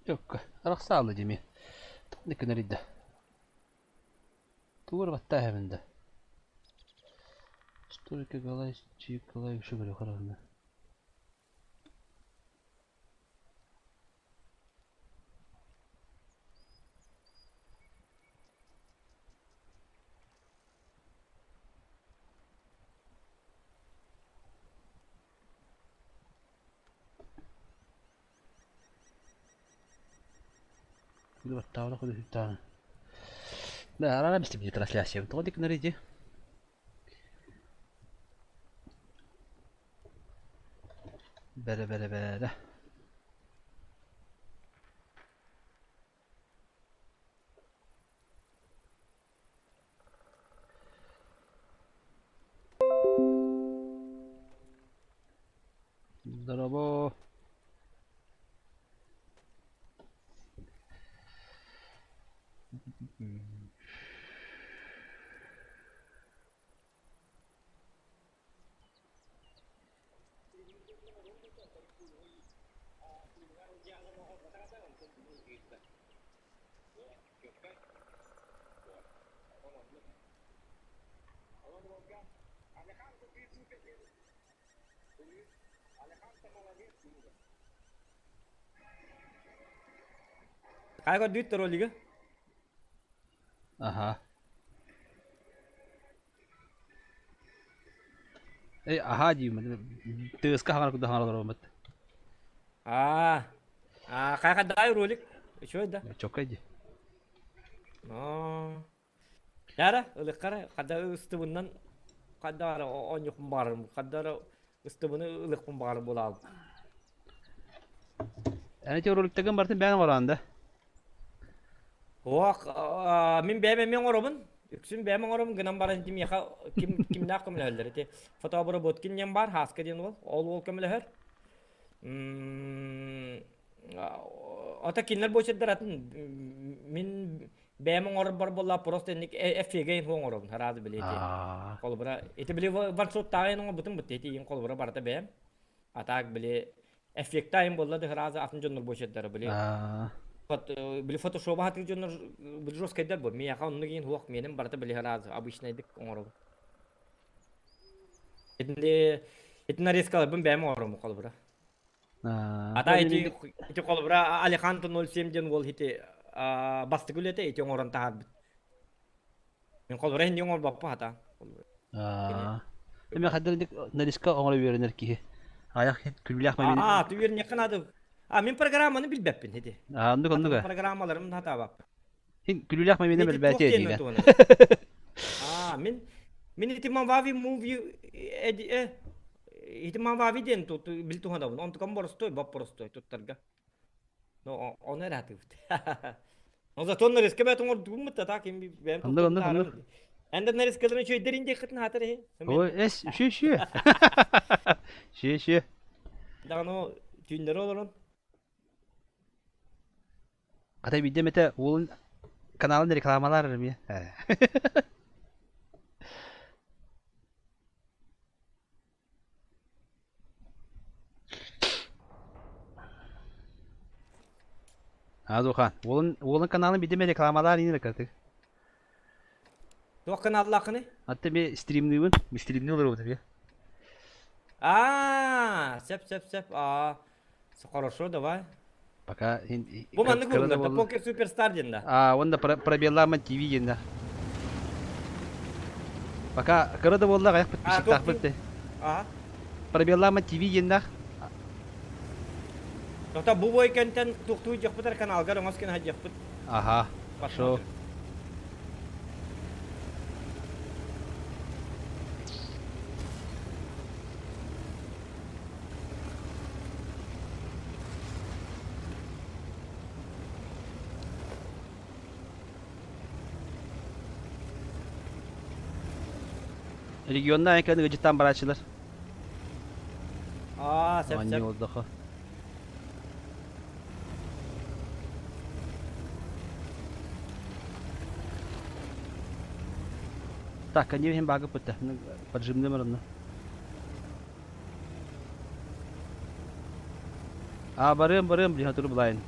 Yok, arak sağlı demi. Ne kadar iddia. Tuğra batta hevinde. Stolika galay, çiğ galay şu böyle kararında. Kudu batta ola kudu hüttana. Nah, arana mesti punya transляция. Tuh di kenari aja. Bere. Здорово. काय कर दी तरवली का Aha. Aha ji, terus kah kalau kuda hangal romat. काय का दाय रोलिक शो दा Cok aja. यारा उले करे kada üstünden kada on yok barım kada üstünden ılık barım bolab Yani çoruluk takım bartın ben oranda. min bebe orobun yüksün bebe orobun gınan barın kim yaka kim nak kamil halleri te fotoğrafı botkin yem bar haska diyen ol kamil her ata kinler boşet daratın min bebe orobun bar bolla prostenik FG hon orobun herhalde bile te kolbura ete bile var sot tağın on butun butte te yin kolbura barata bebe atak bile FG time bolla de herhalde atın jonur boşet dar bile Били фотошопа хатыр жонор бил жорстко дер бу. Мен акан нугин хуак менин барта били хараз обычный дик оңору. Этин нарезкалар бун бәм оңору колбура. Ата эти колбура Алихан 07 ден гол хите басты гүлете эти оңорун таар бит. Мен колбура хин оңор баппа ата. Мен хадыр дик нарезка оңору беренер ки. Аяк күлбүлак мен. Түбүр неканады. Мен программаны билбеппин хеди. Андык. Программаларым хата бап. Хин күлбүлак мен билбете диген. Мен итиман вави муви итиман вави ден тут билту хада. Он tukam борстой бап борстой туттарга. Но он эратып. Он за тонны риске бет он думмытта та ким бем. Андык. Эндер нарискаларын чөй деринде хытын хатыр he. Ой, şu. Şu. Дано түйүндөр олорун. Kata bir demete oğlun kanalında reklamalar mı? Azuhan, oğlun kanalında bir demete reklamalar yine katı. Tuh kanal lakını? Hatta bir streamli olur tabii. Сеп. Хорошо, давай. Пока Bu manlık olur da PokerSuperStar diyen de. Onda пробеллама TV diyen de. Пока kırada vallahi ayak подписчик takipte. Пробеллама TV diyen de. Nokta bu boy konten tuktuğu jakpıtar kanal gar ongas kena jakpıt. Aha. Şu. Regionda ekranı gıcıktan bırakçılar. Sep. Anne oldu ha. Так, они им бага пута, поджимным равно. Барым, блин, hatırı bulayın.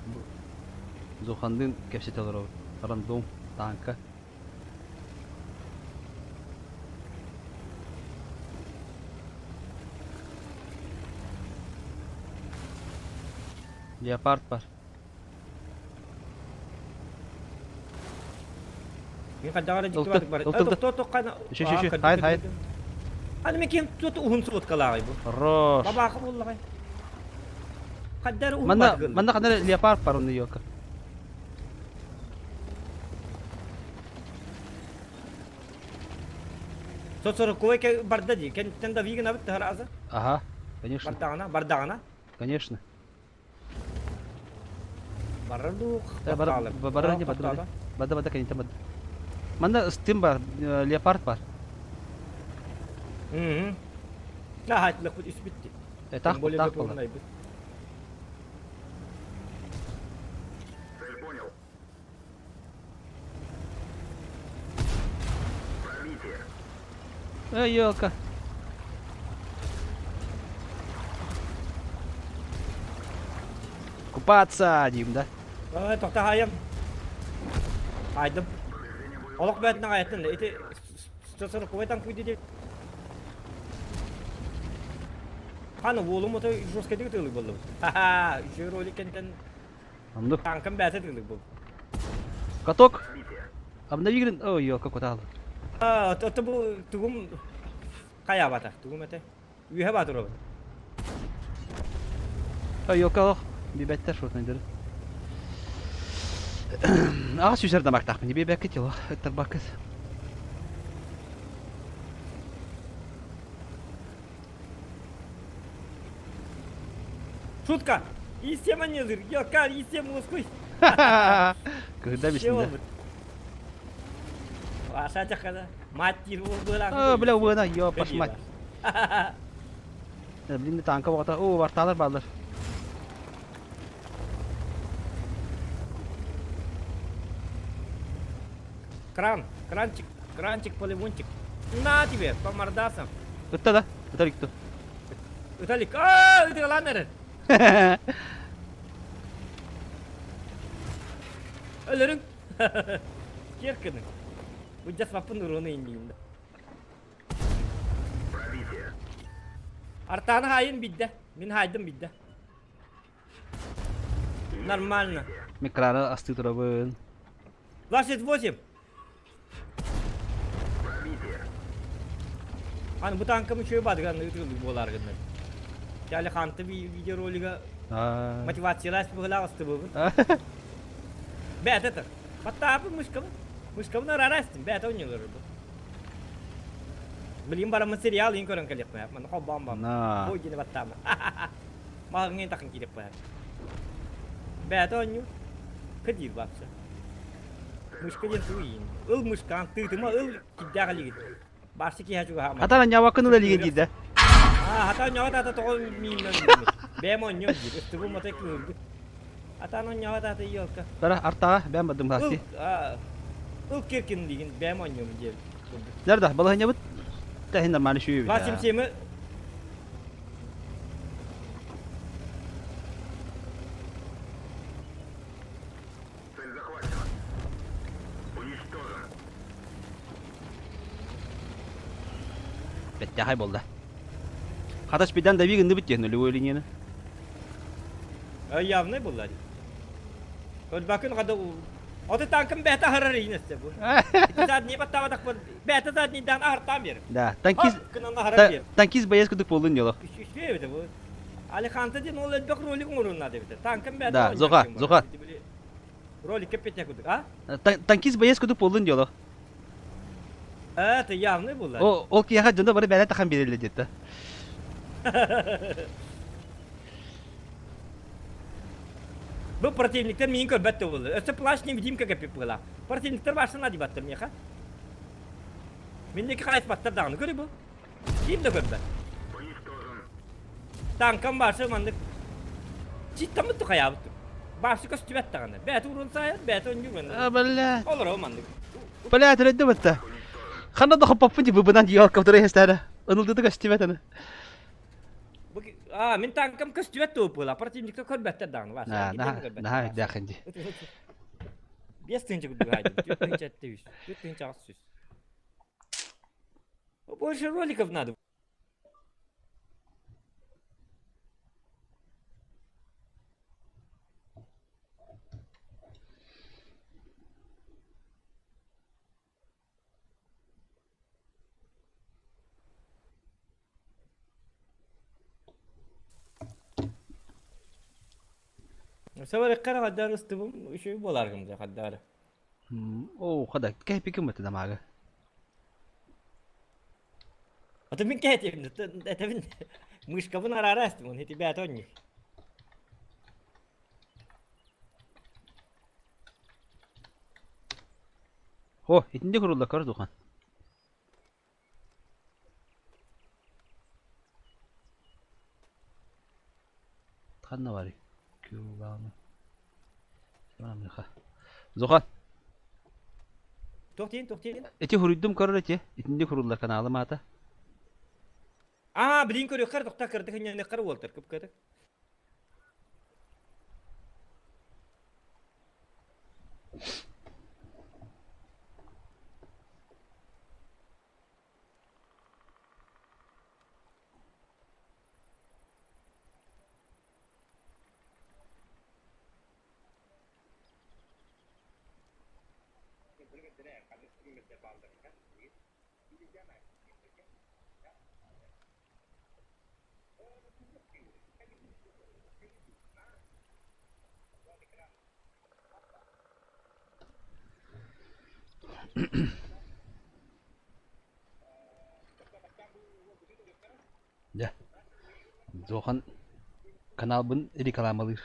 Zohan'ın kepseteleri var. Random tanka. Leopard var. Min kadar ciddi var. Tok kana. Şu. Hayır. Hani mekin tut uhun sut kalay bu. Roş. Baba kabullay. Kadar uhun. Manda kadar leopard var onu yok. Сосор кое бардади, кен тенда вигна бит хараза. Ага, конечно. Бардагана. Конечно. Барду. Бада конечно. Манда стим бар, leopard var. La hayt la kut isbitti. Tak. Yok. Купаться, Дим, да? Тохта hayam. Haydım. Olak bet na ayettin. Iti sosor kuvvetan kuydi. Hani oğlum o da joska dik tığlık buldu. Haha, şu rolü kenten. Anladım. Tankam bete tığlık bu. Katok. Abi ne girin? Oh yok, kako tahu. Itu bu tugum kaya bata, tugum ete. Üye batır o. Oh yok oh. Bir better short nedir? Ağaç üzerinde bak takmini bir beklet yola. Öter bakız. Шутка! Исем манезер, ёкар, исем мускуй. Когда бисмилlah. Asa cak kada. Mati ru belang. Bela ubana yo pas mat. Beli tangka waktu wartalar balar. Кранчик, полимончик. На тебе, по мордасам. Это да, Виталик кто? Виталик, это ланер. Ölürüm. Yerkenin. Bu jas vapun nurunu indiğinde. Artana hayın bidde. Min haydım bidde. Нормально. Микрана астı turabın. 28. Hani bu tankımı şöyle badıgan ütülü bolar gınlar. Yani kantı bir video rolüga motivasiyalar böyle astı bu. Bete. Hatta abi muşkamı rarastin. Bete oynuyorlar bu. Beliin bara material yang kurang kaliak mah. Man hobam bam. Oh gini batam. Mah ngin takkan kiri pa. Bete oynuyor. Kedir baksa. Muşkajın tuin. Ul muşkan tı mah ul kidda kali gitu. Basi ki juga hama. Hatta nyawa kanu da liga gidde. Hatta nyawa tata to minnan. Bem oynuyor gitu. Tubu mata kuru. Hatta nyawa tata yok. Tara arta ben badım hasi. Kirkin digin bem oynuyor diye. Nerede? Balığı nyabut. Tahin normal şu. Vasim semi. Bette kayboldu. Hataş birden de bir günde bitti öyle öyle yine. Ya ne bunlar? Öyle bakın kadar o da tankım beta harar yine işte bu. Saat niye batta batak bu? Beta saat niye dan artam yer. Da tankiz bayas kutuk bolun yolo. Şey evet bu. Ali Kant'a din o ledbek rolü ngurunna dedi. Tankım beta. Da zoka. Rolü kepete kuduk ha? Tankiz bayas kutuk bolun yolo. Evet ya ne bunlar? O ki ya janda bari bela takan belirli dedi. Bu противниктер минь көрбәтте булды. Өсө плащ не видим как пипыла. Противниктер башына ди баттыр меха. Миндеки кайс баттыр дагы көрү бу. Ким да көрбәт. Танкам башы мандык. Читтамы ту каябы. Башы көстүбәт дагы. Бәт урун сайыр, бәт өнү гөнө. Бәллә. Олор о мандык. Бәллә тредде битте. Ханна да хоппын ди бубынан ди каптыра хестәре. Онылды да көстүбәт аны. Min tankam köstübet topuла. Противниктер көрбәттер дагы башы. Nah, dah kendi. Без тынчык дугайдым. Тынча тыш. Тынча асус. Больше роликов надо. Sabah kadar kadar üstüm şu bolarım da kadar. Oo, kada kaya pikir mo tadamaga. Atau min kayak tim, tapi min mus kabun araras tuh, hiti beatonnya. Oh, itindi kurulda kar dukan. Kanna var. Kübağını. Tamam mı? Zokan. Tuhtin. Eti huruydum karır eti. İtindi kurulda kanalı mata. Ah, beli kau dokter dokter kerja hanya nekar Walter kep kata. Ya. Zokan kanal bun edi kalamalı.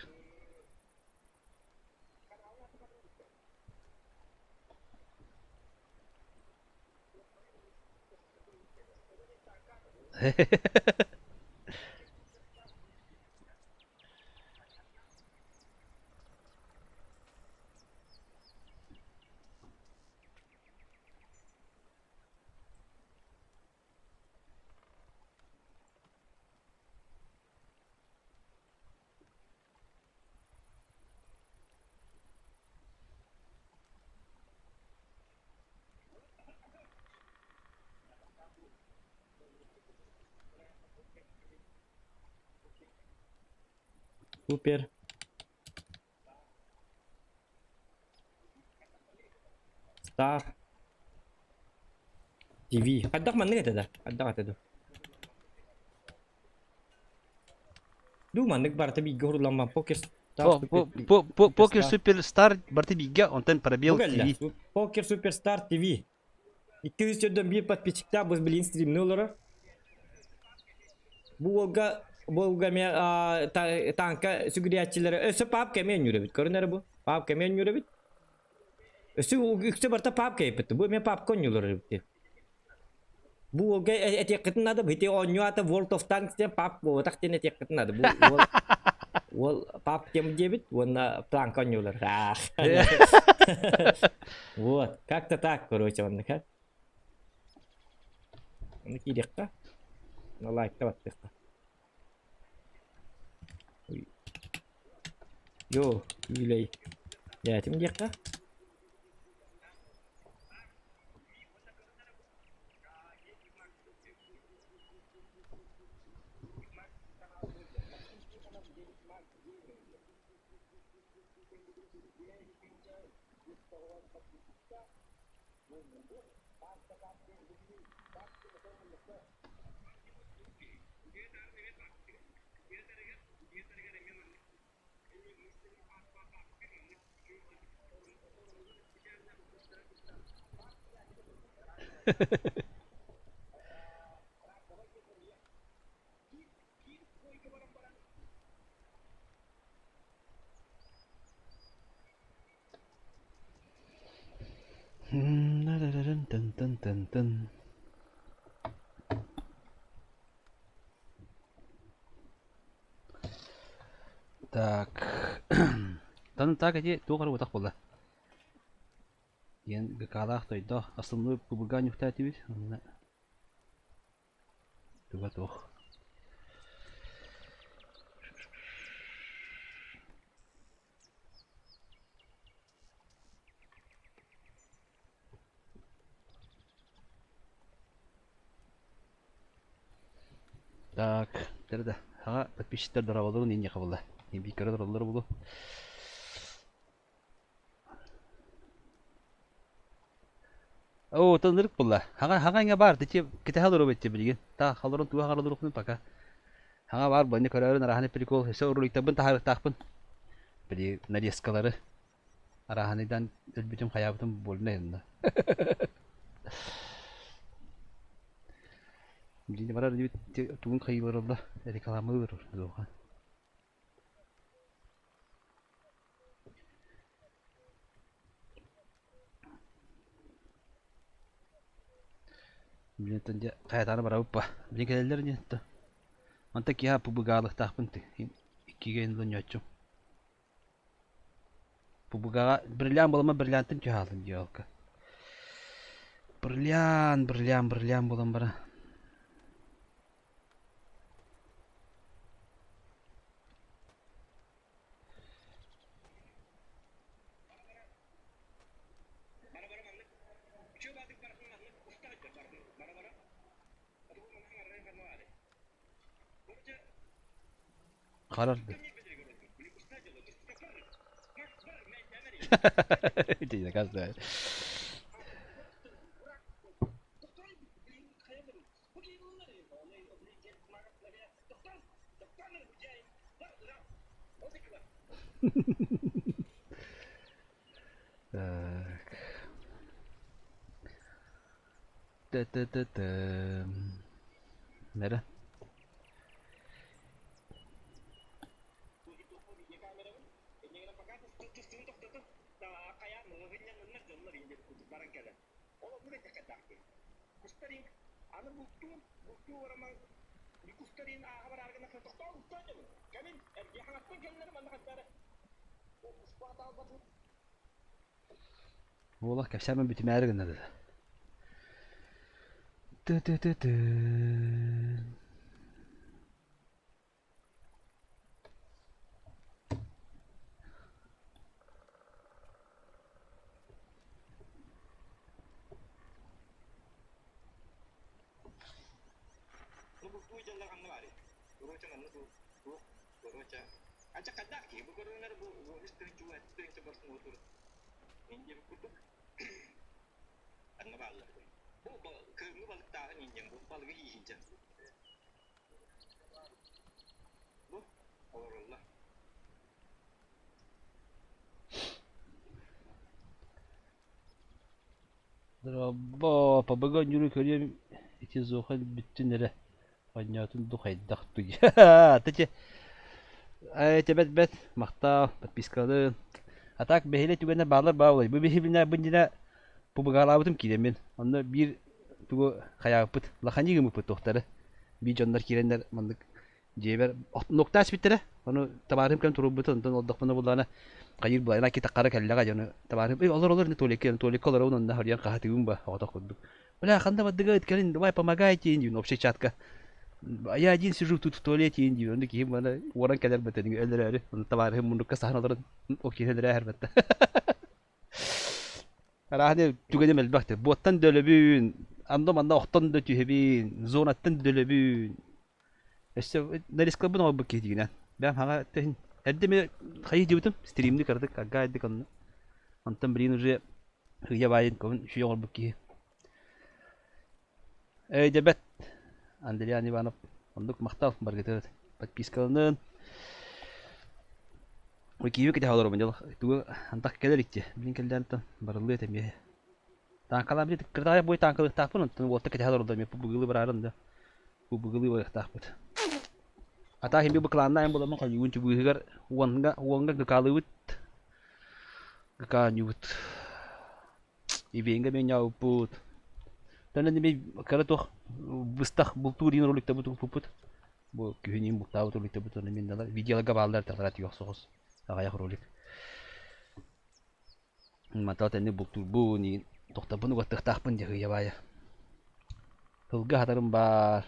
Super. Star. TV. Ada mana kata dah? Ada kata tu. Du mana berarti bigor lama PokerSuperStar. PokerSuperStar berarti biga onten пробел TV. PokerSuperStar TV. 201 подписчикта без блин стрим нулора. Buga me tanka sugriyachilar pap kemen yuribit ko'rinar bu pap kemen yuribit ikki barta pap kaypti bu men pap kon yuribit bu ga etiqatna da biti onyata World of Tanks den pap bu taqtin etiqatna da bu wol pap kem debit wona plan kon yurlar вот как-то так короче он как ники декка на лайк таватты Yo, gilay. Ya, tim dia kah? Так. Тан так эти тугар вот так было. Ен гакалах той да основной побуганию в тати ведь. Ты готов. Так, терде. Ага, подписчиктер дорабалырын инне кабылда. Бикері дұралар болу. О, тандырық бұлла. Хаңа бар, дете кете халыру бетте білген. Та халырын туа қаралырықпын пока. Хаңа бар, бұны көрерін араханы прикол. Есе ұрлықтабын тағырықтақпын. Біле нарезкалары. Араханыдан өлбетім қаябытым болына енді. Білені барар дебет туын қайылар олда. Рекламы ұрыр. Bilin tanja kayatana barabba. Bilin kellerler niyetta. Anta kiha pubugalık takpınti. İki gen lon yoçum. Pubugaga brilyan bulama brilyantin kihalın yolka. Brilyan bulam bara. Karardı. Tidak kasar. Nere? والله كيف شامن بتمارق النادي Drabba pabagan yürü körüye iti zohan bütün nere Понятно, духай дахтуй. Таче. Тебе бет махта подпискалар. А так бехиле түгенде балар баулай. Бу бехилне бындина пубгалабытым киремен. Онда бир тугу хаябыт. Лахани гымы пыт тохтары. Би жондар кирендер мандык жебер ноктас биттере. Оны табарым кем турубут онтон олдокпуна булана. Кайыр булайна ки таккара келлага жона табарым. Олор не толек онда харьян кахатыгым ба. Ата кудук. Бля, ханда бадыга иткелин, давай помогайте инди, вообще чатка. Я один сижу тут в туалете инди, он такие мана воран кадер бетен, элдер, он табарым мунука сахна дор. Окей, элдер хербет. Арахне түгеде мелбакте. Боттан дөлөбүн, анда октон да түһебин, зонаттан дөлөбүн. Эсе нарезка буна бакке дигенен. Бам хага тен элдеме хайы дибутум, стримди кырдык, агайдык аны. Антан брин уже я байын кон шуйор бакке. Эй, дебет. Андреан Иванов. Ондук мактал баргатыр. Подпискаланын. Ой, кийби кете халар бенжал. Тугу антак келерикти. Билин келдентен барылы теме. Танкалам бит кырдай бой танкалык тапын. Онтон отта кете халар да ме бугылы барарын да. Бугылы бой тапыт. Ата химби бу кланнан боламын кал юнчу бугыгар уонга гакалыбыт. Гаканюбут. Ивенга меняу пут. Тана неме каратох быстах бултурин роликта бутук пупут. Бу күйнин бултау роликта бутун мен дала видеолга балдар тарат йоксогос. Агаяк ролик. Мата тане бултур бу ни тохта буну гаттахпын деге ябая. Тылга хатарым бар.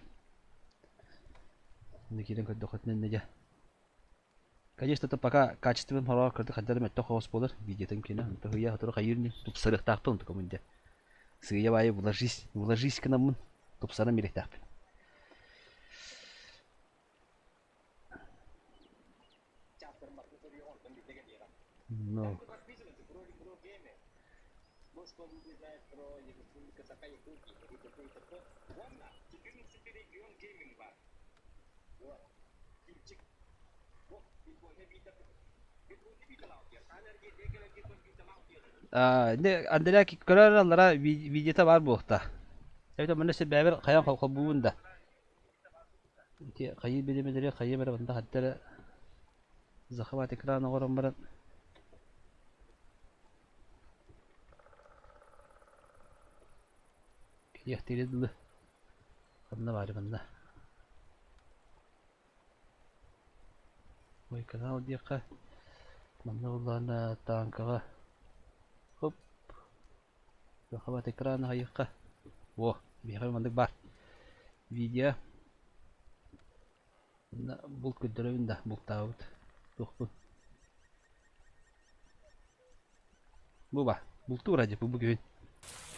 Никиден каддохатнен неже. Конечно, это пока качественным хорор кырды хаддар метто хос болар. Видеотен кине. Тыгыя хатыр кайырни туп сырыктактын тукумунде. Сыгыя бай вложись к нам. Тупсана милектап. No. Ne andela ki kararlara videoda var bu hafta. Evet ama neyse beraber kayan kalbuğunda. Ki kayı bilemeleri kayı merhaba hatta zahavat ekranı oranların. Yahtiri dulu. Kanına var bunda. Oy kanal diye ka. Manna ulan tanka. Hop. Zahavat ekranı hayıka. Wo, bir mandık var. Video. Бұл күндерінде бұл тауыт тоқпын. Бұл ба, бұл тура деп бұл бүгін.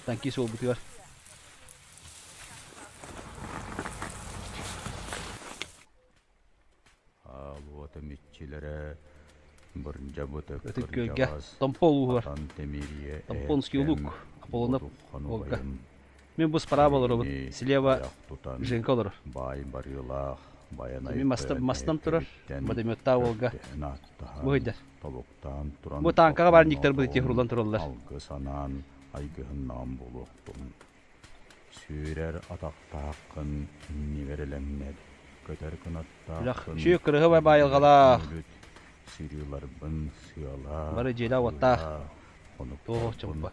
Танки сол бұты бар. WOT митчилері бірінші бұты Өтіккөге тампол бар. Тампонский лук. Аполлонап олға. Мен бұл справа олар, слева женка олар. Бай барылақ. Мен мастам тұрар, бұдым өтта олға. Бұйдар. Бұ танкаға бар никтер бұды техрулан тұралар. Алғы санан айгығын нам болуқтым. Сүйрер атақтақын неверелемнер. Көтер күнаттақын. Шүйік кірігі бай байылғалақ. Сүйрілер бұн сүйалақ. Бары жела оттақ. Тоғы чымын ба.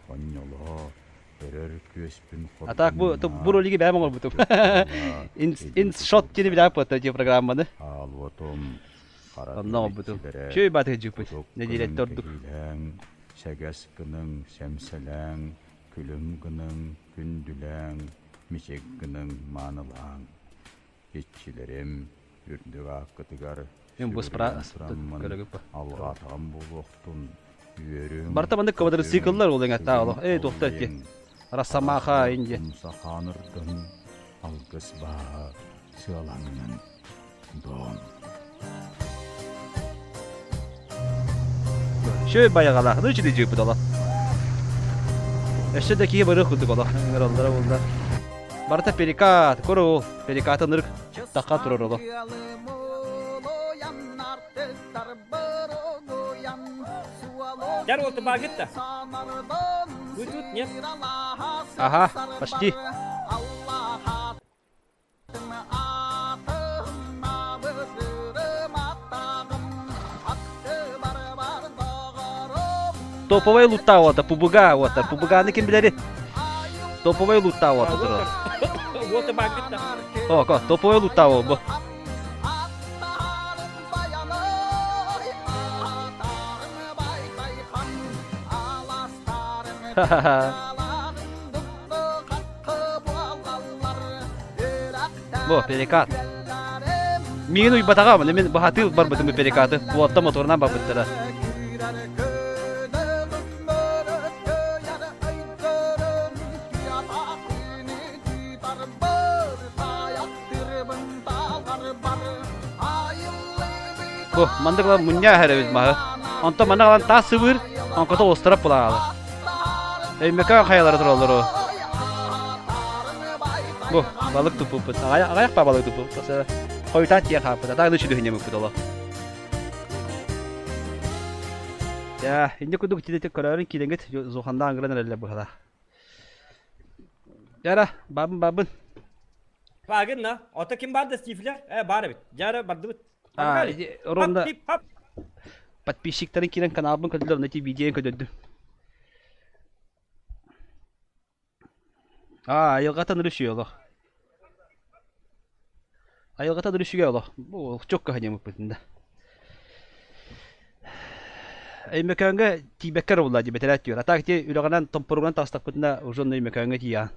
Атак bu roliga bäm olur bu. In shot diye bir yaptı diye programını. Anlam bu. Şöyle batı çıktı. Ne direktördük. Şeges günün şemselen, külüm günün gündülen, mişek günün manılan. Geççilerim yürüdük akıtıgar. Ben bu spra görüp. Alğatan buluqtun. Bartamandık kadar sıkıllar olan hatta Allah. Ey doktor ki. Rasamaha ince. Sahanırdım algıs bağı sıralanın don. Şöyle bayağı ala. Ne için diyecek bu da la? Eşedeki gibi kurduk ola. Ngerallara oldu. Barta perikat, koru. Perikatı nırk. Taka durur ola. Gel oldu bak git de. Tut нет. Aha, почти. Топовый лута вот, пубуга вот, пубуганы kim bilir? Топовый лута вот durur. Вот bak git de. О, топовый лута вот bu. Bu perikat. Mingin uy bataga mı? Men bahatı var bu perikatı. Bu atta motoruna babıttıra. Bu mandıkla munya heremiz mahı. Anta mandıkla ta sıvır. Ankata ostarap bulağı. Ey mekan hayaları dururlar o. Bu balık tupu put. Ayak pa balık tupu. Mesela koyutan diye kapıda. Daha dışı düğünye mi putala. Ya, şimdi kuduk tidete kararın kidenget zohanda angıran herhalde bu kadar. Yara, babın. Bagın na. Ota kim barda stifler? Bari bit. Yara barda bit. Orada подписчиктарын kiren kanalımın kadar neti videoya kadar. Ayılgatan rüşüyor Allah. Ayılgatan rüşüyor Allah. Bu çok kahane mupetinde. Ay mekanga tibekar oldu diye beterat diyor. Hatta ki ülkenin temporulan tasdik putunda uzun ay mekanga diye.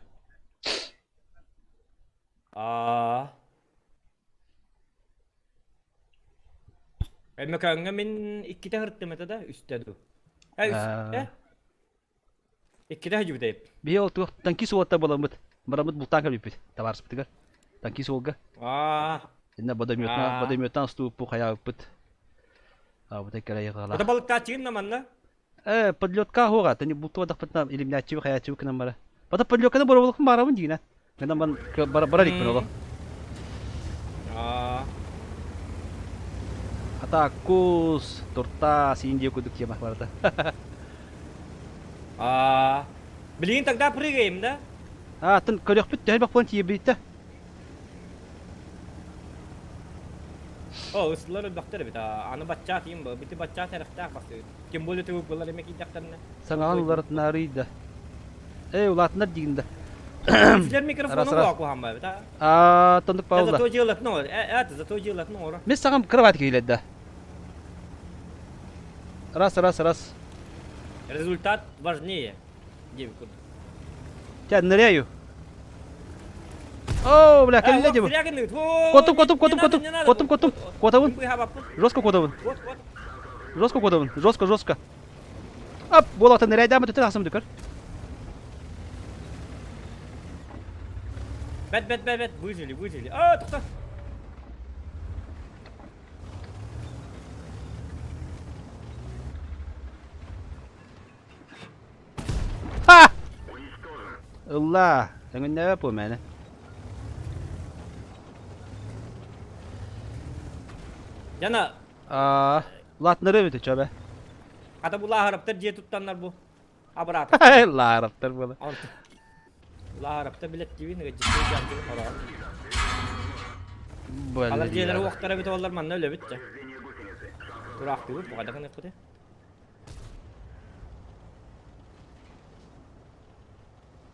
Ay mekanga min iki de hırttı metada üstte du. İki de hacı deyip. Bir yol tuh tanki suata balamut. Balamut bultan kali pit. Tavar seperti tanki soga. İnne badamiyotna stupu kaya put. вот такая ягала. Это был тачин на манна. Подлетка хора, ты не будто так потом элиминатив хаячив к нам. Потом подлетка на боровых мараван дина. Когда man барарик пеноло. Атакус, торта, синдия кудук тема хварта. Блин, тогда прыгаем, да? Тен колёк пит, я бак планти ебита. Услар доктор бит. Аны бачча тим, бит бачча тарахтак бас. Ким болу ту булар меки дактарна. Санган ларат нарида. Улатнар дигинда. Филер микрофону ваку хамма бит. Тондук пауза. Зато делать, ну, это зато делать, ну. Мис сагам кровать киледа. Раз. Результат важнее. Девку. Тебя ныряю. О, бля, как ледево. Котом. Жестко котован. Жестко. Ап, болото ныряй, да, мы тут расам дыкар. Бет, выжили. Тоқта. Алла, jangan jawab apa mana? Jana. Lat nereye itu coba? Kata bulah harap terjadi tutanlar bu. Abarat. Lah harap terbola. Lah harap terbilet jiwin nggak jadi jangan orang. Kalau dia dari waktu terbitu Allah mana lebih cah. Turak tu, pokoknya kan ikut ya.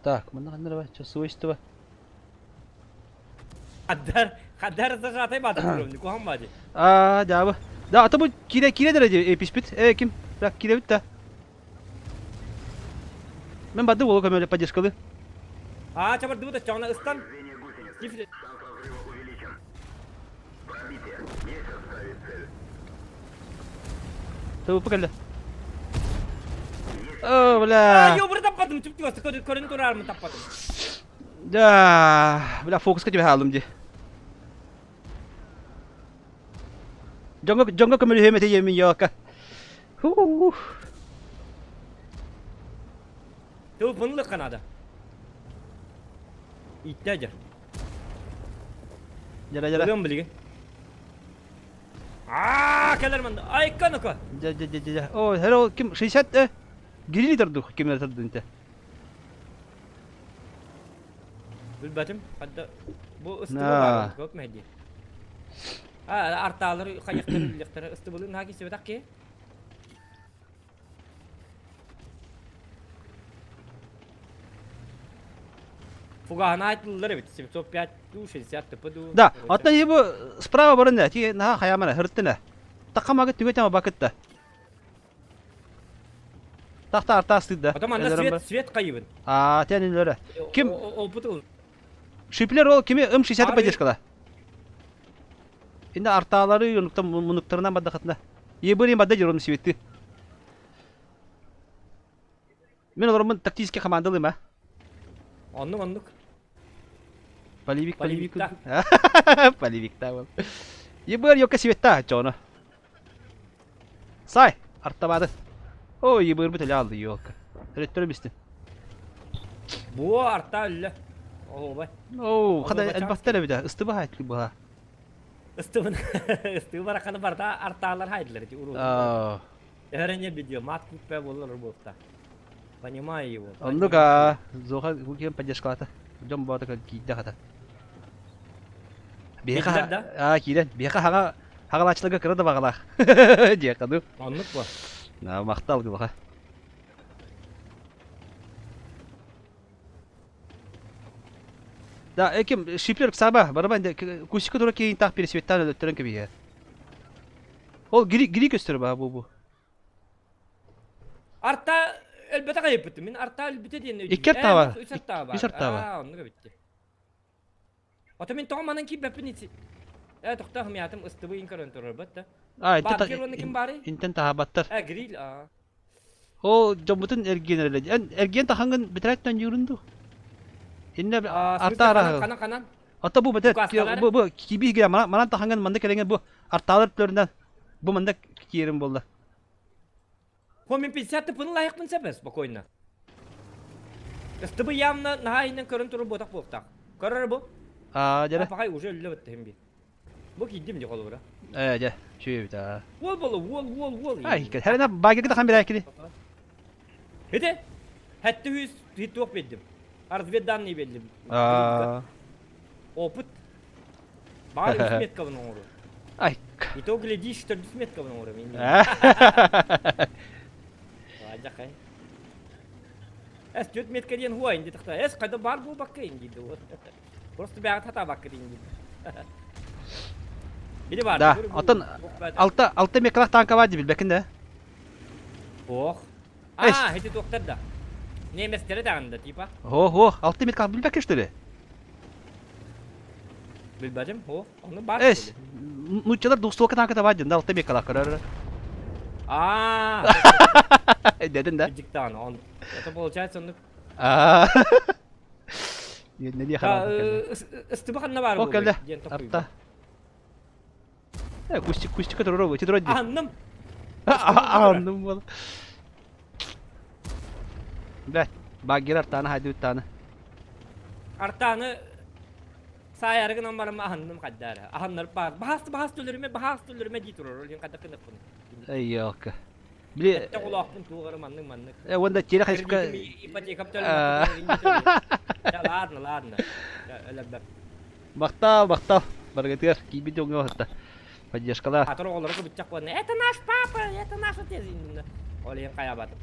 Так, mana kan nereye? Coba switch tu. Kadar sesuatu batas belum, ni kuham aja. Jawab. Dah, atau bu kira derece pispit. Kim? Bırak kira bitti. Ben badı bolu kamera pajes kalı. Coba dulu tuh jangan instan. Tuh pegal. Oh, bela. Yo bertempat tuh, cepet kau turar bertempat. Dah, bela fokus ke halum je. Jonga kamera hemet yemin yok. Tuh bunlar Kanada. İtti aja. Jara. Belum beli kan? Kelar manda. Ay kan oka. Ja. Oh, hello kim reset giri terdu kim terdu inte. Bilbatim hatta bu istiqbal kok mehdi. Artalar kayaklar istiqbalın haki sebetak ki. Фугана ларит, 705, 60 типу. Да, отна его справа барында, ти на хаямана хырттына. Такамага түгөтөм бакытта. Тахта артастыда. Потом анда свет кайыбын. Тянин лөре. Ким? Опытыл. Шиплер ол киме 60 поддержкала. Инде арталары юнуктан мунуктарынан бадакатна. Ебырым бадда жүрөм светти. Мен олармын тактический командалым, Оннук. Поливик. Поливик тавал. Ебыр ёка светта чона. Сай, артабады. О, ебыр бутел алды ёка. Реттер бисти. Бу арта эле. Бай. Кандай албаттар биде, ыстыбы хайтли буга. Ыстыбы кана барда арталар хайдлар ди уру. Эрене видео мат купе болор болта. Понимаю его. Ну-ка, зоха гукем поддержка-то. Жом бата кийде хата. Беха. Кийден. Беха хагалачлыгы кырды багала. Жекаду. Аннык ба. Мактал баха. Да, ким шиплер саба, барабан кусика дура кейін так пересветтан өттөрөн кебие. Ол гири көстөр ба бу. Арта elbette kayıp min arta elbette diye. İkert var. İkert var. Onu bitti. Otomin tomanan ki bepiniti. Toktah miyatım ıstıbı inkarın turur batta. İnten tahabattar. Grill. O jambutun ergen öyle. Ergen tahangın bitiraktan yüründü. İnne arta ara. Kanan. Ata bu betet. Bu kibi gire mana tahangın manda kelenge bu artalar plöründen. Bu manda Yerim buldu. Komin 50 pın layık mı sepes spokojno. Стыбы явно нахайнен көрін тұры ботақ болықтақ. Көрір бұл? Jere. Апағай уже өлі өтті хембе. Бұл кейдім де қолы бұра. Je. Şöyle bir daha. Ол болы, ол. Ay, her ne bagi de kan bir akili. Hede? Hette hüz hiç yok bildim. Разведдан не bildim. Опыт. Бары 100 меткавын оңыры. Ay. И то глядишь, что 100 меткавын оңыры. Ажақай. Әс 4 метка дейін хуайын деді қыта. Әс қайда бар бұл баққайын дейді. Просто бәғі тата баққайын дейді. Biri var. Da, atan altta mekrak tanka var bil bekinde. Oh. Eş. Hedi doktor da. Ne mestere dağında tipa. Altta mekrak bil bekir işte. Bilmedim. Onu bak. Eş. Nuçalar dostluğa tanka da var cinde altta mekrak karar. Dedin de. Gıcıktan on. Это получается он. Ne diye karar. Istıbıkanına var bu. O geldi. Altta. Кустик который эти дроди. Anladım. Anladım valla. Evet, bagir artağını hadi üttağını. Artağını sayargın amarım anladım kaddara. Anlar bağır. Bahas dölürüme dit durur. Olun kadar kınık bunu. Ey yok. Bili. Ette kulağın tuğarım anladım. Wanda çire kaçıpka. İpati kaptırım. Ya ladna. Öyle bak. Бахтал. Баргатер, кибите у него это. Поддержка, Атыр оғылырғы бітчақ болдың. Это наш папа, это наш отец. Олейін қая батып.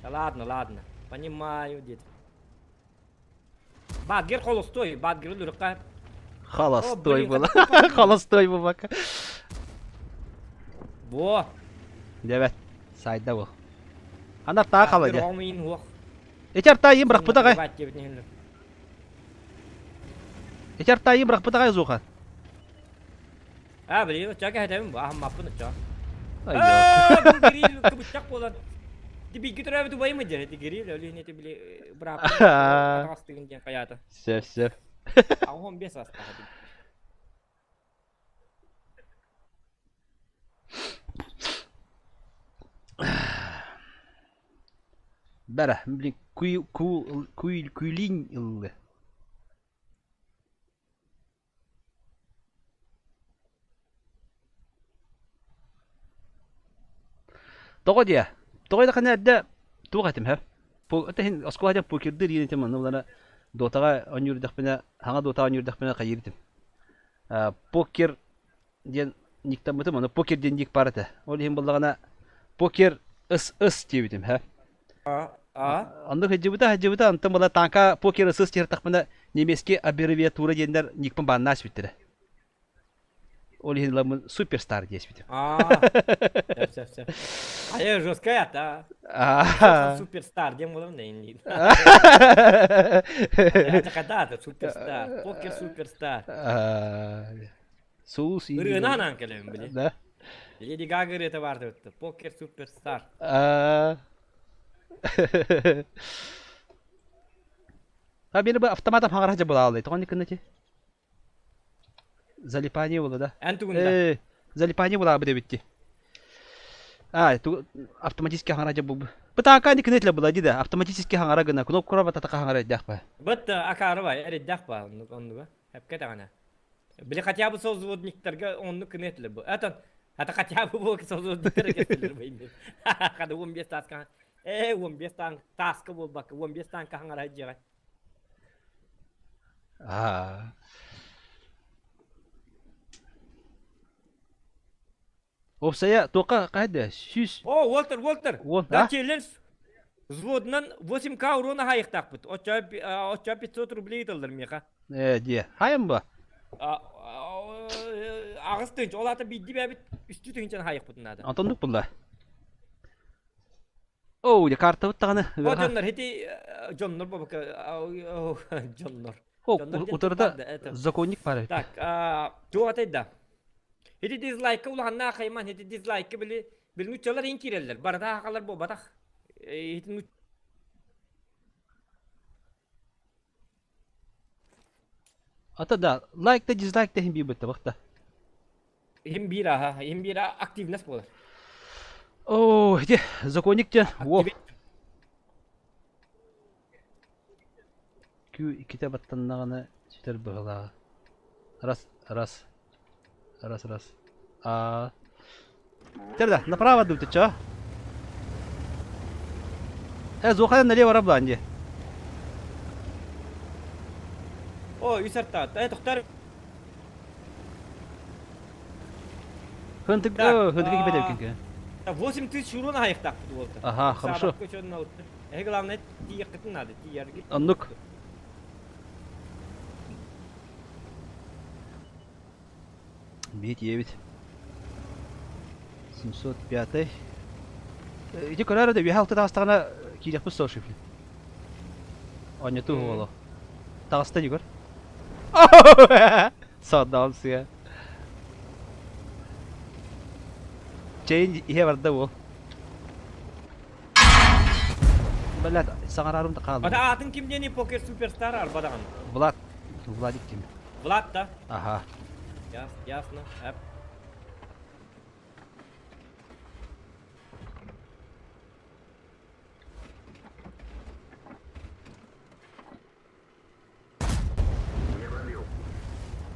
Ладно. Понимаю, деді. Бадгер холостой, бадгер өліріққа. Холостой был. Холостой был бака. Во. Evet, sayda bu. Anar tağa kaladı. Бадгер оғымайын оқ. Eçer tayım bırak bu da Eçer tayım bırak bu da zuğan. Білейін, чаға әтемін бұл, ағым маппын ұтча. Ay yok. Бұл керейл күбітчақ болан. Дебейгі тұрабы тұбайы ма дер, керейл, өлігін еті біле бұрап. Астығын ден қаяты. Сеп. Ағым 15 астағы. Бәрі, блин, kuylin ылды. Тоғо да қана әдді туға әтім, ха? Әтін асқуға әдім покердір ен етім, ұлана дотаға онюрдақпына, хаңа дотаға онюрдақпына қайыр етім. Покер ден никтан бұтым, оны покер ден дек бар әті. Ол ең болдағана покер ыс деп етім, ха? Онды хәджібіта, антым бола танка покер ыс тертақпына немеске аббревиатура дендер никпін банна ашбеттірі. Ол ең ламын суперстар дес бетім. Сәп. Ая жесткая, та. Суперстар, дем болам да енді. Это когда-то суперстар, покер суперстар. Соус и... Үргінан анкелем, біле. Да. Леди Гага это барды өтті, покер суперстар. Бені бұл автоматом хаңар хача бола алды, тоған некін нәте? Залипание было, да? Антугунда. Залипание было бы дебитти. Ту автоматически хангараja был. Бытака не кнетля была, дида. Автоматически хангарага на кнопку робота така хангарать дахпа. Быт акарва, эрит дахпа, оннуга. Хеп кетагана. Били хотя бы созводниктерге онну кнетля бу. Это хотя бы бу созводниктер кестелер бейди. Када 15 таска. 15 танк таска бол бак, 15 танка хангарать жага. Saya тока кайда? Сүз. О, Уолтер. Да челлендж. Взводнан 8к урона хайыктак бут. Оча 500 рублей доллар меха. Де. Хайым ба? Агыс тынч, олаты бидди бәбит үстү тынчан хайык бутунады. Антондук булда. О, я карта буттаганы. О, Джоннор, хети Джоннор бабака. Джоннор. Утырда законник бар. Так, жоғатайда. Хети дизлайкы улағанна қайман, хети дизлайкы біл нүтчалар ең керелдер. Барда ақалар бұл батақ. Ата да, лайкта дизлайкта хем бей бітті бақта. Хем бира активность болар. О, эти законниктен. Во. Күү иките баттаннаганы ситер быгылага. Раз. Терда, направо дуйте, чё? Зухадан налево рабланди. О, юсарта. Тоқтар. Хынтык кибедер кинке. 8000 урон айыктак болды. Ага, хорошо. Главное, тиеккетін надо, тиерге. Аннук. Бить 9. 705. Иди карара да вихал ты тагыстагына кийлек бус сошифли. Аня ту боло. Тагыста дигөр. Саддалсыя. Чейн ihe барда бул. Блядь, саңарарым да калды. Ата атын кимдени PokerSuperStar арбадаган. Владик ким? Влад да. Ага. Ясно. Әп.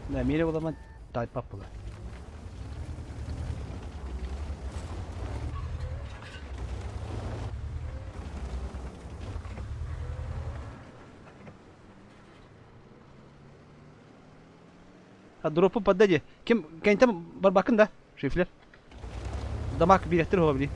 Да, мере боламан тайпап була. Дропу поддади. Ким там барбакын да? Шифлер. Дамак билеттер olabilir.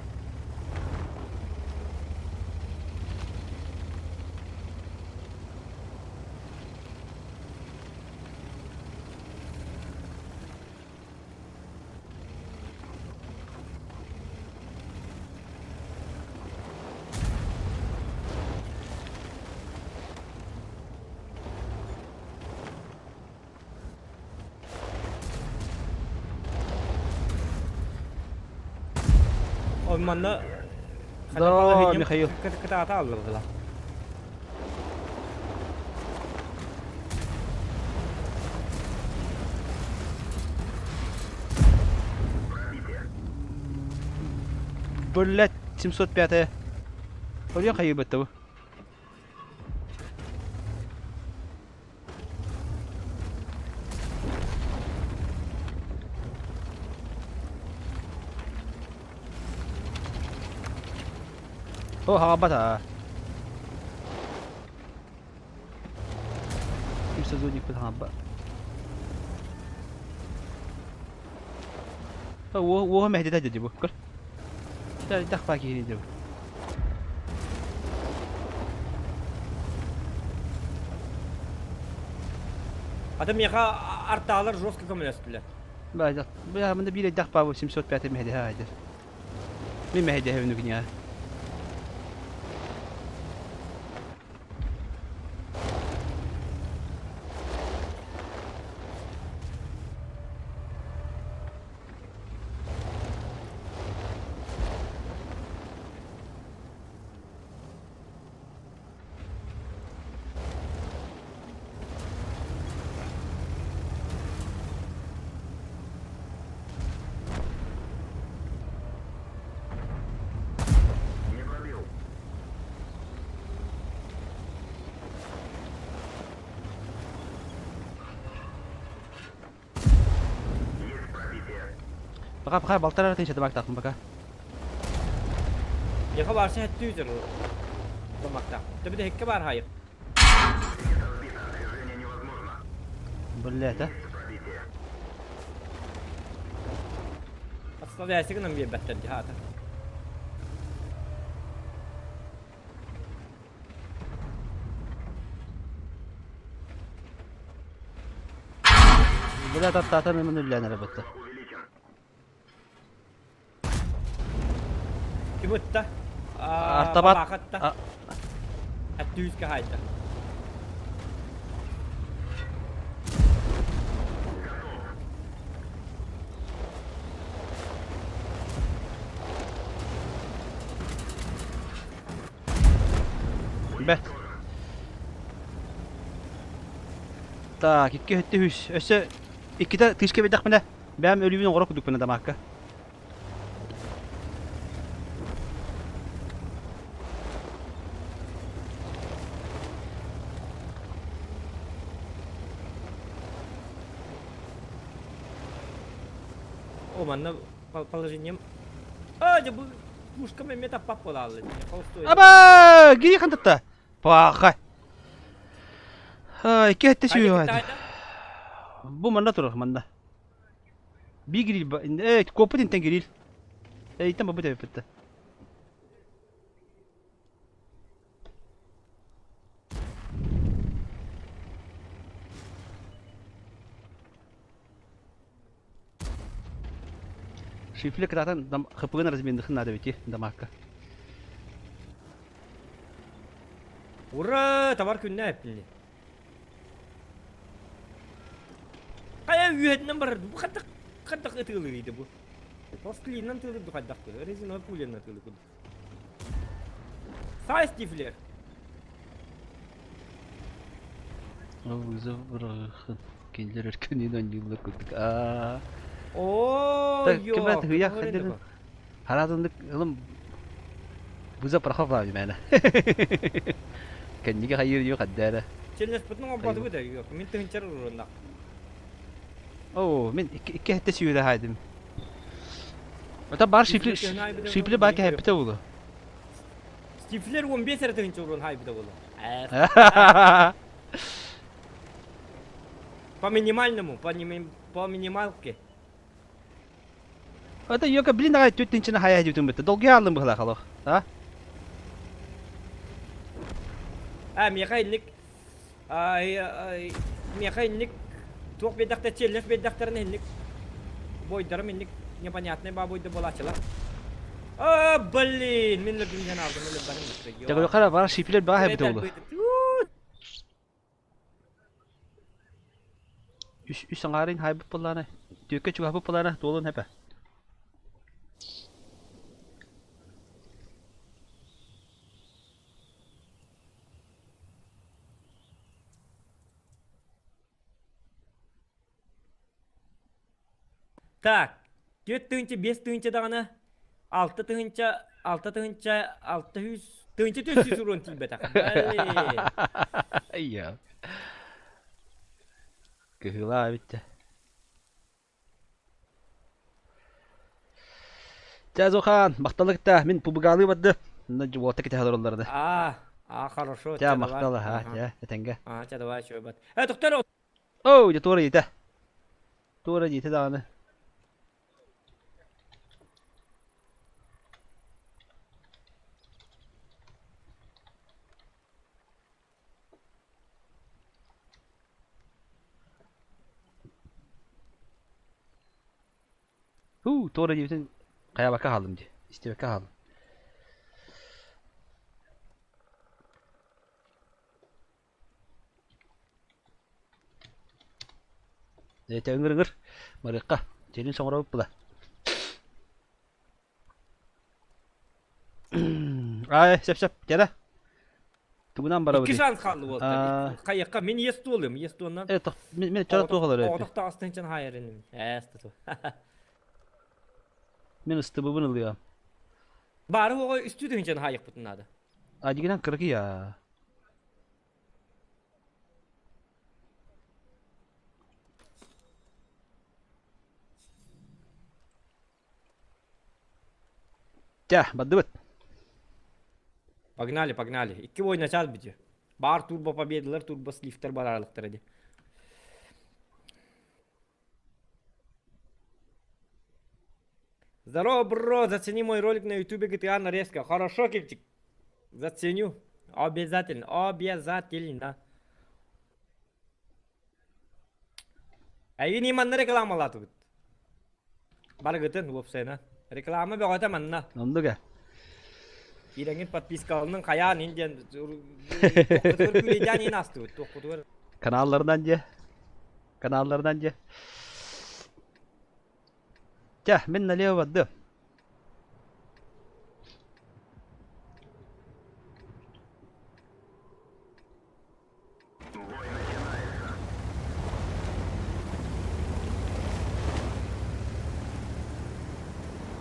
Ormanda Da, Mikhail. Kıta alırdılar. Блять, 705. Орьян хайып это. О, хабата. Kimse zonik bir haba. वो हम हेडे था जब कर चल तक पाकी नहीं जब Adam yaka artalar жестко коммуниstiler. بعد بيا من بيلي دق باو 705 مهدي هاجر مين مهدي هاي نغنيا Baka baltar arasın işte demek takım baka. Yaka varsa hattı yüzer o. Damakta. Tabi de hekke var hayır. Блять, а? Aslında değersekten bir betten cihata. Блять, attatan memnun bilen elbette. Kimutta? Artabat. Hattı yüz ki hayta. Be. Tak, iki hütte hüs. Öse iki de tişke bir dakmine. Ben ölümünü orak kuduk bana damakka. Команда положением. А, bu пушка мемет апап болалы. Аба! Гири хандатта. Паха. Ай, кетте шуйга. Бу манда тур манда. Бигрил копутин тенгирил. Там бабы да петте. Шифле кратан дам хапыгын размендих надо ведь дамакка. Ура, товар күнне әппілі. Қая үйетінен бар, бұл қаттақ етілі дейді бұл. Пластилиннен тылы бұл қаттақ күлі, резиновый пуленнен тылы күлі. Сай стифлер. Өзі бір кендер өркенен өңгілі күлдік. Ооо, Так, кебрат хуяк хадерин. Харадындык ылым буза пархова бимена. Кенниге хайыр yok хаддара. Челнес бүтін оң бады бұда, мен тыңчар ұрында. Оо, мен iki hette suyda haydim. Ota bar şifre baki hepte oldu. Stifler 15 әрі тыңчар ұрын хайбыда болды. По минимальному, по минималке. Ota yok bilin daha tütünçene hayal ediyorum bitti. Dolgu aldım bu halakalı. Ha? Мехайник мехайник тук бедакта челлес бедактарын хенник бойдары менник непонятный бабойды болачылар. Блин, мен лүгүнген алдым эле барым. Жагы кара бар шифлер баа хепте болду. Üç sangarın hayb bulana. Tüke çuha bu bulana dolun hepe. Так, 4 тыгынча 5 тыгынча даганы 6 тыгынча 600 тыгынча 400 урон тийбе так. Iya. Kehila bitti. Жазухан, мақталықта мен пубгалы барды. WOT кете халырларды. Хорошо. Ja, мақталы, ja, тенге. Ja, давай еще бат. Доктор. Оу, тура жете. Тура жете даганы. Tuğra diyorsun kaya baka halım diye. İşte baka halım. Evet öngür. Marika. Gelin sonra bu da. Ay sep gel. Tuğundan beraber. 2 şans kaldı oldu. Kayakka men yesti olayım. Yesti ondan. Evet men çara tuğalar öyle. Odakta astıncan hayırın. Estatu. Men ıstıbı bunu alıyor. Bari o üstü döneceksin hayık bütün adı. Acıgıdan kırık ya. Ya, badı. Погнали. 2 oyun açar bitiyor. Бар турбо победалар, турбо слифтер бар аралықтар еді. Здорово, бро, зацени мой ролик на ютубе GTA нарезка. Хорошо, Кипчик. Заценю. Обязательно. Әйін иманны рекламалаты бұд. Бар ғытын, өпсайна. Реклама бәғата манна. Ondu ga. İrengin подпискалының қаян инден тоқтытыр күлейден ен асты бұд. Тоқтытыр. Kanallardan je. Ya, men налево badı.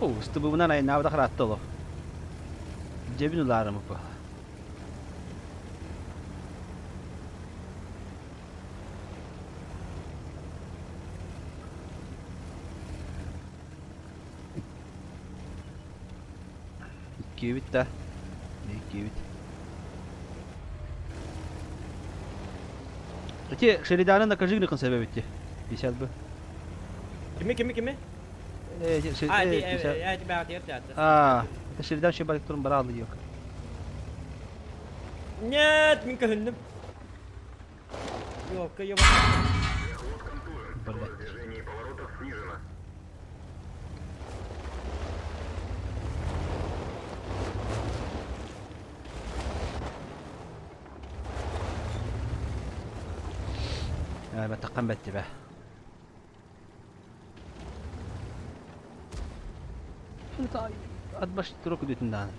Oh, ıstı bu bundan ayın avda karattı olu. Cebin ularım bu. kibit da. Kibit. Ити шериданын да кажыгны кын себеп итти. Бисел бу. Кими? Ити баатыр да. это шеридан шебалик турун баралы yok. Нет, min kahındım. Yok. بتقن باتباع أدبش تروك ديتنا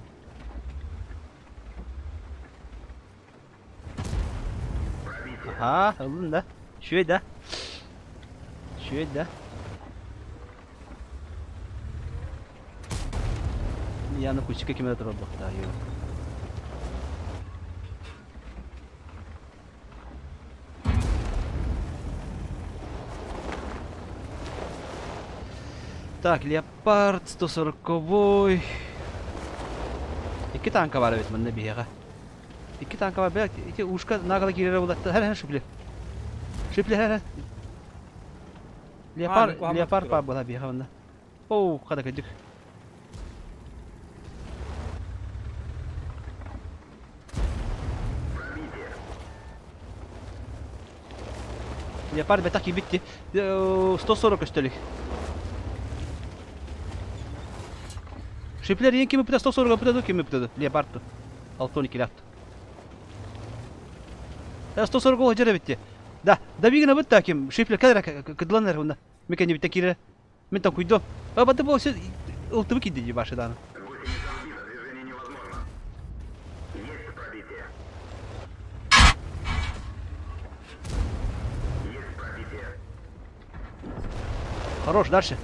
أظن ده شوي ده يعني كل شيء كم تضرب وقتها يو Так, леопард 140-й. Iki tanka var evet bende bir yere. İki tanka var belki iki uşka nagala girere ulaştı. Her şüpheli. Her. Leopard var burada bir yere. Oh, kadar kaçık. Leopard betaki bitti. 140 üstelik. Шипler yen kimi pita 140 pita kimi pita Leopard. 612 лят. 140 hocere bitti. Da bigina bitti kim şipler kadar kıdlanlar onda. Mekani bitti kire. Men tam kuydu. Baba da bu şey ultu kidi başladan. Хорош, дальше.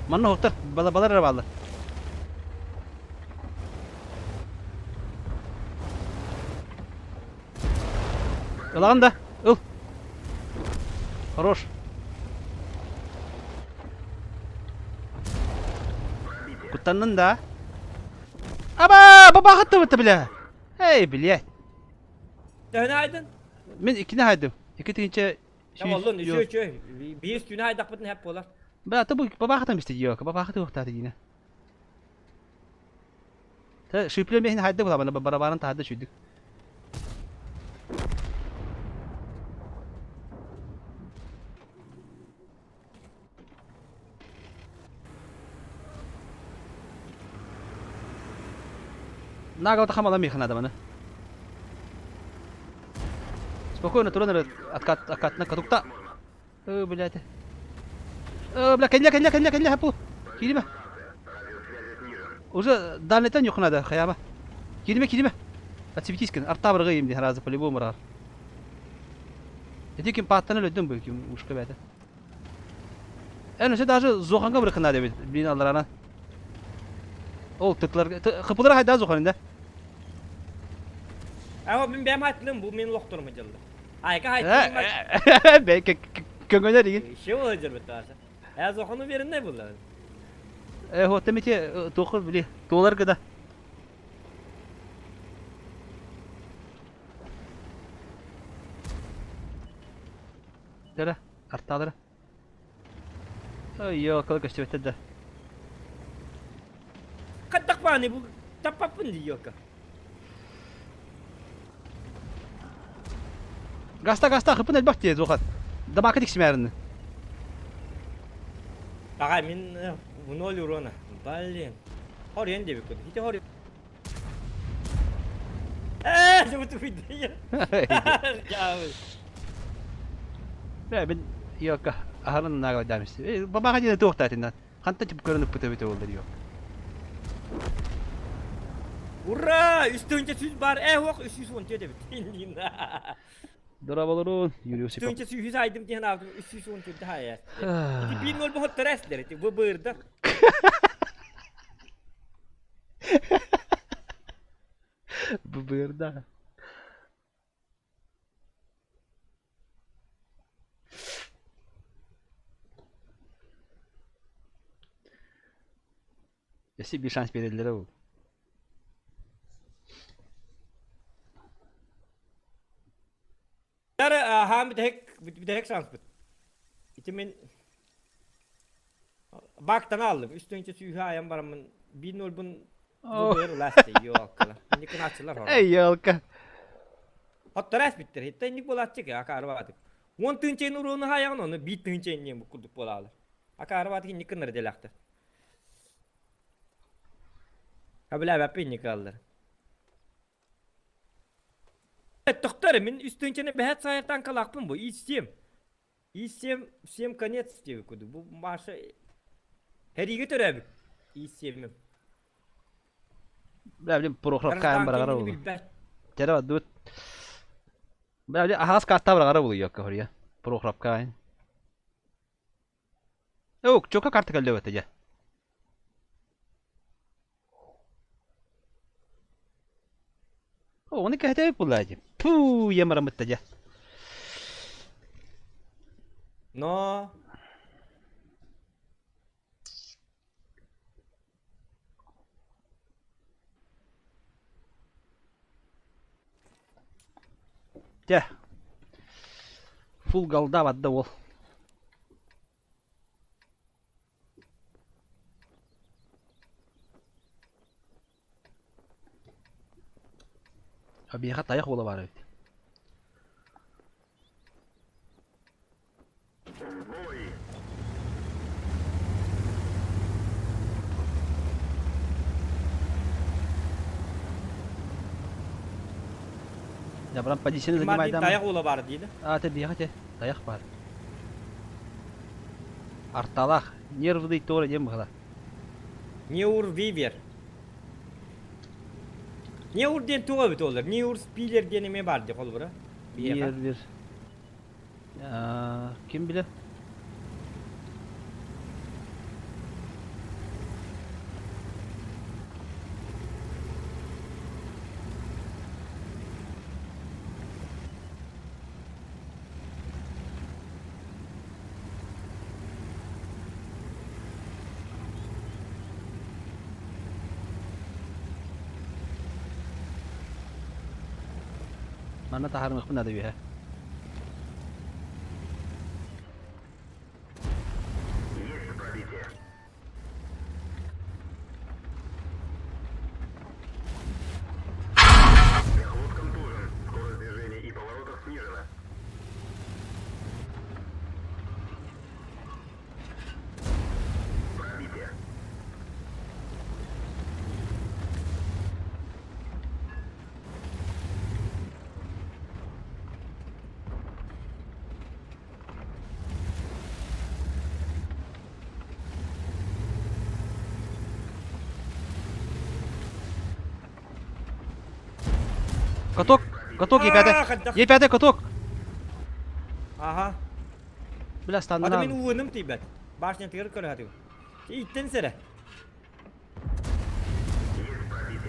Манна хоктар балар рвалды. Ulan da, ul. Хорош. Kutanın da. Baba hattı bitti bile. Hey bile. Günaydın. Ben ikini haydım. İki tince. Tamam oğlum, şu. Bir üst günah edip bütün hep bolar. Ben tabi baba hattı mı yok. Baba hattı yok tadı yine. Ta şüpheli mehin haydı bu bana barabarın tahdı şuyduk. Нагал то хамала меха надо, мана. Спокойно, трудно откат на катукта. Блядь. Бля, конья, хапу. Кириме. Уже дальнетан yok надо, хаяба. Кириме. Отсветись, арта баргайым ди разы по-любому рар. Эти ким паттаны лөддüm bu kim ушка бәте. Энесе даже зоханга бырыкын надо бит, биналарына. Ол tıklar, kıpılar hayda zohanında. Ama ben haytılım bu men lokturma jıldı. Ayka haytılım. Belki köngöner digin. Şey olacak betarsa. Ya zohanı verin ne bunlar? Hotemeti tokur bile. Dolar kadar. Dere, artalara. Ay yok, kalk işte bitti de. Katak bani bu tapapın diyor ka. Gasta hıpın elbak diye zokat. Damakı dikşmerini. Aga min bunu oluyor ona. Balin. Horiyen de bir kod. Hiç horiyen. Sebut video. Ya ben yok aharın naga demişti. Baba hadi de doğru tatinden. Kanta tip görünüp pıtı oldu diyor. Ura! Üstünce süz var. Yok üstü sonca da bitin. Durabalırın yürüyor sipap. Üstünce süz aydım diye yaptım. Üstü sonca daha ya. İki bin ol bu stresler. Bu bırda. Bu bırda. Если bir şans verirler o. Tara ham bir de hek şans bit. İtimin baktan aldım. Üstünce suyu ayam baramın 1-0 bun bu bir lasti yok kala. Indi kınaçlar var. Ey yolka. Hatta res bittir. Hitta indi bolatçık ya karvatık. 10 tünçeyin urunu hayağın onu 1 tünçeyin yem bu kurduk bolalı. Akarvatık indi kınır delaktı. Kabla bap indi kaldır. Doktorım üstünçene behet sayartan kalakpın bu. İstem konец diyor kudu. Bu maaşı her iyi götürüyor. İstemim. Böyle program kayan baragara oldu. Cara dut. Böyle ahas kartta baragara buluyor yok oraya. Program kayan. Yok çok kartta kalıyor aja. Oh, ini kaya tayo pula aja. Puh, ya meramut aja. No. Ya. Full galda vadda ol. Abi ya tayak bola var evet. Ya bulan posisinya lagi Kemarin main dayak bola var değil. Tadi ya aja tayak var. Artalak, nervli itu aja mah. Niye ur viver? Niye ur den tuğa bit olur? Niye ur spiller deneme var diye kol bura. Bir. Ya, kim bilir? Mana tahan ngakun ada ya? Kotok YPD kotok. Aha. Bila standar. Ada min uunum tibet. Başnya tigir kör hatu. İtten sere.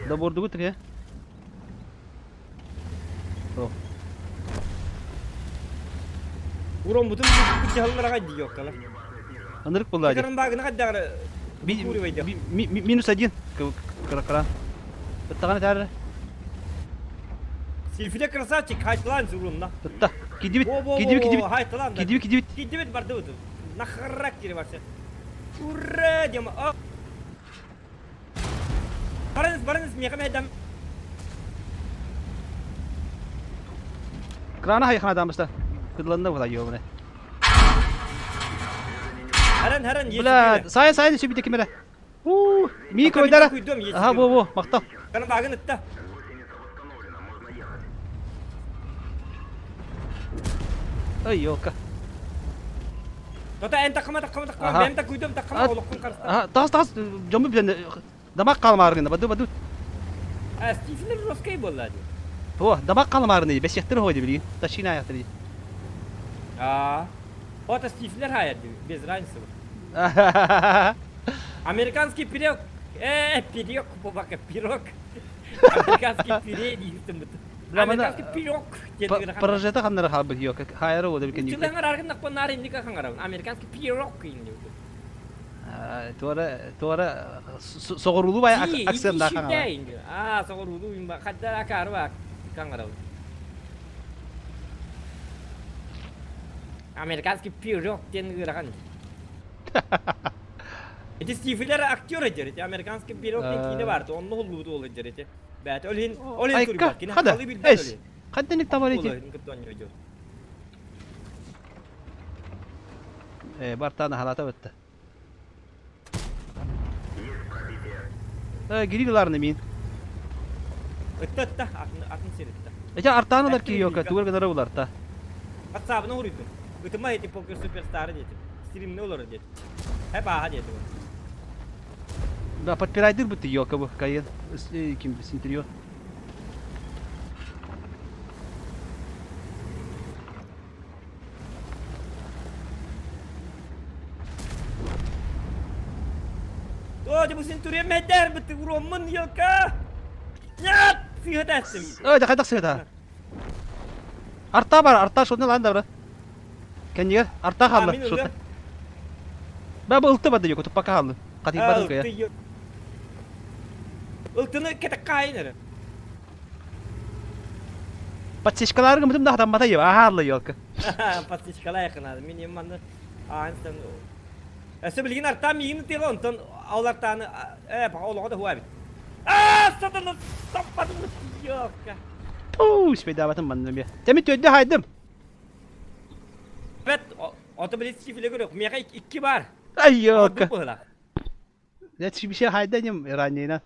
Da bordu gut ya. Oh. Uron butun bir jahallara gadi yok kala. Anırık bola aja. Sekarang bagına kadar Minus aja kera-kera. Betangan tar. Silfide kırsa çık haytlan surunna. Tutta. Kidibit. Haytlan. Kidibit barda utu. Nakharak kiri varsa. Urra jama. Barnes miyakam edam. Kerana hay kana damsta. Kedalanda wala yo bune. Haran Bula, saya di sini kamera. Mikro idara. Aha, bu, maktab. Karena bagın ıtta. Ay yok. Tota en takma. Ben tak kuydum takma olukun karsta. Aha, tas. Jamu bilen damak kalmarın. Badu. Stifler roskay bolladı. Oh, damak kalmarın. Beş yahtır hoydu bilin. Taşina yahtır. O da stifler hayat bez ransı. Американский пирог. Пирог, побака, пирог. Американский пирог дiyeyim. Американский пирог. Projete kanlar halbuki yok. Hayır o da bir kendi. Çılgın ararken nakpan narin nikah kangaram. Amerikanski pирог ini. Tuara soğurulu bayağı aksen daha kangar. Soğurulu imba kadar akar bak kangaram. Amerikanski pirok diyen gırakan. Eti Steve'ler aktör eder. Amerikanski pirok diyen kine vardı. Onun hulluğu da olacak eder. Bet olin turi bak. Kine hada. halı bilmem öyle. Hadi nik tamam eti. Olay kıttan yoyor. Bartana halata bitti. Giriyorlar ne min? Ötte atın siritte. Ece artanılar ki yok. Tuğur kadar olar ta. WhatsApp'ına vuruyordum. Gıtıma eti PokerSuperStar dedim. Stream ne olur dedim. Hep aha dedim. Dapat piraydır bitti yok bu kayın. Kim sintiriyor? Oh, di musim turian medar betul roman yo ka. Nyat, sih atas. Dekat sih Arta var, arta şunu lan da. Kan yer, arta halı şunu. Baba ulti bada yok, tupak halı. Kati bada kaya. Ultini kita kain. Patişkalar gımdım da adam mata ya, halı yok. Pasti sekali ya kenal. Minimal Einstein. Sebelum arta mingin tiga onton awal tanah awal ada huai. Satan tempat yok. Sepeda batım bandım ya. Demin tüydü haydım. Evet, otomobil çiftliği görüyor. Mereka iki var. Ay yok. Lah. Ya bir şey haydım ranjina.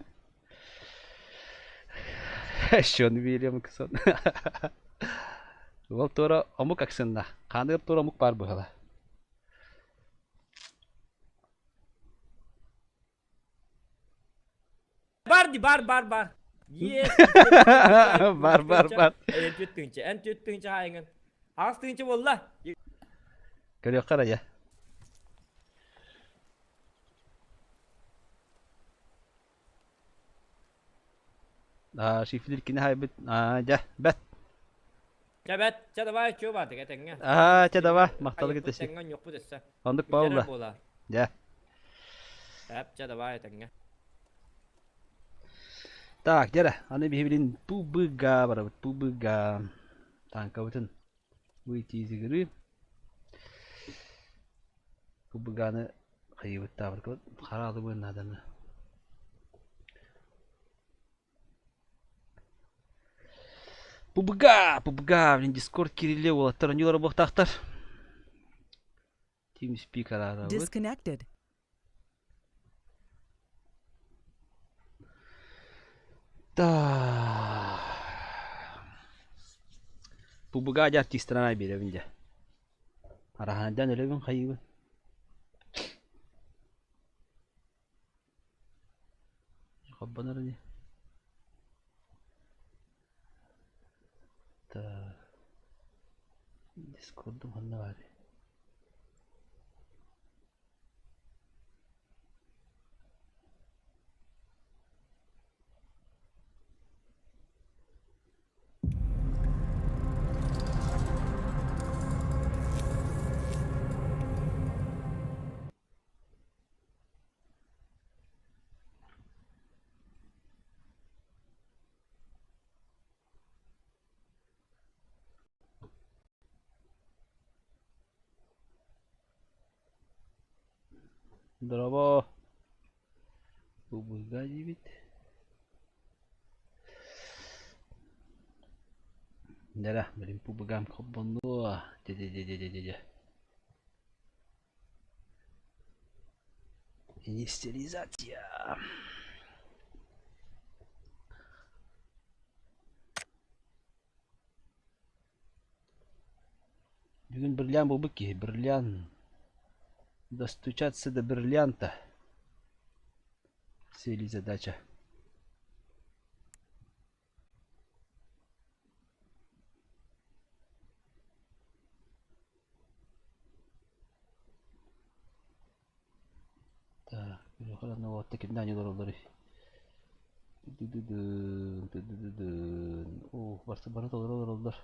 Şunu biliyorum kızım. Wal tora amuk aksında. Kanır tora amuk var bu hala. Bar. Yes. Bar. En tüttünce hayın. Az tünce valla. Görüyor kara ya. Şiflir kini haybet. Ya, bet. Evet, çada var coba dek tengah. Çada var. Maktalı gitesi. Tengah yok bu desa. Onluk bağlı. Ya. Hep çada var tengah. Tak, jara. Ane bihibilin PUBG bara PUBG. Tangka betul. WT siguru. PUBG ane kayu betul berkot. Khara tu pun ada na. PUBG bilin Discord kirille wala taranjular boh taktar. Team speaker ara. Disconnected. PUBG aja artis teranai beda binja. Arahan dan ada bang kayu. Kapan aranya? Discord tuh mana ada? Berapa? PUBG aja bit. Dah beli PUBG kapan tu? Jaja. Inisialisasi. Bugün berlian bu ki berlian. Достучаться до бриллианта. Цели задача. Так, переходим на вот такие данные доллары. О, varsa bana dollar.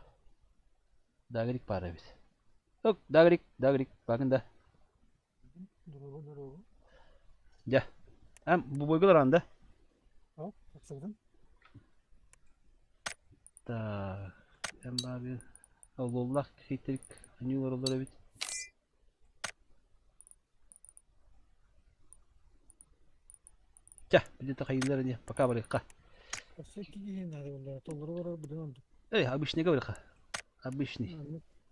Dagrik para biz. Yok, dagrik. Bakın da. Ya. Bu boygalar anda. Hop, baksana. Так, abi Allah hitrik anıyorlar bit. Tja, bir de takayırlar ne? Baka bırakka. Başka giyin hadi valla. Tolları var bir dönem. Abişne ga bırakka. Abişne.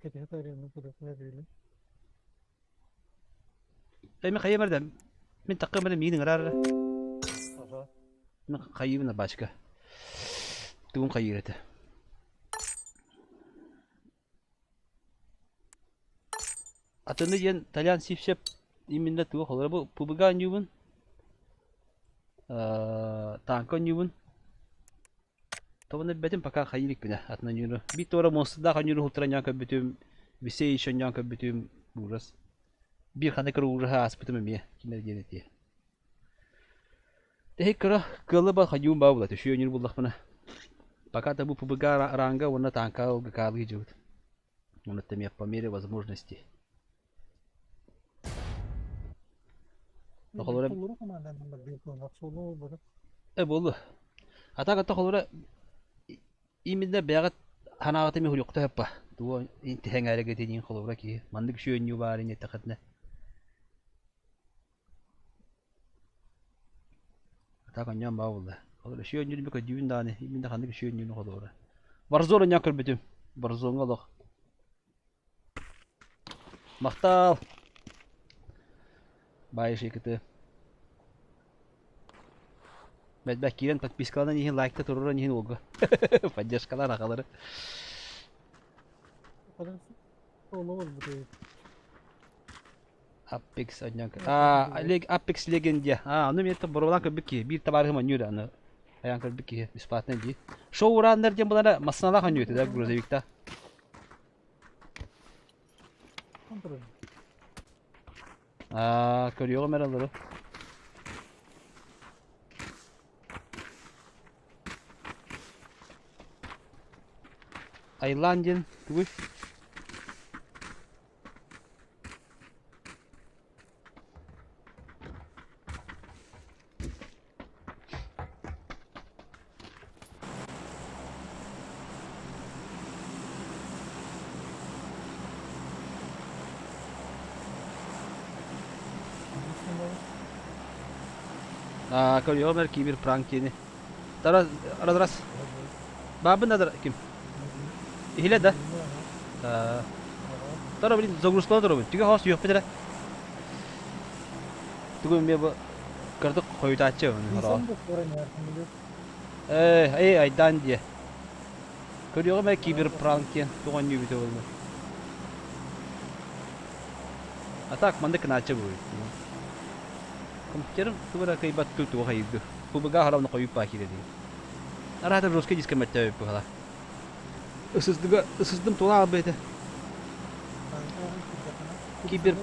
Kete tarihini bırakmaya böyle. Mi kayı merda. Min takı merda miyinin arar. Aha. Mi kayı bina başka. Tuğun kayı ete. Atını yen talyan sifşep. İminle tuğu kolları bu pubugan yubun. Tankon yubun. Tavanı betim paka kayılik bine atnan yürü. Bir tora monster kan yürü hultıran yankı bütüm. Bir şey işon yankı bütüm buras. Bir kanı kırı uğraha aspıtımı miye. Kimler diye diye. Tehik kırı kılı bak hayun bağı bulat. Şu yönür bullak bana. Paka tabu pubuga ranga ona tanka o gakalı gıcıvut. Ona temi yapamire возможности. Tolları Tolları komandan bir konu. Solu böyle. Bolu. Ata kata kolora iminde beyagat hanağatı mi hulukta yappa. Tuo inti hengare getirin kolora ki mandık şu yönü bari ne takatne. Ata kanyam bawulda. Kolora şu yönü bir kadiyun dane iminde kandık şu yönü kolora. WARZONE nyakır bütün. WARZONE Allah. Mahtal. Bay şirketi. Belki kiran подпискалардан кейін лайкта тұруран кейін олғы. Поддержкалар ағалары. Solu var bir. Apex oynayan. Apex Legend ya. Onu bir de buradan kırdık ki bir tabarı manıyor anı. Ayağın kırdık ki ispatını diye. Showrunner diye bunlara masnalar kanıyordu da Grozevik'te. Kontrol. Körüyor meraları. Island'ın gibi. Körüyor mer ki bir prank yeni. Aras. Babın adı kim? Hile de. Tara bilin zogruskala durun. Tüge hoş yok bir de. Tugum bir bu kırdık koydu açıyor onu. İnsan bu koran yardım Aydan diye. Körüyor mer ki bir prank yeni. Tuğan gibi de oldu. Atak mandık naçı bu. Komputerim tuğra kaybat tuğu hayırdı. Bu baga haram koyup bakire diye. Arada roske jiske mette bu hala. Isızdım tuğla abiydi. Kibir.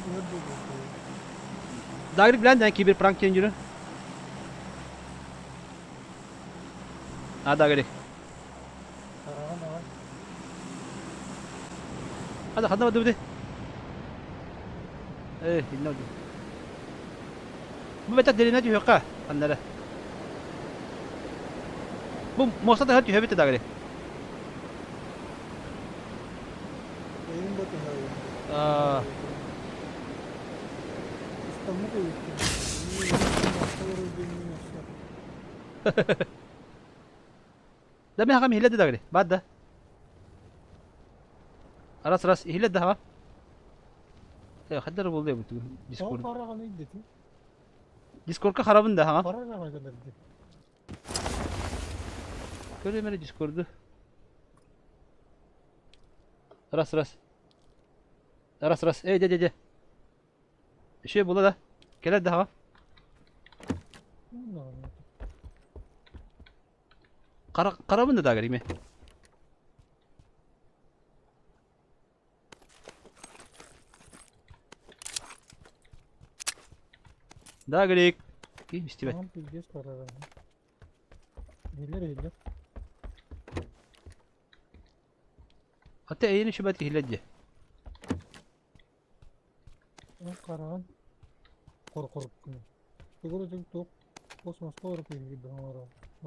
Dağırık bilen den kibir prank yeni. Dağırık. Hadi hadi hadi. İnno. Bu betak derine diyor ka anlara. Bu mosada hadi hebete dağırık. Benim bakın Aa. İstanbul'da yoktu. ده ما هم هيلد دغري بعد ده راس هيلد ده ها يا خدر بولدي بتو ديسكورد Para ne dedi? ديسكورد का खराब ده ها Para ne kadar dedi? करे मेरे डिस्कॉर्ड راس جا شيء بولا ده كلا ده ها قرابن ده دغري مي دغري كي مستبد Tamam bileceğiz kararını. Hiller. حتى اين شبات هيلد Karan. Kor. Siguro yung tok. Mas kor ko yung gidang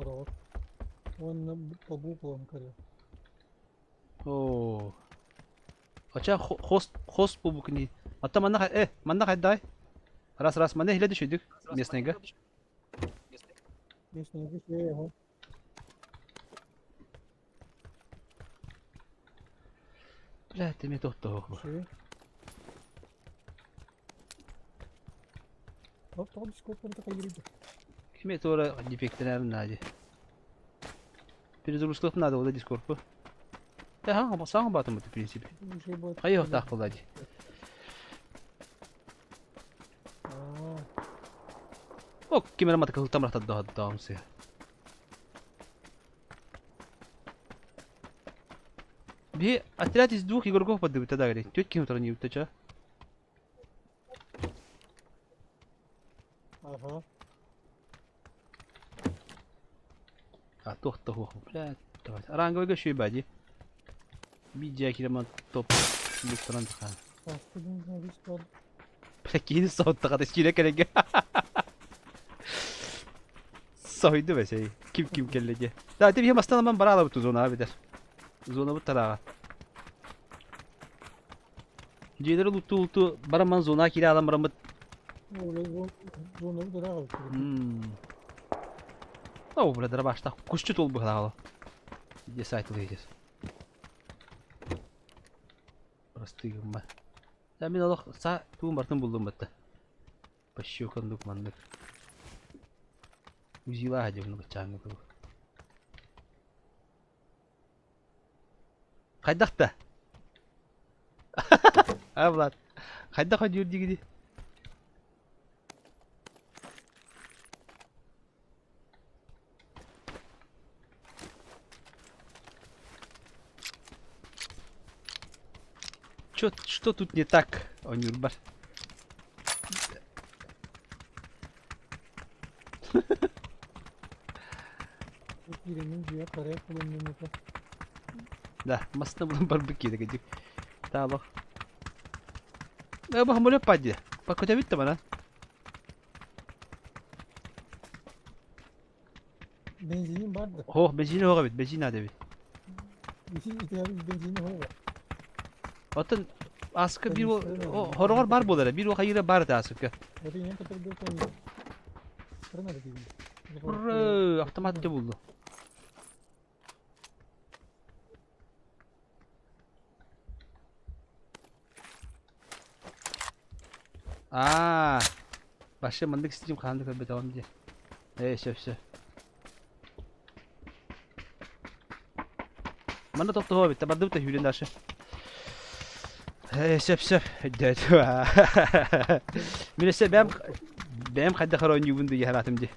araw. Wan pabuko ang kare. اوه اچھا хост bu bugün. Hatta manna manna kayday. Ras manna hile düşürdük. Mesnega. Если не şey ya. Bля, ты мне тут-то. Şey. Hop hop Discord'dan da kayırdı. Kime sonra defekteler nadi. Перезагрузка надо вот Discord. Да, ага, сам об этом, в принципе. Şey bu. А я так влади. О, кимера мата кыл тамрата дамсы. Би отряд из 2 игроков поддают тогда говорит. Тётки внутрь не утеча. Ага. А тохта хох, блядь. Давай. Ранговый шүй бади. Бидя киреман топ люктран хан. Aslında ne Discord. Прикинь, соотта кирек керек. Soydu be şey. Kim kelleci. Daha bir hemastan ben barala bu zona abi der. Zona bu tarafa. Jider lutu baraman zona kiralan baramut. Öyle bu ne bu da Oh, brother başta kuşçu tol bu hala. Diye saytı diyeceğiz. Rastıyım ben. Ben Allah sa tuğum bartın buldum battı. Başıyor kanduk mandık. Uzila aja bunu bacaan itu. Kaydak da. Ablat. Kaydak aja yurdi gidi. Что тут не так, Онюрбар? Birinin diye paraya kullanılması. Да, масна булан барбеки да гидик. Таалах. Бах моле пади. Пакота витта бана. Benzinim vardı. Ho, benzini hoga bit, benzin hadi bit. İki ihtiyacımız benzini var. Otun askı bir o horor bar bolara, bir o hayıra bar da askı. Oraya ne kadar bir konu. Kırmadı gibi. Brrrr, otomatik buldu. Aa, başka mandık isteyeceğim kandık abi tamam diye. Şef. Mana top hobi, tabardı bu hülen daşı. Şef. Evet. Milese benim kadar karon yubundu ya hayatım diye.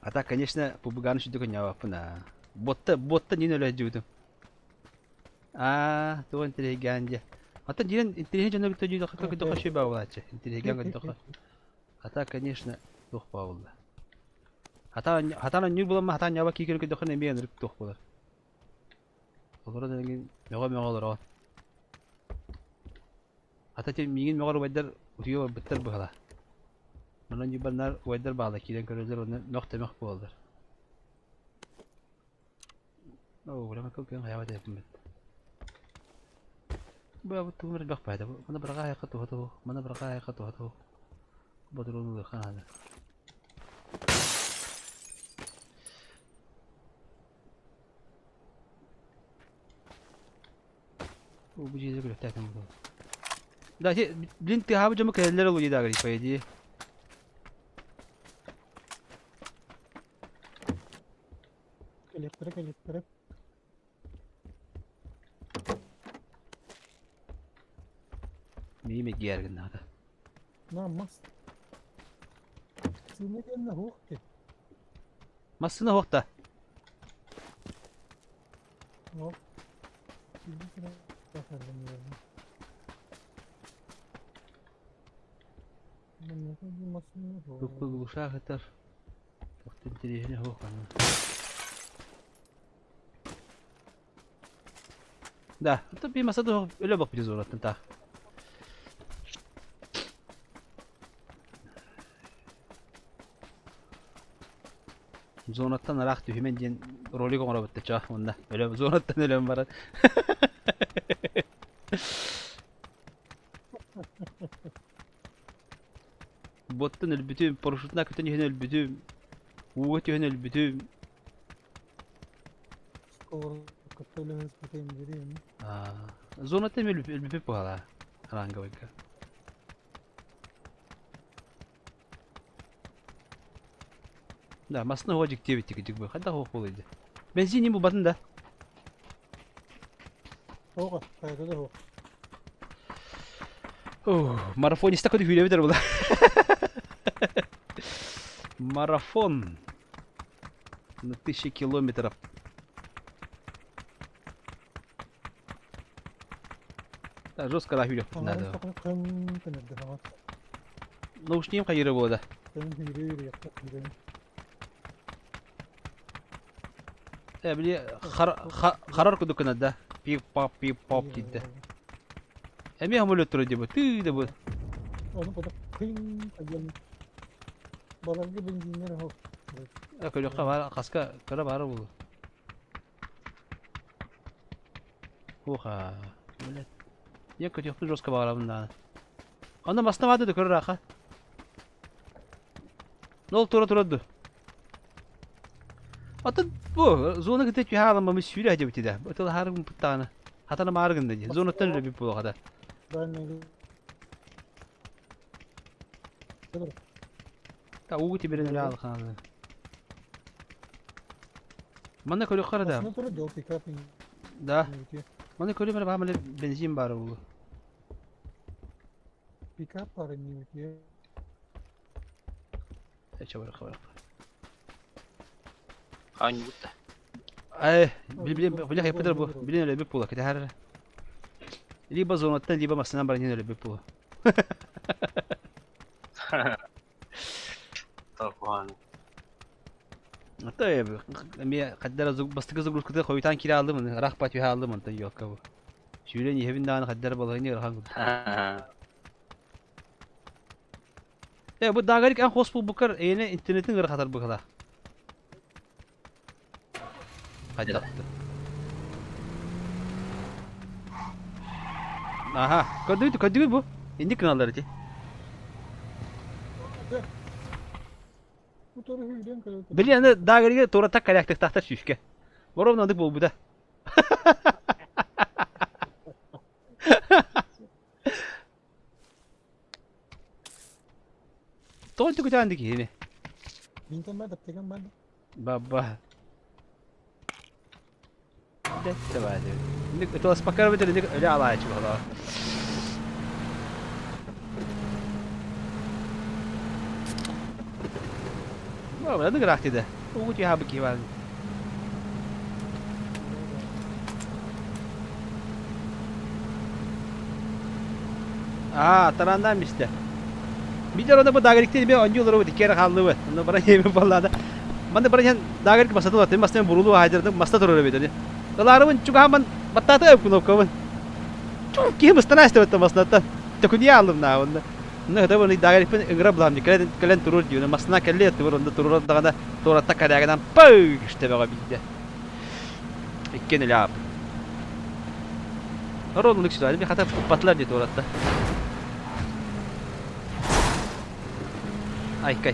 Hatta конечно, побугану что такое нява Ботта не нуля дюдum. То интеллигенция. Hatta diren intelligent canlı bir tane daha şey bağlayacak. Intelligent daha. Hatta конечно, doch bağlı. Hatta ne bulamam hatta ne bak iki daha ne beğenir doch bağlar. Olur da ne olur o. Hatta te migin meğer weather utuyor bitter bağla. Bana yubanlar weather bağla kiren körüzler onu nokta mek bağlar. Oh, lama kau keng hayat ya pembet. Bu tuh mereka pada mana berkaya katu mana berkaya katu betul dulu kan ada bu jadi kalau tak tahu dah sih blin tiap jam kelar lalu jadi agak payah Elektrik. Mimi gergin ada. Mas. Sini kan na hook. Masına hokta. Hop. Şimdi sana bakalım ya. Ne kadar masını hook. Lupa gulusa katar. Waktu intelligentnya hok kan. Dah, tapi masa tuh öyle bak bir zor tentang. Zonattan rahat hemen diyen rolü kongara bitti çağ onda. Öyle zonattan öyle mi var? bottun elbütüm, paraşütüne kötü yön elbütüm. Uğut yön elbütüm. Skor katılır hesaplayayım gireyim. Zona tem elbütüm bu hala. Ranga bakka. Da masna ho jikti bitti bu. Hada ho kolaydı. Benzin bu batın da. Oka, kayda da o. Marafonista kötü hülebilir bu da. Марафон на 1000 километров. Да, жестко рахилю надо. Наушним кайры болды. Били харар күдүк надо. Пип пап дейді. Эми хамыл өтүрө деп. Ты деп. Onu pada ping aja. Balangnya bensinnya ho. Kalau kau kaska kalau baru bu. Oha, millet. Ya kötü yaptı Roska bağlamında. Onda masna vardı da körü raka. Ne oldu tura. Atın bu zona gidip bir halama sürü hacı bitti de. Ötül harım pıttağını. Hatana margın dedi. Zona tanrı bir pulu kadar. Ben ne? Ta uğuti birini öyle aldık abi. Bana köylü yukarı da. Aslında tura jauh pick up ini. Da. Bana köylü bana bağımlı benzin var bu. Pick up var ini ya. Coba coba. Hangi bu da? Bilir yapıdır bu. Bilin öyle bir pula. Kita her. Liba zonattan liba masından barinin öyle bir pula. Tamam. Tabii. Emi kadar bastık zıgır kutu koyutan kiralı mı? Rahpat bir aldı mı? Tabii yok bu. Şöyle ni evinden kadar balığını rahan. Ya bu dağarık en hoş bu kar yine internetin gır kadar bu kadar. Hadi. Aha, kadıydı bu. İndi kanalları ki. Bu tura hüyden kalau. Beli anda dağarık tora tak kalaktık tahta şüşke. Varom nadık bu da. Tontu kucağındı ki yine. Bintang mana? Tekan mana? Baba. Dette var diyor. Şimdi kötü olası bakar mı dedi öyle alay çıkıyor hala. Baba ne kadar dedi. O kutu ya baki var. Tarandan işte. Bir de orada bu dağırıkta bir önce olur bu dikere kaldı bu. Onu bana yemi vallahi. Ben de bana dağırık masada oturdu. Masada burulu haydırdım. Masada duruyor dedi. Dalarımın çukaman batata yapıyor kavan. Çok kim istana istiyor masada. Tekuniye aldım na onda. Ne da bunu dağırık pun engrablam di kalen turur diyor. Masana kelle turur onda turur da tora takaradan pöy işte bana bildi. İkken ile yap. Aroluk işte bir hata patlar diye toratta. Ayka.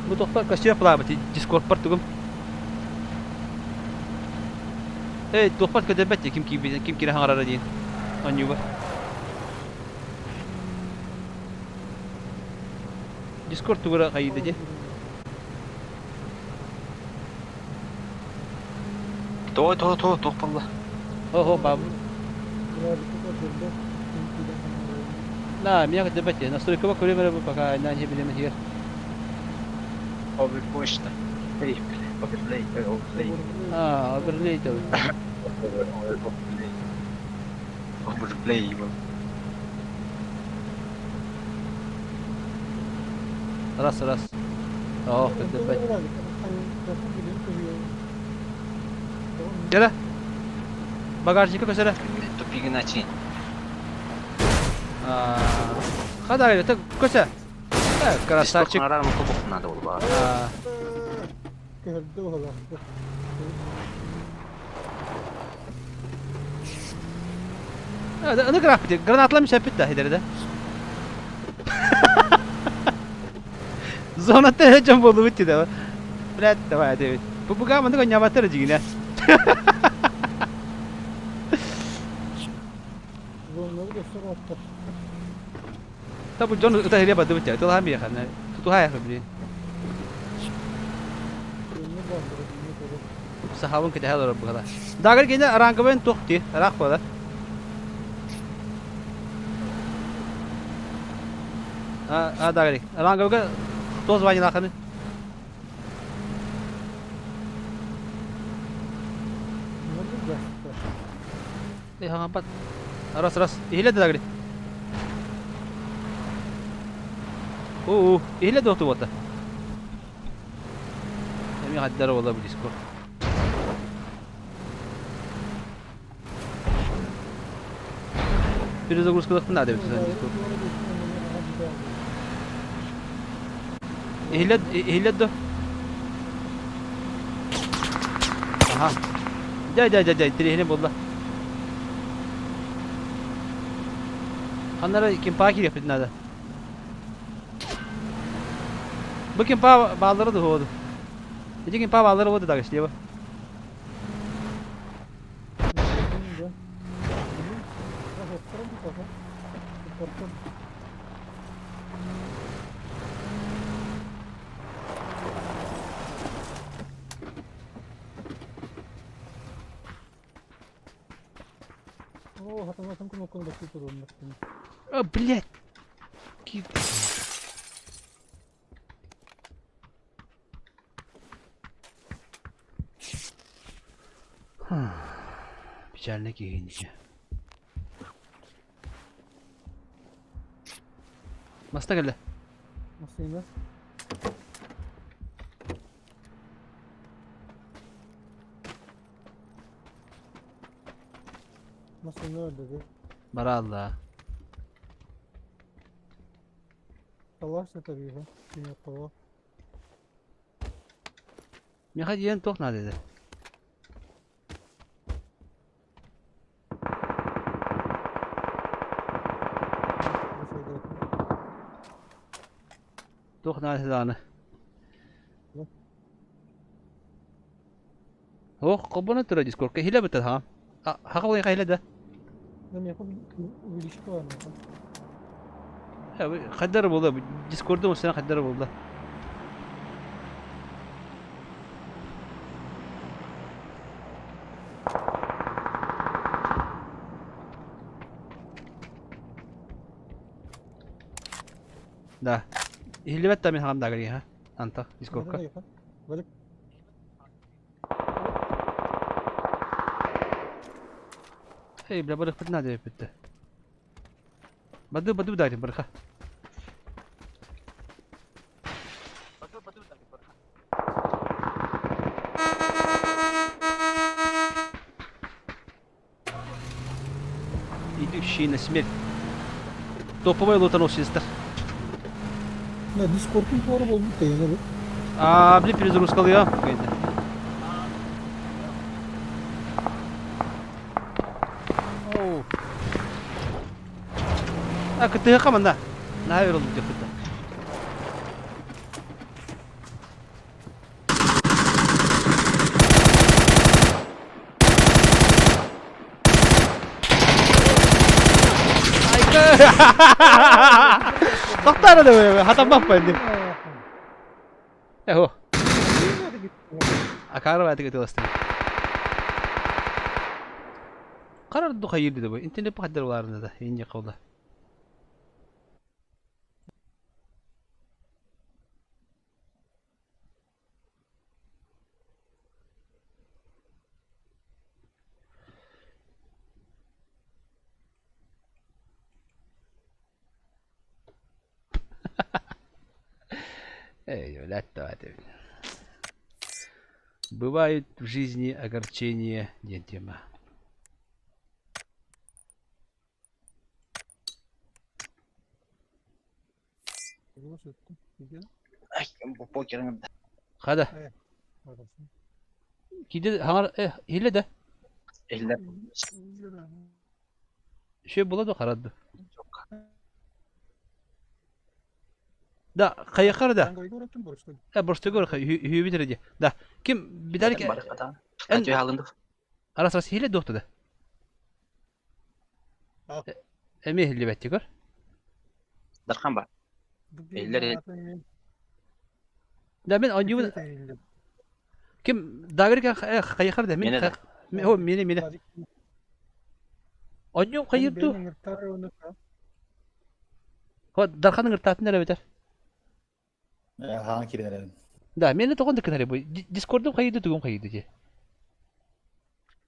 Bu doktor kaçıyor pula bati Discord partugum. Doktor kadar bati kim kira hangar diye. Anyu Discord tuğra kaydı diye. Tuh pala. Oh babu. Nah, Mia kadar bati. Nasıl kaba kore mere baka nanye bile mehir. Overpush da. Overplay. Overlay tabii. Overplay bu. Ras. Oh, kadar bati. Gel. Bagajcık mesela. Topik начin. Kadar öyle tak kosa. Красавчик. Наверное, кубок надо было. Onu granatlamış hep bitti ileride. Zona tehcem bolu bitti de. Brat da var evet. Bu gamandı konya batır jigine. Zonları göster attı. Tabu John uta hiriya badı bitti. Tuh hambi kan. Tuh hayah beli. Önünü bandırıp ne kadar. Sahabun kita halar bu kadar. Dagar gene arangben tuhti. Rak pada. Dagar. Arangben toz vanya lakanı. Nerede bastı? Hangat pat. Ras. Ihilad dagar. Ihilad waktu wata. Kami haddar wala bu Discord. Biraz загрузка надо будет за Discord. Ihilad do. Aha. Jay. Tirihine bolla. Kanlara kim pakir yapıyor nada. Bu kim pa bağları da oldu. Dedi kim pa bağları oldu da işte bu. О, хатамасам кнопканы басып турган. Блядь. Кит. Печально кейинче. Маста geldi. Nasıl yine? Nasıl ne öyle dedi? Bara Allah. Savaşta tabii ha. Yine kova. Mihaj yen tohna dedi. Tohna dedi. Oh, kobana tura Discord. Kahila betul ha? Haka ko yung kahila da. Ben yapayım. Bir ilişki var mı? Kadar buldu. Discord'da mı sana kadar buldu. Da. Ihlibat tamin hakam dagari ha. Anta Discord ka. Balik. Hey, bla balik pat na de bitte. Badu dari berkah. Идущий на смерть. Топовая лутоносиста. Ne Discord'un doğru oldu değil mi? Блин, перезагрузка я какая-то. Кытыга каманда. Наверное, где-то. Tohtar ada be, hatam bak bende. Ho. Akar var tek dostum. Karar du hayır dedi bu. İnternet bu kadar vardı da. İnce kaldı. Бывают в жизни огорчения, нет тема. Ay, bu pokerin. Hadi. Gidi hangar hile de. Eller. Şey buladı karadı. Da kayakar da. Rangoyu uğrattım borçlu. Borçlu gör hüyü bitirdi. Da kim bir daha ki Balik kata. en Kaçıyor halinde. ara sırası hile doktu da. Al. Emi hile betti gör. Darkan var. Elleri- Da ben acaba kim dağır ki kayakar da Mene de. o mini. Acaba kayırdı. O darkanın ırtatın nere biter? Hangi kirelerin? Da meni tokon dıkın bu. Discord'da kayırdı tuğum kayırdı diye.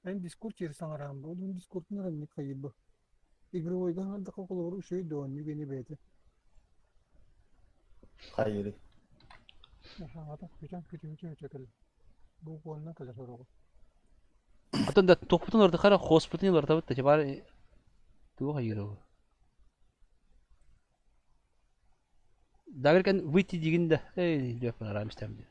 Ben Discord çevirsen aramda. Onun Discord'un aramda kayıbı. İgrayu'dan aldık okulları şey doğanıyor beni beydi. Hayır. Adam küçük çakal. Bu konuda kadar soru. Atan da toputun orada kara hospitalin orada bitti. Bari tuğu kayırdı. Dağır kan witi diginde. Ey diyor bana ramis temdi.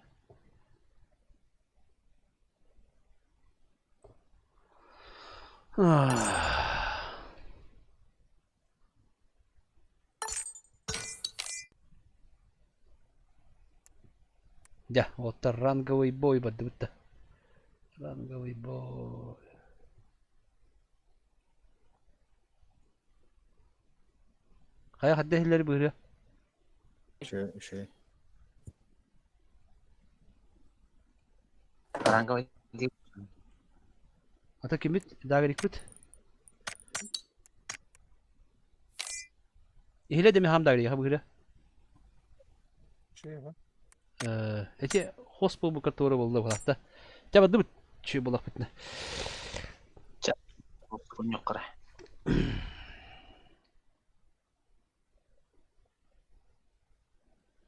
Ya, otta rangawi boy badde bitti. Rangawi boy. Kaya hadde hilleri buyuruyor. Şey. Rangoyu değil. Ata kimit dağır ikut. Hile de mi ham dağır ya buyuruyor. Şey var. Ece hospo bu kartore buldu bu hafta. Cabadı bit şey bulak bitne. Bunun yok kara.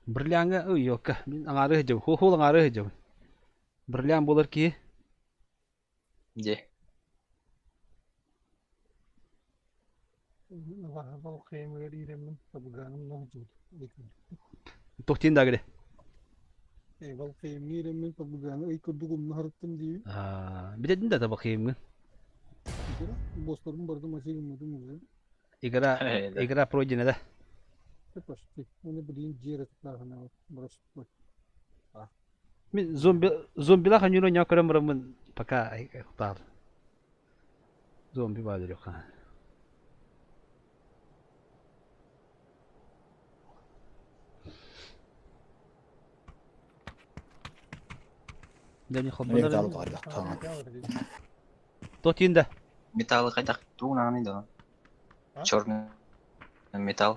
Berlianga yok. Min angarı jauh. Ho angarı jauh. Berliang bolar ki. Je. Var kıyımları İrem'in tabuganım mevcut. Tohtin dağırı. Var kıyımı İrem'in tabuganı ikut dugum naharttım diye. Bir de dinde de bakayım mı? Bossların barda maçı girmedim mi? Igara projene de. Hep başladı. Onu bildiğin ciğer etkilahına var. Burası bak. Min zombiler kan yuro nyakara meramun pakai tar. Zombi badır yok ha. Deni Metal khoblar. galiba. Tamam. Tohtin de. Metal kaçak. Tuh nani dah. Ha? Çornu. Metal.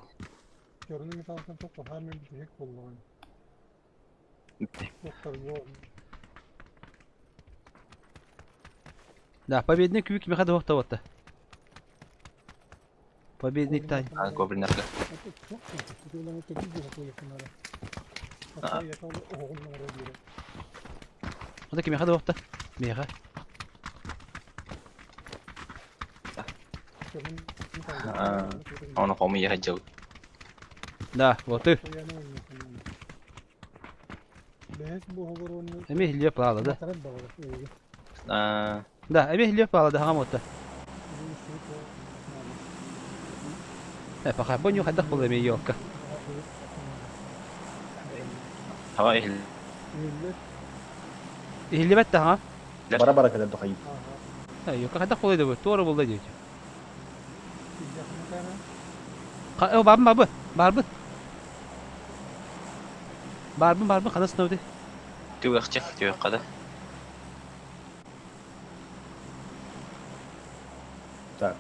Görünüm metalden çok var. Hemen bir tek kullanıyor. Çok tabii yok. Да, победник вик меха двох таватта. Победник тай. Goblinlerle. Çok kötü. Videolarını tek bir yapıyor yakınlara. Hatta yakalı oğullara göre. Hada ki meha двохта. Meha. Onu komu ya jauh. Да, вот ты. Behes bu haber onu. Emi hilye pala da. Taraf da var. Да, еми hilye pala da hagamotta. Pakai bonyo kada pula emi yoka. Hava ehl. Hilye betta ha. Bara kadar da hayır. Yoka kada pula da bu. Doğru buldu diyor. O barbun. Barbun kana sınavdı. Tuh akcak. Tuh kada. Так.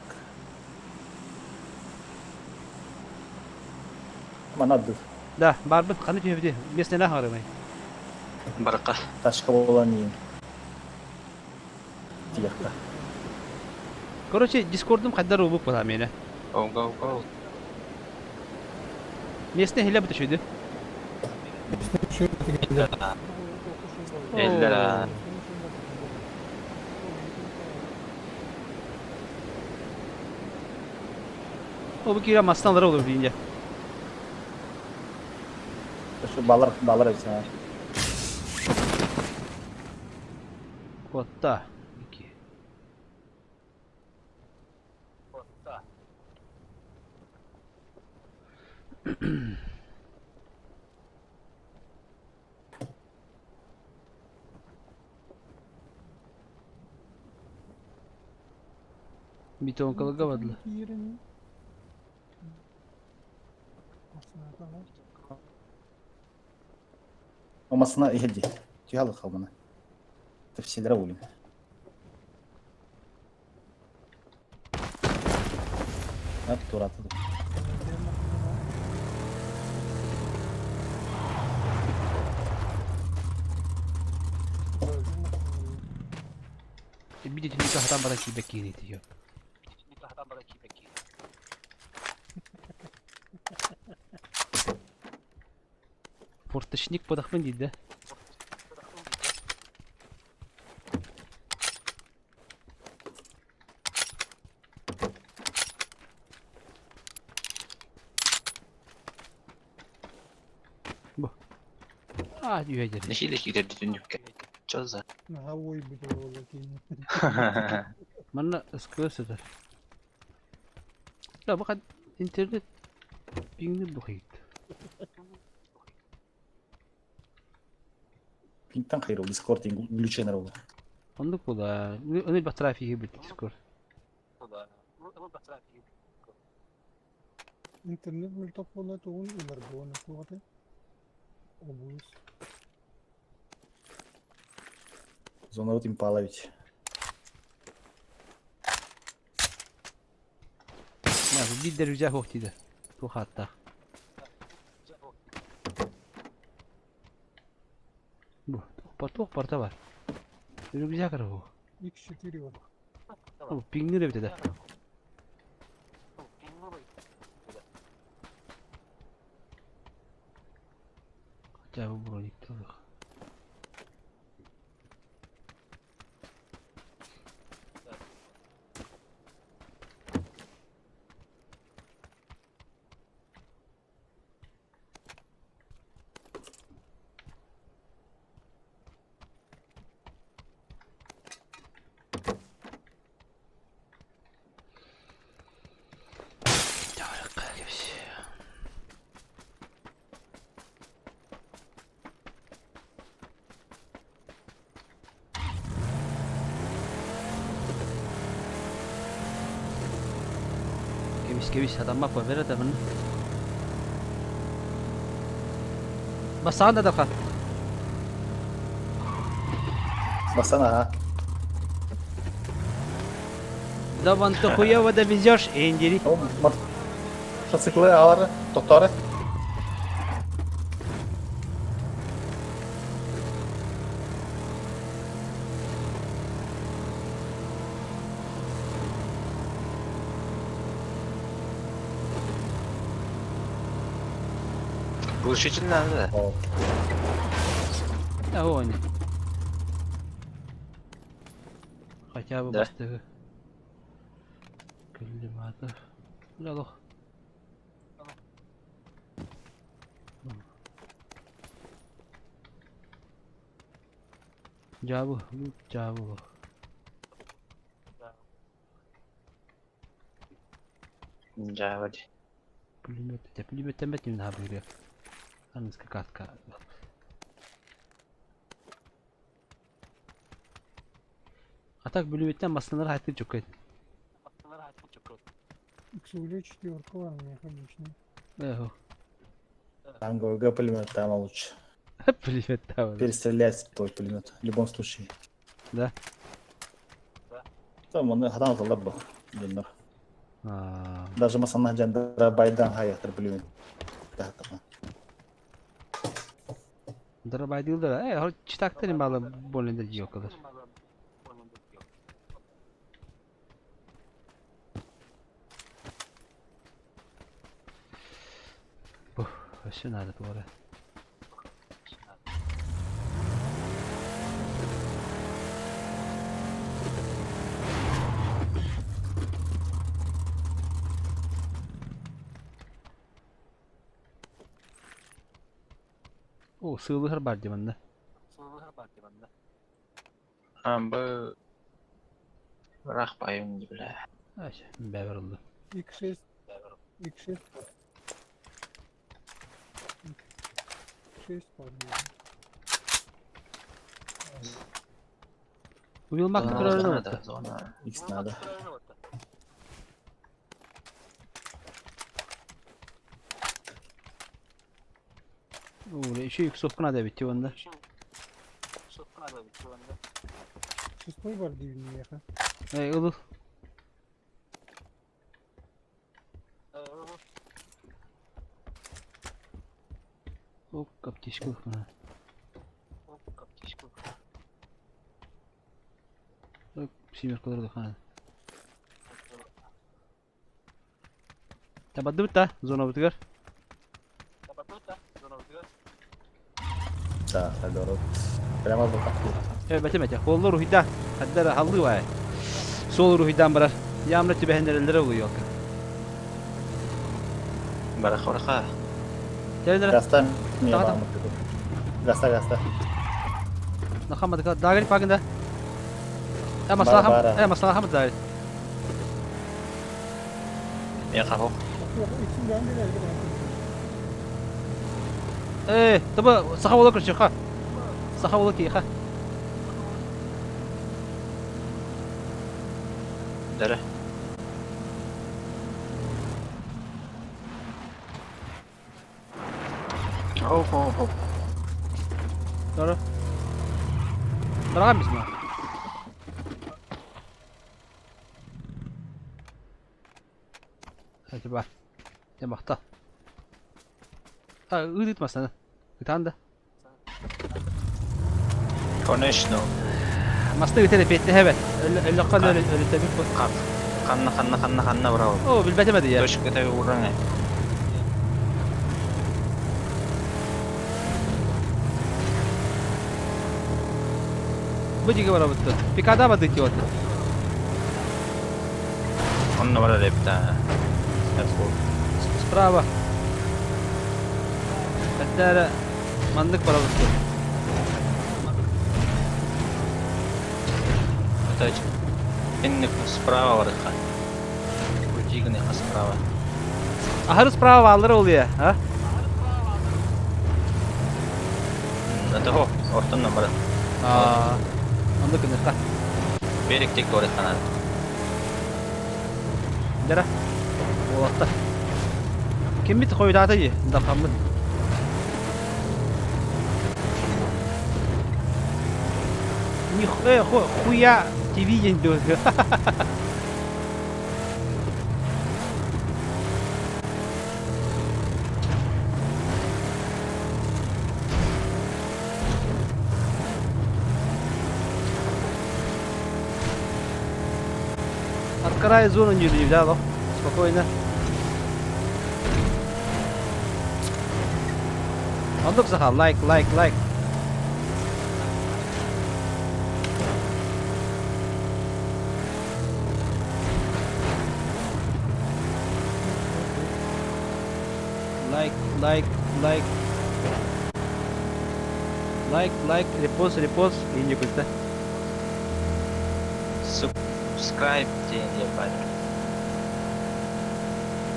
Надо. Да, barbun kana tüyüdü. Mesne ne haramay. Barqa. Ташка olan yiyin. Tiyakta. Короче, Discord'um kadar bu pula mene. Go. Mesne hile bu tüyüdü. Eller. O bu kira maslanlara olur deyince. Şu bağlar hepsine. Kotta. 2. Bir ton kalıga vadlı. Yerini. Aslında tamam. Olmasına ehli. Tüyalı kalmana. Tefsirlere olayım. Hep tur atıldı. Bir de nikahtan bana kibek yeni diyor. Portaşnik badak mı dedi? Bu. Ah diyor eder. نشيلك إذا الدنيا جوزة. Nahavoy bir de oldu ki. Bana ıskıyorsa. Ya bakın internet pingli bu hit. Pinkten hayır o Discord glitch'ler oldu. Anlık bu da. Onu bir trafiği bitti Discord. İnternet mi topladı tohum ileride onu kullandı. Obuz. Зоновод Импалович. Nasıl bir derece hoktiydi. Bu hatta. Bu. Çok parta var. Bir güzel kara bu. X4 var. Bu pingli de bir de. Acaba bu burayı yıktık. Kevis adam bak ver adamın. Basağında da kal. Baksana ha. Zaman tuhuya da bizyor endiri. O motocikli ağır. Doktor. Bu iş için nerede? O. Ya o hani. Хотя бы Да. bastığı. Kelimatı. Ne lo? Cevabı. Cavadi. Пулемет тембет не наберет. Анна скакатка. А так пулеметten basınları hayatı çok kötü. X4 var mı конечно. Эхо. Танго ГГ пулемет там лучше. Пулемет там. Перестрелять твой пулемет. В любом случае. Да. Там он хадан залаб. Динер. Aa, Даже масана жандара байдан hayatır pулемет. Tahtaman. Darabay değil de çıtaktan bağlı bolende yok kadar. Bu, şu nerede bu ara? O sığlı her bardımında. Bu bırak bayım bile. Ayşe, bever oldu. X6. X6. 6 var. Uyulmak da kararı da var. Зона. X надо. Öyle şey yüksopkuna da bitiyor onda. 6 var dibinde yakın. Ey ulu. O kaptişki bana. O simir kadar da kana. Tabaddu bitta zona bitiyor. Да, наоборот. Прямо в руках. Evet bete. Kollu ruhida. Haddara hallı var. Sol ruhidan barar. Yağmur tübehenlerlere oluyor. Барах бараха. Geldiler. Гаста мне Да, да. мама. Гаста. Nakamadık. Dağın farkında. Bara. Maslaham dağın. Я хаву. Yok içinden bir elde Tabi saha ola kırışıyor ha. Saha ola ki ha. Dere. Hop. Doğru. Bırakar mısın lan? Hadi bak. Ya bak da. Ha ıdıtma sana. Gıtan da. Конечно. Masta bitene bitti evet. Öyle kan öyle tabi bu. Kanna bravo. Oo bilbetemedi ya. Точка tabi vuran ne? Bu jiga var abuttu. Pikada mı dıkıyor? Onna bara lepta. Sprava. Hatta mandık var abuttu. Тач. Инне справа варха. Кутигне справа. Ahır sprava alları oluyor ha? Это го, ортон номер. Aa. Mandık ne ka? Берег тек говорит канал. Dera. Oğlakta. Kim bit koydadı yi? Dakamlı. Ni хуя TV yendo. Открывай зону не взял. Спокойно. Onduk saha like. Like, repost, и не культа. Subscribe dia pada.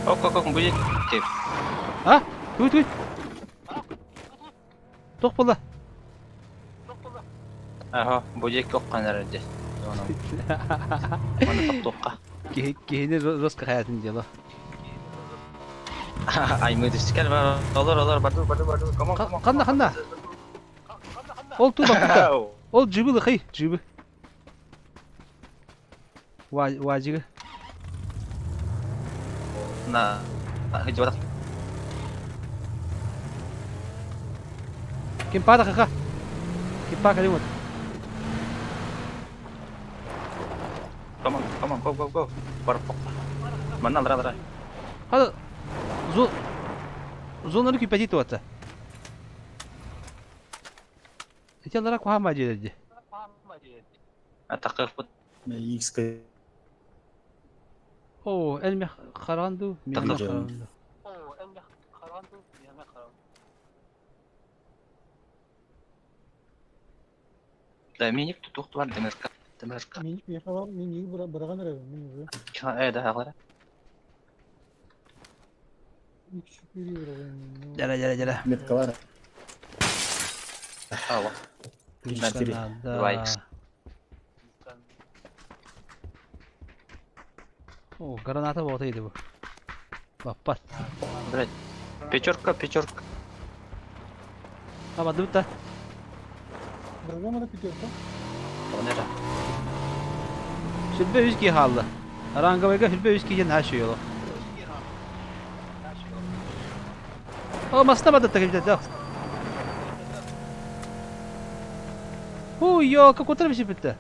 Kok будет тип. А? Туй. Тох бола. Ага, будет кок канар де. Mana тоққа. Кейде жестко hayatın diyor. Ay müdüskel var. Olur. Badu. Come on. Kanda. Ol tu bak. Ol cıbılı kıy. Cıbı. Vacıgı. Nah, hijau. Kim pada kakak? Kim pada kali mut? Come on, go. Barpok. Mana dra. Hadi. Zonları küpeti tuatsa. İçerlere kuham acildi. Atakır put. X Oo, elmi karandı. Takılacağım. Da minik tutuq var demerka. Minik bir yakalar minik bırakan araba minik. Da haqlara. İki şükür bırakan. Jala. метка бар. Ава. Канада. О, граната вот иди bu. Баппат. Брать. Пятерка. Абады бутта. Драгомада пятерка. Онера. Сүлбе үз ки халды. Рангавайга сүлбе үз киген her şey yolu. O masna bada takip da. Yok, какой-то bir şey bitti.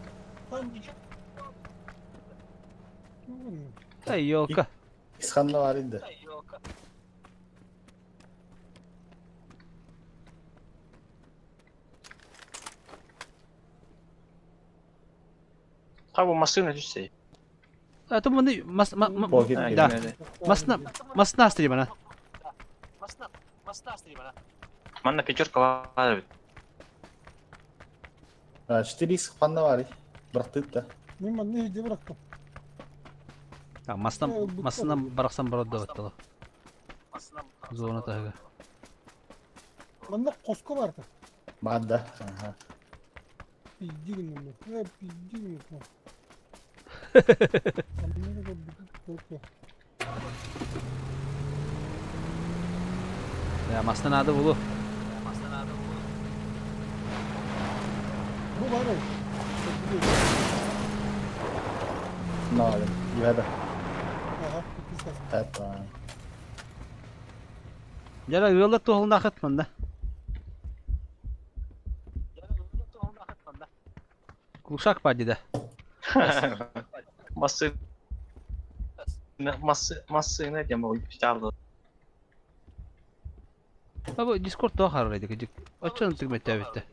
Ay yok. İskanda var idi. Ha bu masını düşse. Это мы Боги. да. Масна стримана. Манна пятерка var. 4 iskanda var. Bıraktık da. Мен мындай жерде бырактым. А, масынан бараксан барады деп аттылы. Зона тагы. Мында коско бар да. Madda. Пиздигин мен. Пиздигин. Ya masna adı bulu. Bu var ya. Ne alayım? Yuhada. Aha, pis. Evet. Jara yolda toğulunda akıtman da. Kuşak bacı da. Masını ne diyeyim o çaldı. Baba Discord daha hararıydı gıcık. Açalım tıkmet ya bitti.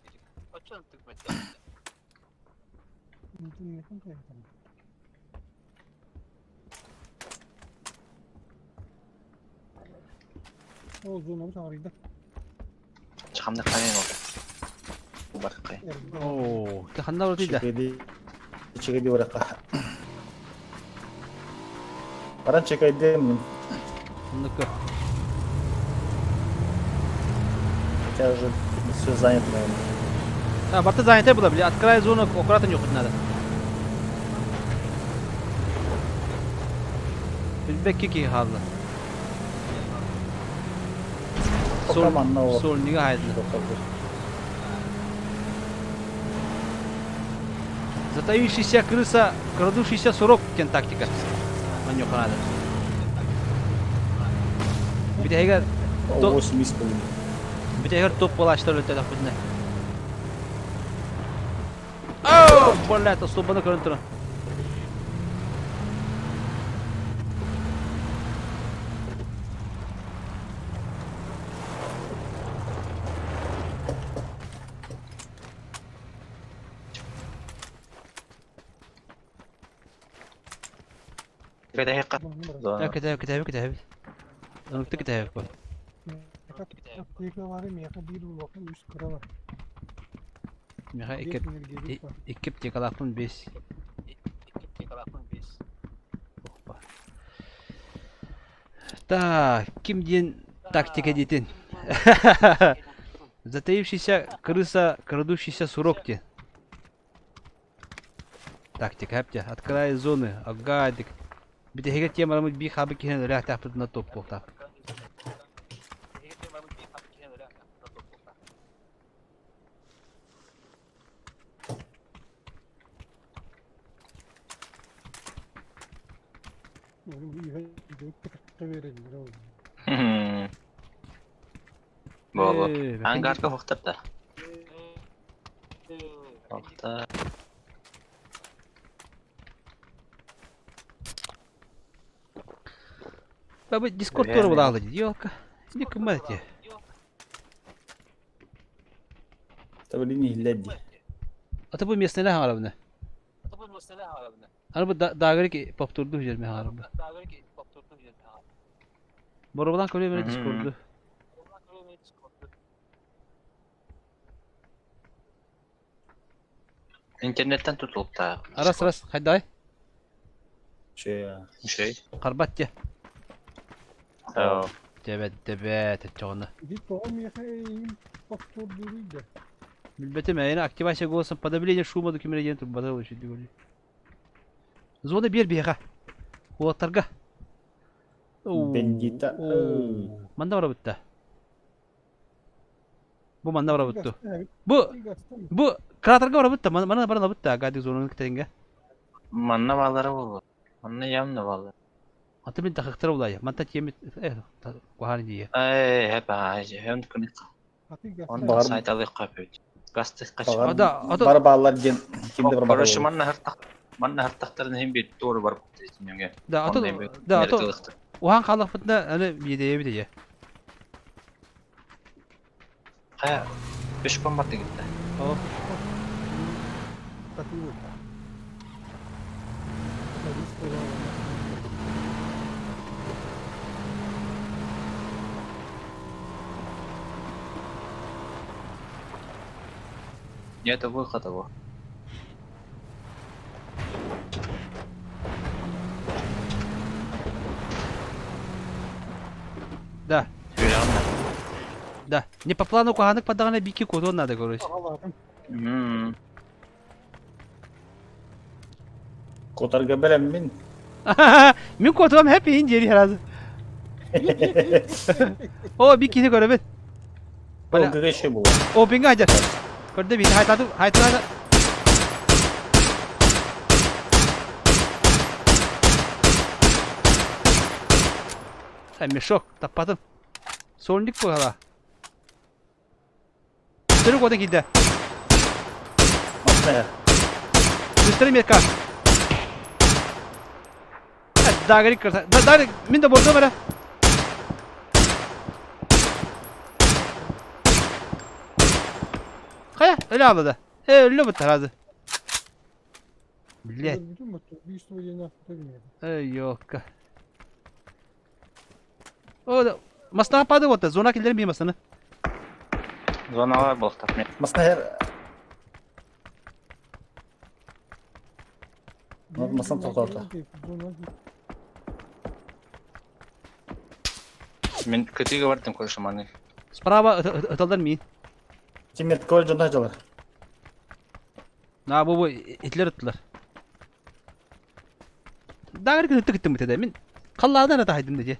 O zona çağırdı. Çıkamda kayın oldu. Bu bak kayın. Oo, tekanda orada da. Çekedi oraya. Paran çekedi mi? Bunluk. Я уже все занят, наверное. Ha, Bartı zanyete bulabilir. Открывай зону, аккуратно yok надо. Bilbek ki halde. Sol niga haydi. Затаившийся крыса, крадущийся сурок, кен тактика. Маньё надо. Битейгер. 8 исполнил. Битейгер топ поlaştır öte de kudne. Oh, блядь, особенно контра. Kayda hekka. كتاب انا قلت كتاب Tekrar var mı? Yaka bir bakın üst kara var. ميخا ekip tekalakın 5 Так, kim diyen тактика дейтін. Затаившийся крыса, крадущийся сурок те. Тактика хәпте. Открывай зоны, агадик. Bir de hege temalarımız bir habı ki henüz reaktör yaptığında top buldu. Baba. Hangarga hoqtar da. Hoqtar. Baba Discord doğru bulağlı dedi. Yok. Ne kımmet ya. Tabii lini hilledi. Ata bu mesele harabına. Ana bu dağları ki popturdu hücremi harabına. Borudan koyuyor böyle Discord'u. İnternetten tutulup da. Aras hadi day. Şey. Karbat ya. Tamam. Evet çoğunu. Git oğlum yaka baktor duruydu. Билбете мәйіні активация голосом подавление шума документеген тұр бадал үшін дегілі. Зоны бер бейға. Олаттарға. Бендита. Манда бара бұтта. Бұ манда бара бұтты. Бұ кратарға бара бұтта. Мана бара бұтта. Гадик зонының кітәйінге. Манна балары болу. Манна ямна балары. Аты мен тақықтар олайы. Манта темет. Қуғаны дейі. Hep ağacı. Hem kınık. Onu Bağır- saytalı kapıyor. Gazete kaç. Бар балалар ген кимде бар Barışı manna hırtakların hem bir doğru var. Да, оған қалық бұтында әні бейдейе бейдейе. Kaya 5 bomba da gitti. Нет выхода его. Да, да. Не по плану қуғанық падағана бейке кодуын надо, короче. Котарга белем мин. Мен кодуам hep иін дері herhalde. O bir kişi göre ben. Бул геше бул. O beni hacer. Gördü beni haytadı. Sen şok tapadım. Sorunluk bu hala. Sürü koda gitti. Масна. Üstelik merka. Dağırı kırsa. Dağırı min de borcu var. Kaya öyle abladı. Öyle bu tarzı. Блядь. Yok. O da masna padı oldu. Zona killerin bir masını. Zonalar balık takmıyor. Масна her. Масна тоқталды. Ben kötüye vardım konuşmanı. Sправа ыталдар мин. Тимет көл жонда жалар. Na bu itler ıttılar. Dağır gün ıttık ıttım bitede. Min kallardan ata haydın dedi.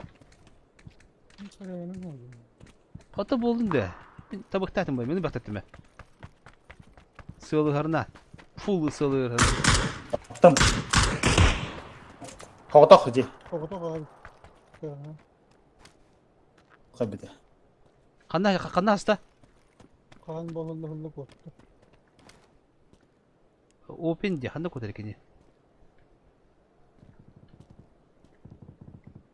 Kota buldun da. Min tabaktatım bay. Meni baktattım ben. Sığılı harına. Full sığılı harına. Attım. Хогото хожи. Кабиде. Kanna hasta. Kaan balonlarında korktu. Open diye. Handa kodar ikini.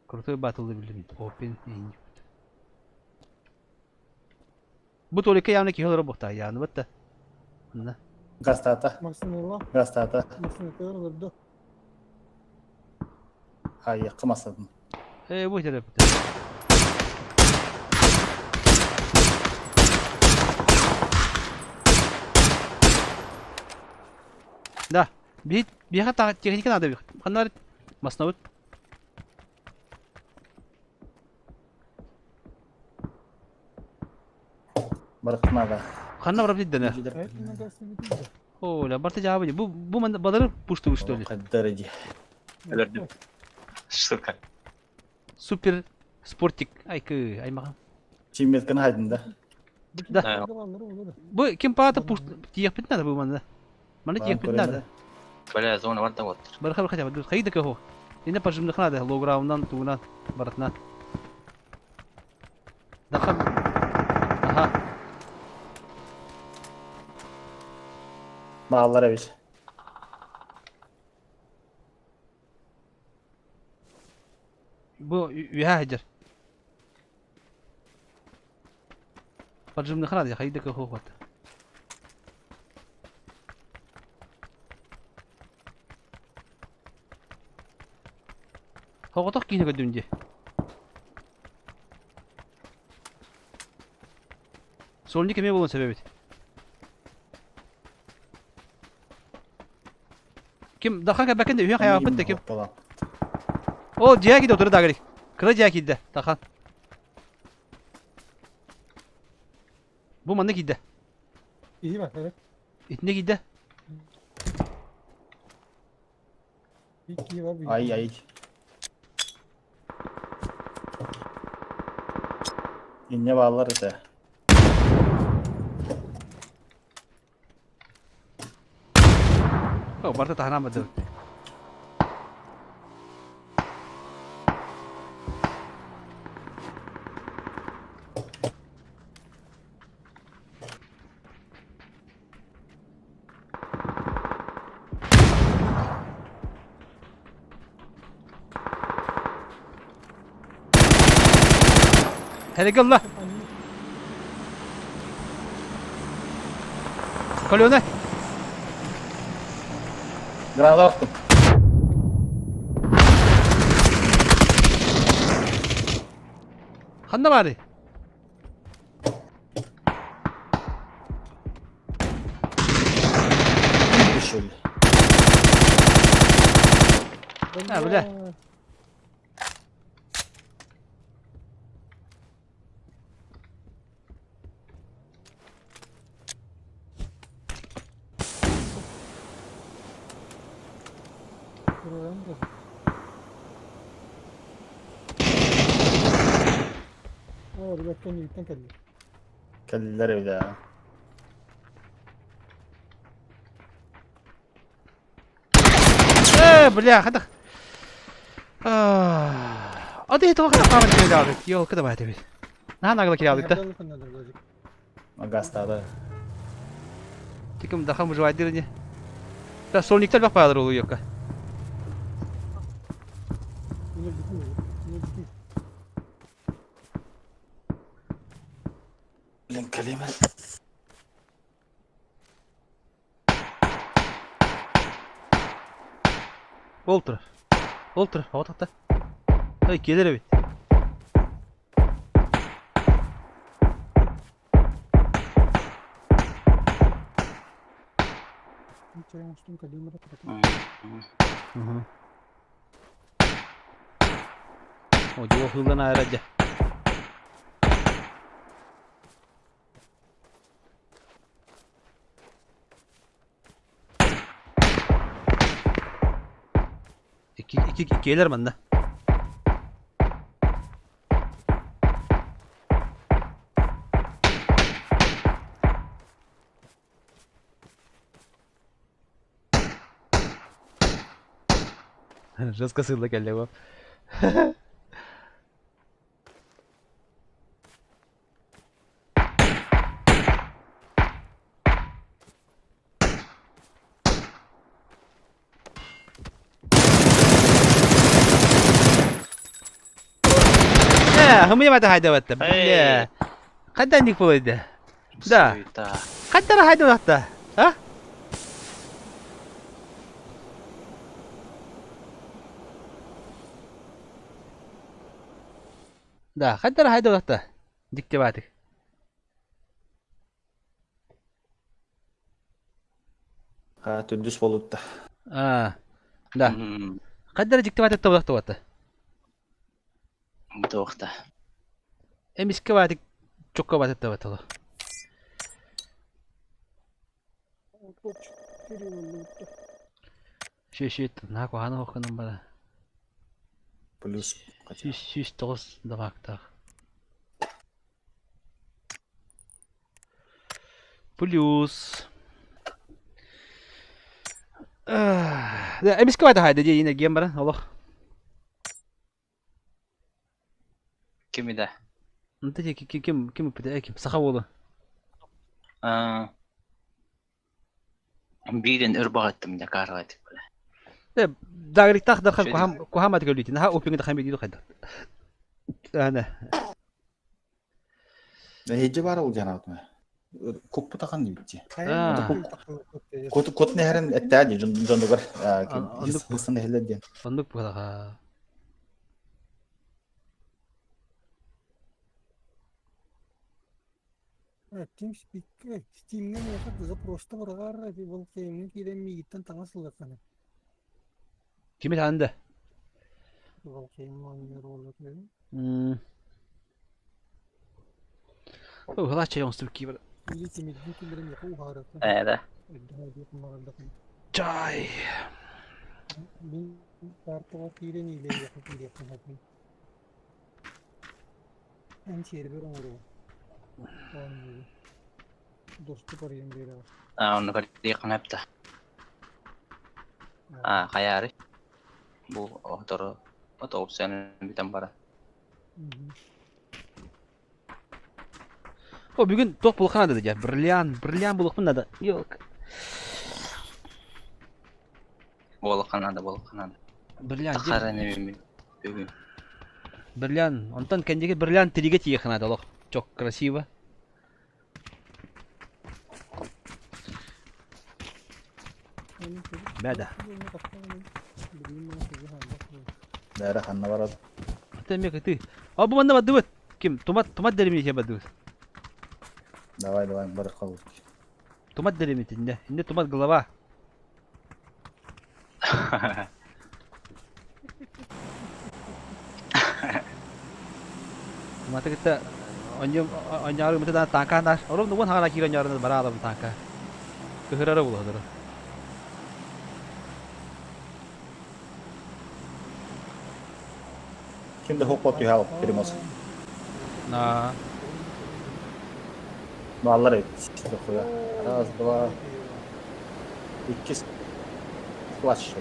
Kurtuyu batıldı bildim. Open değil. Bu tolike yavne ki holara bokta yani. Batta. Anna. Гастата. Maksimum Гастата. maksimum kadar. Hayır, kımasadın. Bu işler yaptı. Да. Bir hata teknik надо. Kanlar masnavut. Bırakmadı. Kanna var bir tane. Oo, la barta cevabı. Bu man baları puştu öyle. Kaddarıcı. Öldüm. Şaka. Super sportik. Ay makam. Çimet kan haydın da. Da. Bu kim paata puştu. Tiyak bitna da bu manda. Mana tiyak bitna da. Böyle zona var da var. Barka barka dur. Khayda ka ho. Ina pajum nakhna da logramdan tunan baratna. Dakhal. Aha. Bağlara bir. Bu hajar. Pajum nakhna da khayda ka ho. Hogotok kini ka dünce. Soruncu kemiğe bulun sebebi. Kim daha kanka bakın da üye kaya yapıp da kim? O ciğer gidiyor oturuyor dağırık. Kıra ciğer gidiyor. Daha. Bu manda gidiyor. İyi bak evet. İtine gide. İyi var bir. Ay ay. İnne bağlar ise. Oh, Barta tahan amat tuh. Hadi gel lah. Kalıyor ne? Granada attım. Hanna bari. Düşürdü. Ha böyle. Program da. Aa bir dakika niyitten kalıyor. Kelliler evde ya. Бля, хадах. А ты этого хадах камер кидал. Йол, куда бы это ведь? На нагло кидал, да? Magasta'da. Тиком дахам жвайдыр не. Да, солниктер бак bağlar oluyor yok. Yine bitmiyor. Yine bitmiyor. Bilim kelime. Ultra. Ultra, hava tahta. Hadi gelir evet. Çayın üstünü kalıyor. O diyor hızlan ayrıca. İki gelir bende. Жестко сыла келева. هم ما هيدا وقتها بالله قد عندك فوق ده ده قد ترى هيدا وقتها ها ده قد ترى هيدا وقتها ديك تبعتك Ha tündüz bolutta. ده قد ترى ديك تبعتك توقت وقتها توقته مش كبعتك çok kabahat tabii tabii. Şey nak o hana okunun bana. Plus. Şiş toz da bakta. Plus. مش كبعت هاي دي ينا جيم برا الله. كم ده انت كم بدأ كم سخوضه بيدن اربعة من دكارات داغري تاخذ خل كوهم ما تقولي نها اوبين دخل بيدو خد انا Ne hece var olacağını atma. Koppu takan dibitçi. اه Kot ne heren ettaji jondu var. Hısın ehler diyen. صندوق بقى TeamSpeak Steam'den yaşadığı просто buralar bir bol keyifli giden mi gitten tanısıl yakını. كم عنده Bol keyifli oynuyor olacak. اوه هذا شيء ينصب كيبر İyi temizliğin kimlerin yapı uharası. ده Çay. Bir tartığa tiren ile yapın hepin. En çeyre bir umuru. Onun dostu parayım bir ara. onu فريق نبته خياري bu otor otobüsün bir tambara. O bugün tok bulkan dedi ya. Brilliant buluk bunda da. Yok. Volkan Brilliant. Takarını bugün. Brilliant. Ondan kendine brilliant triget yıkana da. Çok красиво. Bada. Daerah hanna var. Temel keti. Abi bunda badut. Kim? Tomat derim ya badut. Давай, bakalım. Tomat derim içinde. İnde tomat glava. Mata kita onyaru mata tangka nas. Orang tuan hana kira onyaru barada tangka. Kehirara bulu hadara. Kimde hopot yuhal primos. Na. Malları işte koya. Раз, два. İki flash.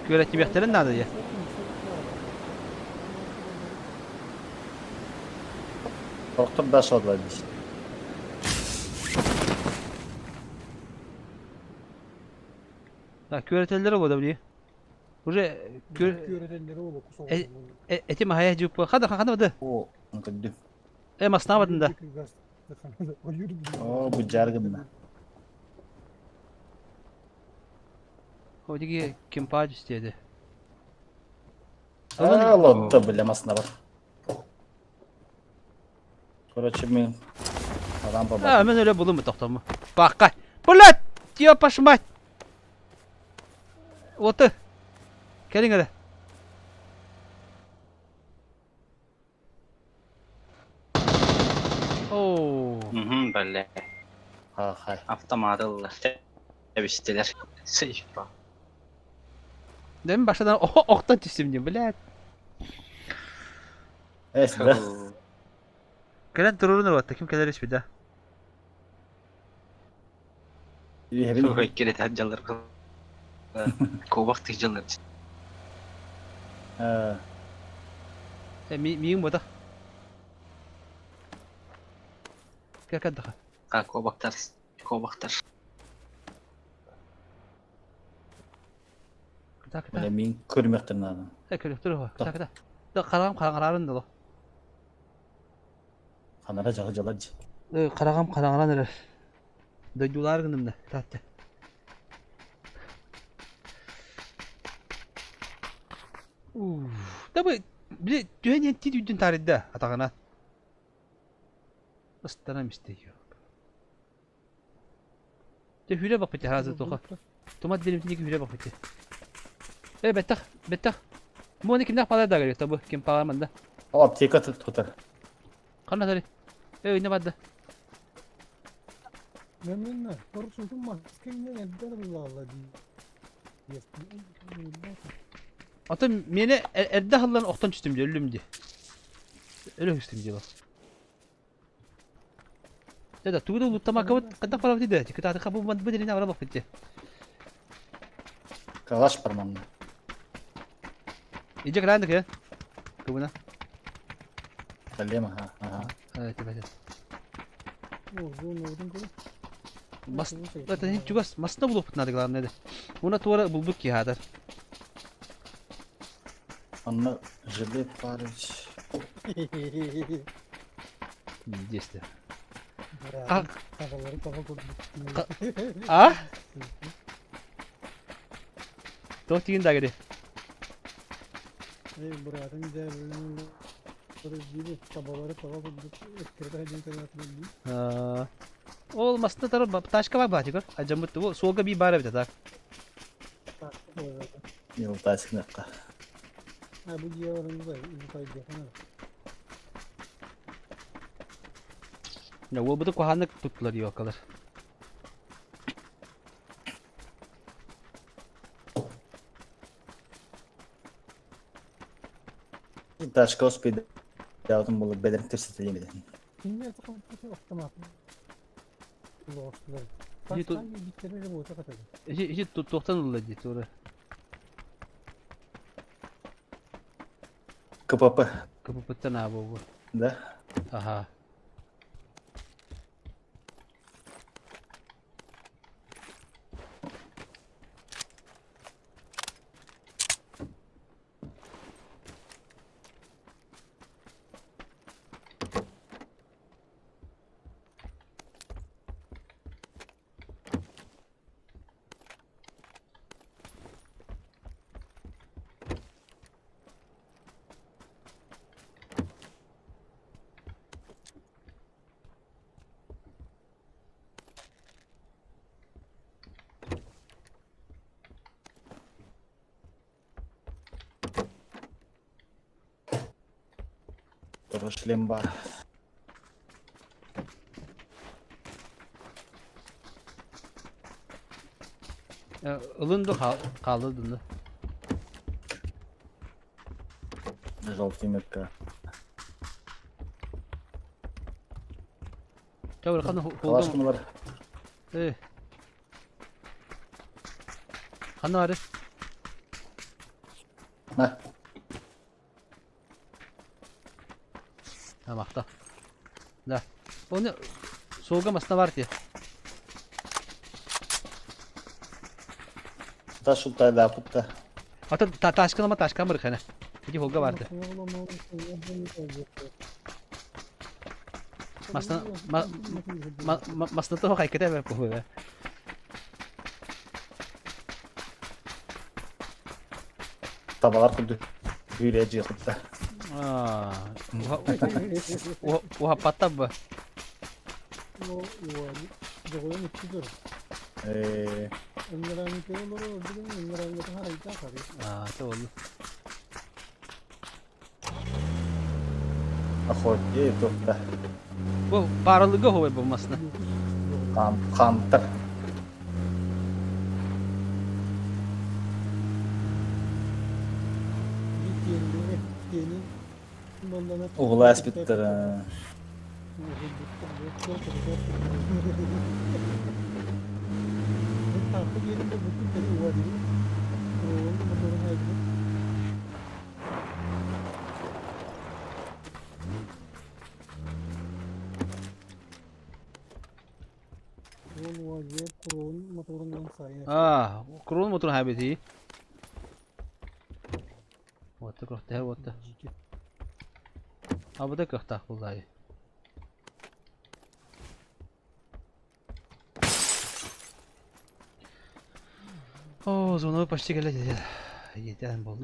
Küvetti bihterin nerede ya? Korktum da şodlamış. Ha küvetelleri bu da biliyor. Buraya Göretenleri olur kusura. eti mahaya jupa. Kada hadi. O, anladım. Masnamadın da. O bu jargon. O digi kim paj istedi. Allah da bilemezsin var. Короче, мы рампа. Ha ben öyle buldum mu tohtamı. Bak kay. Bulat! Diyor paşma. Otu. Gelin hadi. Oo. Böyle. Ha hay. Avtomatik tebiştiler. Seyfa. Demin başladan oktan çizdim diyor. Bulat. Esra. Gelen dururun orada. Kim gelir hiçbir daha. İyi Çok hepin. kere tecrübeler. Kovak tecrübeler. Ha. Miyim bu da. Gel daha. Kovaktar. Böyle min körmekten adam. Gel dur o. Gel. Da karağım da. Kanara jalı. Karağım neler. Döcüler günümde. Tahtı. Da bu bir dünya tüdün tarihte atağına. Aslanım istiyor. De hüre bak peki hazır toka. Tomat benim tindeki hüre bak peki. Betak. Bu ne kimden para da geliyor tabu kim para manda. O apteka tutar. Kana tari. Ne vardı? Memnunlar. Korkusun maskeyle eder vallahi. Atım mene erde hallan oktan çıktım diye ölüm diye. Öyle üstüm diye bak. Dede tuğda ulutama kadar para dedi. Kita ada kabu band bedeli ne var bak peki. Kalaş parmağımla. İyice karanlık ya. Kubuna. Kallema ha. Evet. Vurdun kuru. Mas, zaten hiç juga masna bulup nadik lan nede. Ona tuara bulduk ki hadar. Anla jebe parç. Diyeste. Kafaları kafa kurdu. Ah? Tohtiğin da gede. Buranın değerlerinin gibi kafaları kafa kurdu. Etkirde hacim kanatını. Olmasın da taşka var bahçe gör. Acamut bu soğuğa bir bara bir tak. Yıldaşınakka. Ha bu civarımızda bu kaydı falan. Ya o bu da kuhanlık tuttular yok kadar. Taşka ospide yavrum bulu beden tırsıtayım edin. Şimdi takım tutu otomat. Bu olsun. Hiç Başka bir bitleri bu olacak tabii. Hiç tuttuktan oldu diye sonra. Kapapı Kapıpıttan abi bu. da. Aha. Duruş lemba. Ilındı kaldırdın da. Жолтимекка. Çabuk kanı Kalaş oldu. mı var? Kanı var. Ha. Ha makta. Da. Onu soğugamasına var diye. Taş ultay da putta. Hatta taşkınlama taşkan bırak hani. Peki holga vardı. Masnata o harekete ver bu be. Tabalar kurdu. Büyüleci putta. Oha patla bu. O jogoya mutludur. Onlara mı olur dedim onlara mı daha iyi takar. Tamam. Akhor ye putta. Bu paralığı hoy bu masna. Kantar. Uğla espittir. Kurun Kurun motor habiti. Wata kohta wata. Abu da kohta vallahi. Zona почти geldi. Yeden bolu.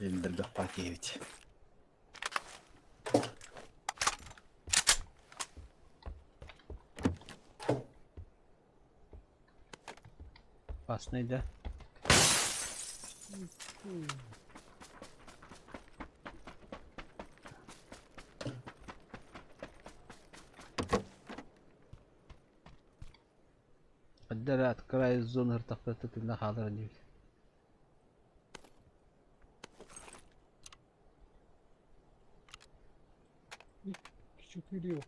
Elinde paketi. Pas neydi? Adara открывай зону ртахта ты на халрани. küçük video.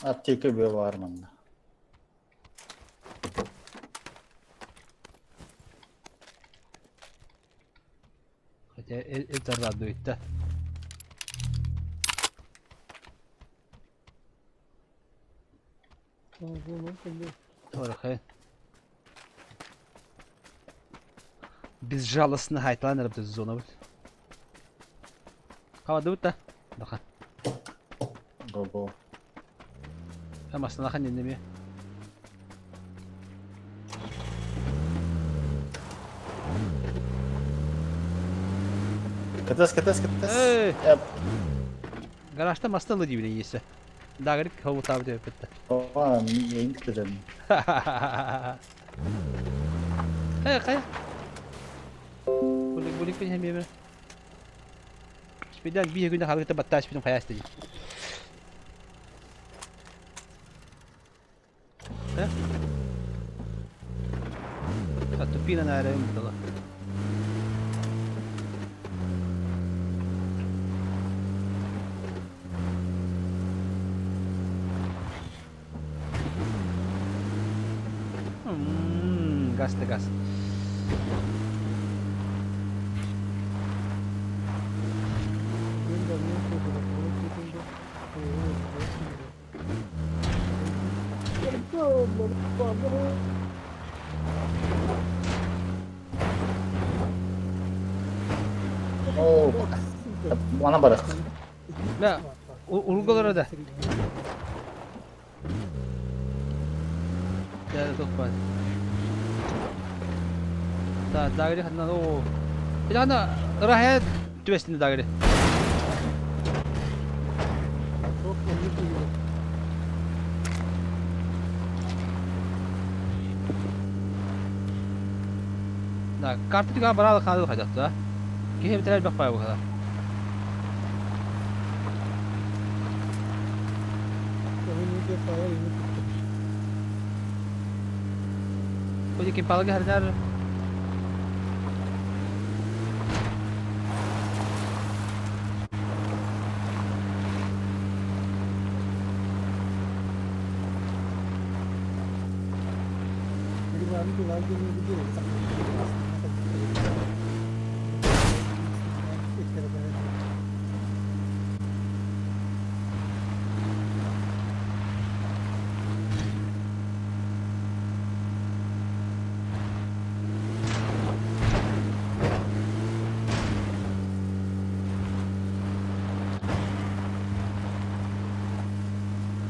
Attiki bir var mı? Хотя это радует, да? Oraya. Безжалостно хайтлайнер bu zona bu. Hava da da. Bakın. Go. Ama aslında kan dinlemiyor. Katas. Ey. Yap. Garajda mastalı gibi neyse. Dağırık havu tabi de bitti. Oha, yayın kıtırın. Kaya. Bulik pun hem yemin. Sepedan bir günde harita batas pun kaya istedi. Satu pina na rin dala. Gas. Oo. Bana bırak. Ne? Urgalara da. Ya dokpan. Dağırı hanna o. Bir hanna rahat tüvesinde dağırı. Nah, kartu juga beral kalau kajak tuh. Kayaknya betul lebih apa ya bukan? Kau jadi kimpal lagi hari ini.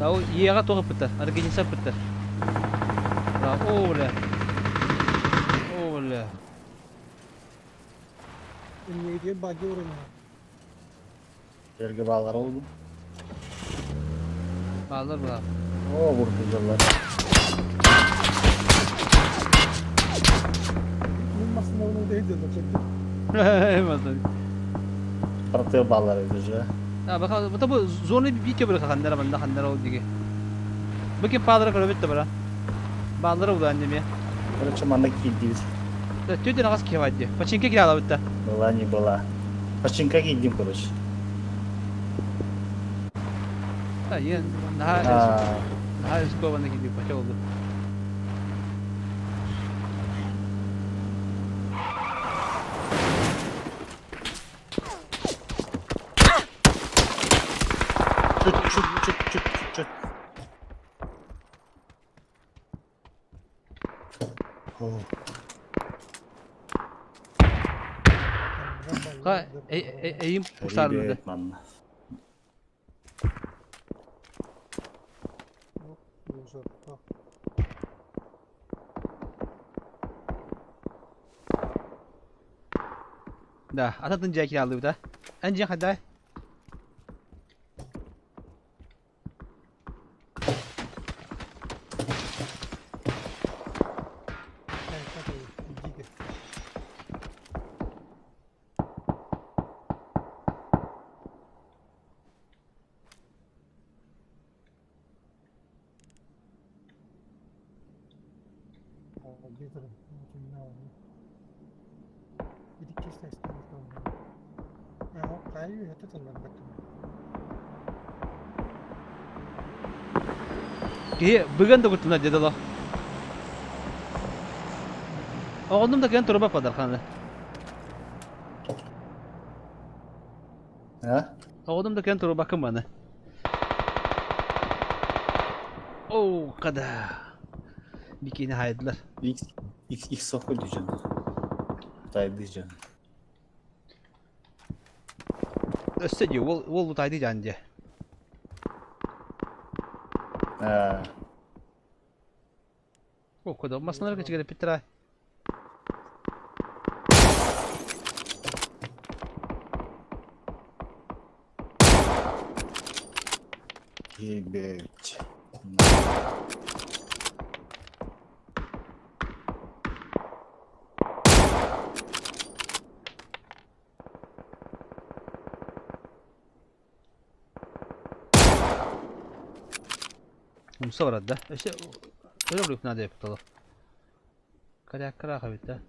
Tahu iya kan tuh peter, ada jenisnya peter. Nah, oleh. Immediate bagi orang. Yerge bağlar oldu. Alır mı? Oo, vurdular. Masın onu değil de çekti. Hemen. Parti bağlar edeceğiz. Ya bakalım bu zone bir video bırak kanlara banda kanlara oldu ki. Bakın padra kadar bitti bana. Bağlara oldu annem ya. Böyle çamanlık gidiyoruz. Tüyden ağız kevaddi. Paçinke kirala bitti. Была не была. Починка гидим, короче. Ha iyi. Daha skovan'a gidiyor paça oldu. Çık. Oh. Ha eğim kurtarmadı. Da atadın cekil aldı bir de. Önce hadi. Ki bugün de kurtulma dedi lo. Oğlum da kan turba padar kanı. Ha? Oğlum da kan turba kımana. Oo kada. Bikini haydılar. X sokul diyeceğim. Tay diyeceğim. Öste diyor, wol tay diyeceğim diye. Ha. O kadar masnalar kaçı gelip bittiray. Kibet. Musa var da. İşte öyle bir nade yaptılar. Kara kara kavita.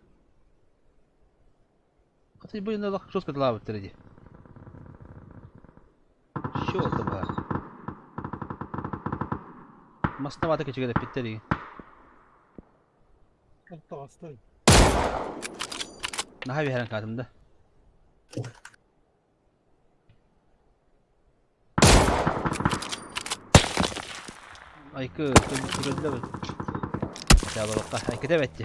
Atı bu yine lak çok kadar lavet dedi. Şu oldu bak. Masna vata keçe gelip bitti. Altta hastayım. Daha bir herhangi kadımda. Aykı, kırıldı mı? Ya bak, aykı da bitti.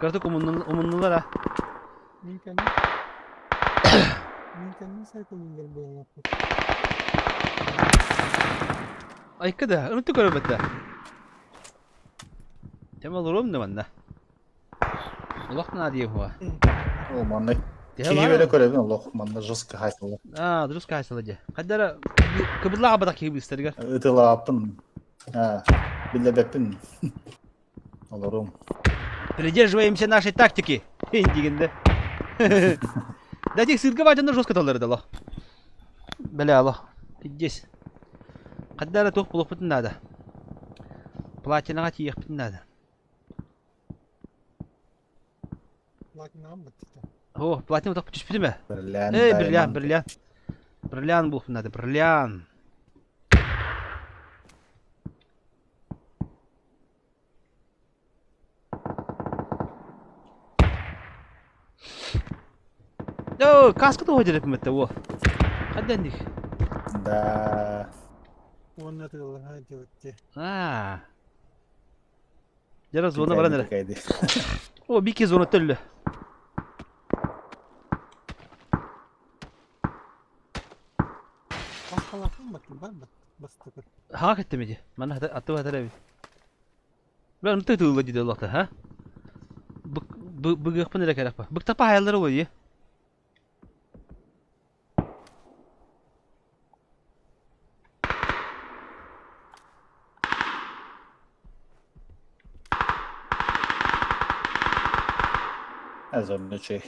Gördük umunlular ha. Minken saykolun gel bu yaptı. Aykı da, unuttuk öyle Temel olur mu bende? Allah ne diyeyim bu? O manna. Diye Ki var böyle mı? görelim Allah manna jıska haysalı. Durus kaçsalıcı. Kadara kıbırla abadak gibi isterler. Itala apın. Ha. Bille bepin. Olurum. Придерживаемся нашей тактики. Дегенде. Да этих сырка ваджандар жестко талары дало. Бля Allah. Здесь. Kadara тух булып битен надо. Платинага тиек битен надо. Lakin nam bitti. О, платин так düşmedi mi? Berlian. Бриллиант булып надо. Бриллиант. Yo, kaskı da hoca repimette o. Hadi dik. Da. Onun atıyorlar hadi bitti. Ha. Jara zona var nere? Kaydı. O bir kez zona töllü. Hastalıkın bakın var mı? Bastık. Ha gitti mi? Bana attı var tabii. Ben onu tutuyorlar gidiyor Allah'ta ha. Bu yapma nereye gerek var? Bu tapa hayalleri oluyor. Az önce şey.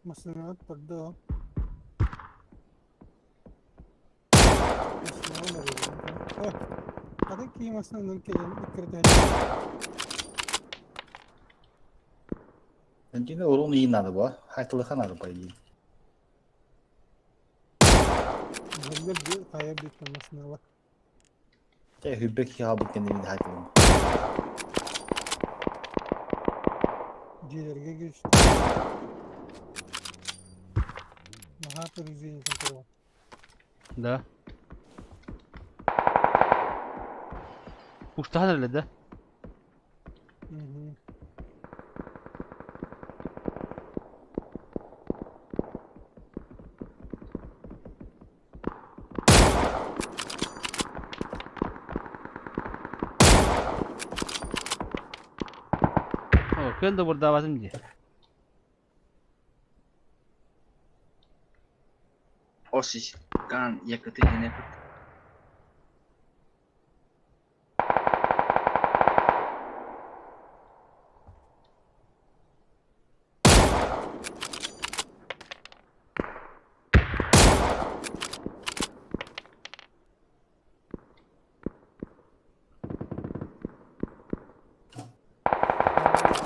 Masına atladı. Ada ki masının kelini dikkat et. Ben yine orun iyi nadı bu. Haytalı kanadı bu iyi. Bunlar bir kaya bir masına bak. Şey hübbek ya bu kendini haytalı. Ciğerge geçti. Mahatır izleyin kontrol. Да. Uçta nerede de? Hı hı. O, ben de burada varım diye. Osis kan yakıtı yine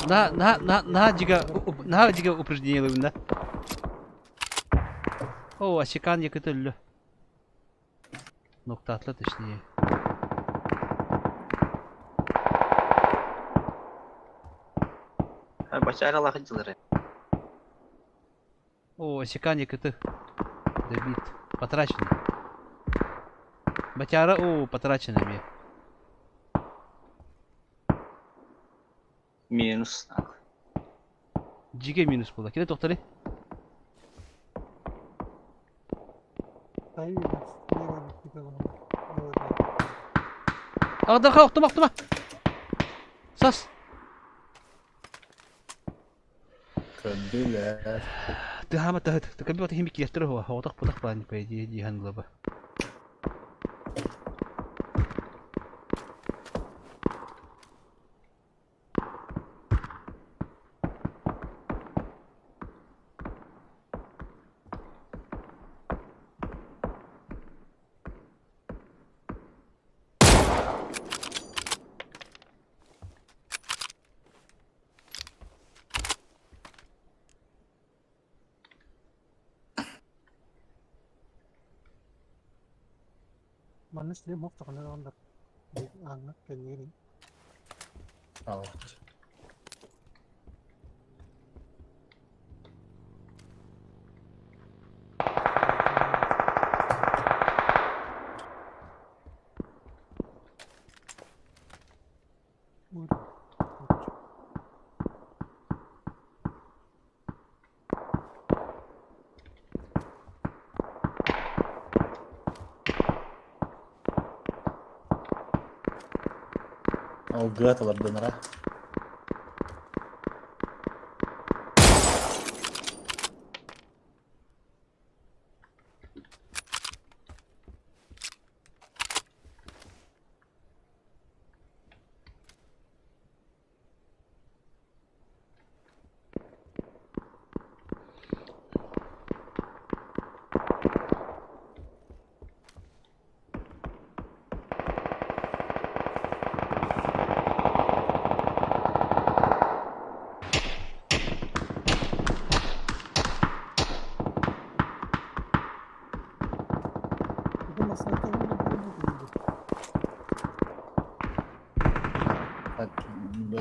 На упражнение ловим, О, ашикан yakıtı ölü. Nokta atla точнее. başarılı akıcıları. О, ашикан yakıtı. Добит. Потрачено. Батяра, о, потрачено мне. Minus. Cige minus burada. Kine doktoru. Hayır. Ne var bir kadın. Ağda oktum. Sas. Köndüler. Tama kabi wata himik yastro ho hotak putak pan pa di han glaba. Manus dia mau tak kenal orang anak kayak gini. Oh. Oh, gak telat bener ah.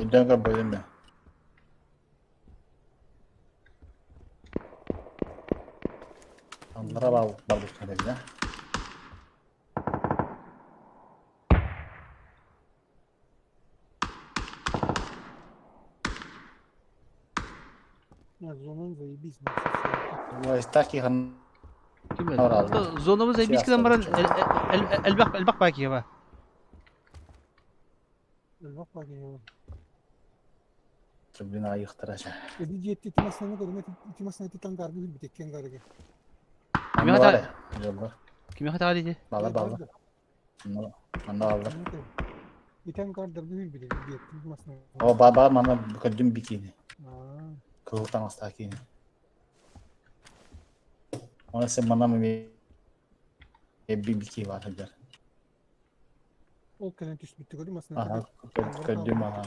Jangan bayar ya. Antara bagus ya. WARZONE zaibis. Wah, istaki kan. Zonamız biz kılan elbak baki ya. Elbak baki ya. Sebenarnya ayah terasa. Jadi dia timas nana kalau timas nana titan garbi bir tek kan garbi. Kimi hata? Kimi hata ali? Bala. Mana bala. Titan garbi bir dia timas nana. Oh, baba mana bukan jum bikini. Kehutan astaki ini. Ona semana mı bir biki var haber. O kenen tüs bitti gördün mü? Aha, gördüm aha.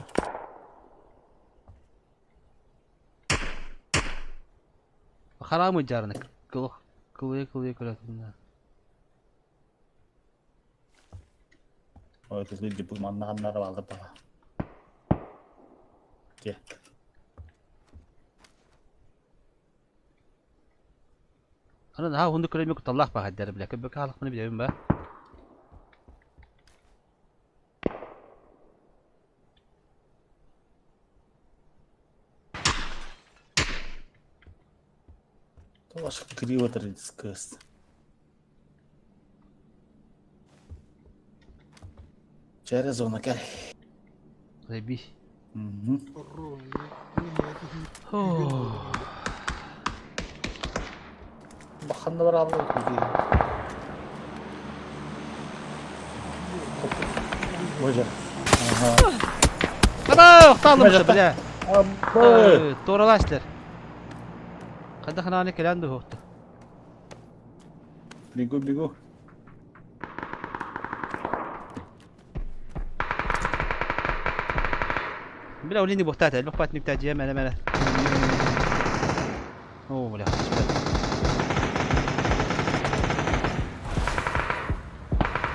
Haram mı carını? Kılıyor kılatında. O itu di mana vardı baba. Gel. Ana daha hundu kırayım yok tallah bak der bile. Köpek halık bunu bileyim be. То аж криво discuss. Через зона кай. Zaybis. Bakan da var abi. Hocam. Ana utandım işte bile. Abi. Doğrulaştır. Kada kanane kelan da hohtu. Bigo. بلا وليني بوحتاتها البقبات نبتاجيها مالا اوه لا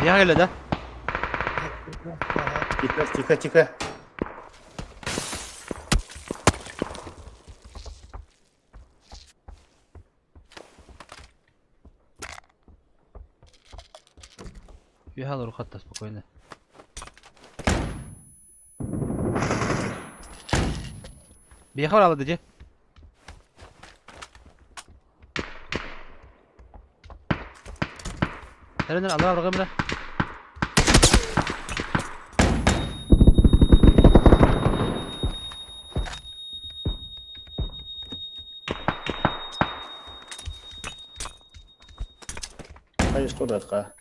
يا هلا ده Тихо. في هذا رخصة спокойно. بيخاول على دجي هل نلعب على الرقم ده конечно, да.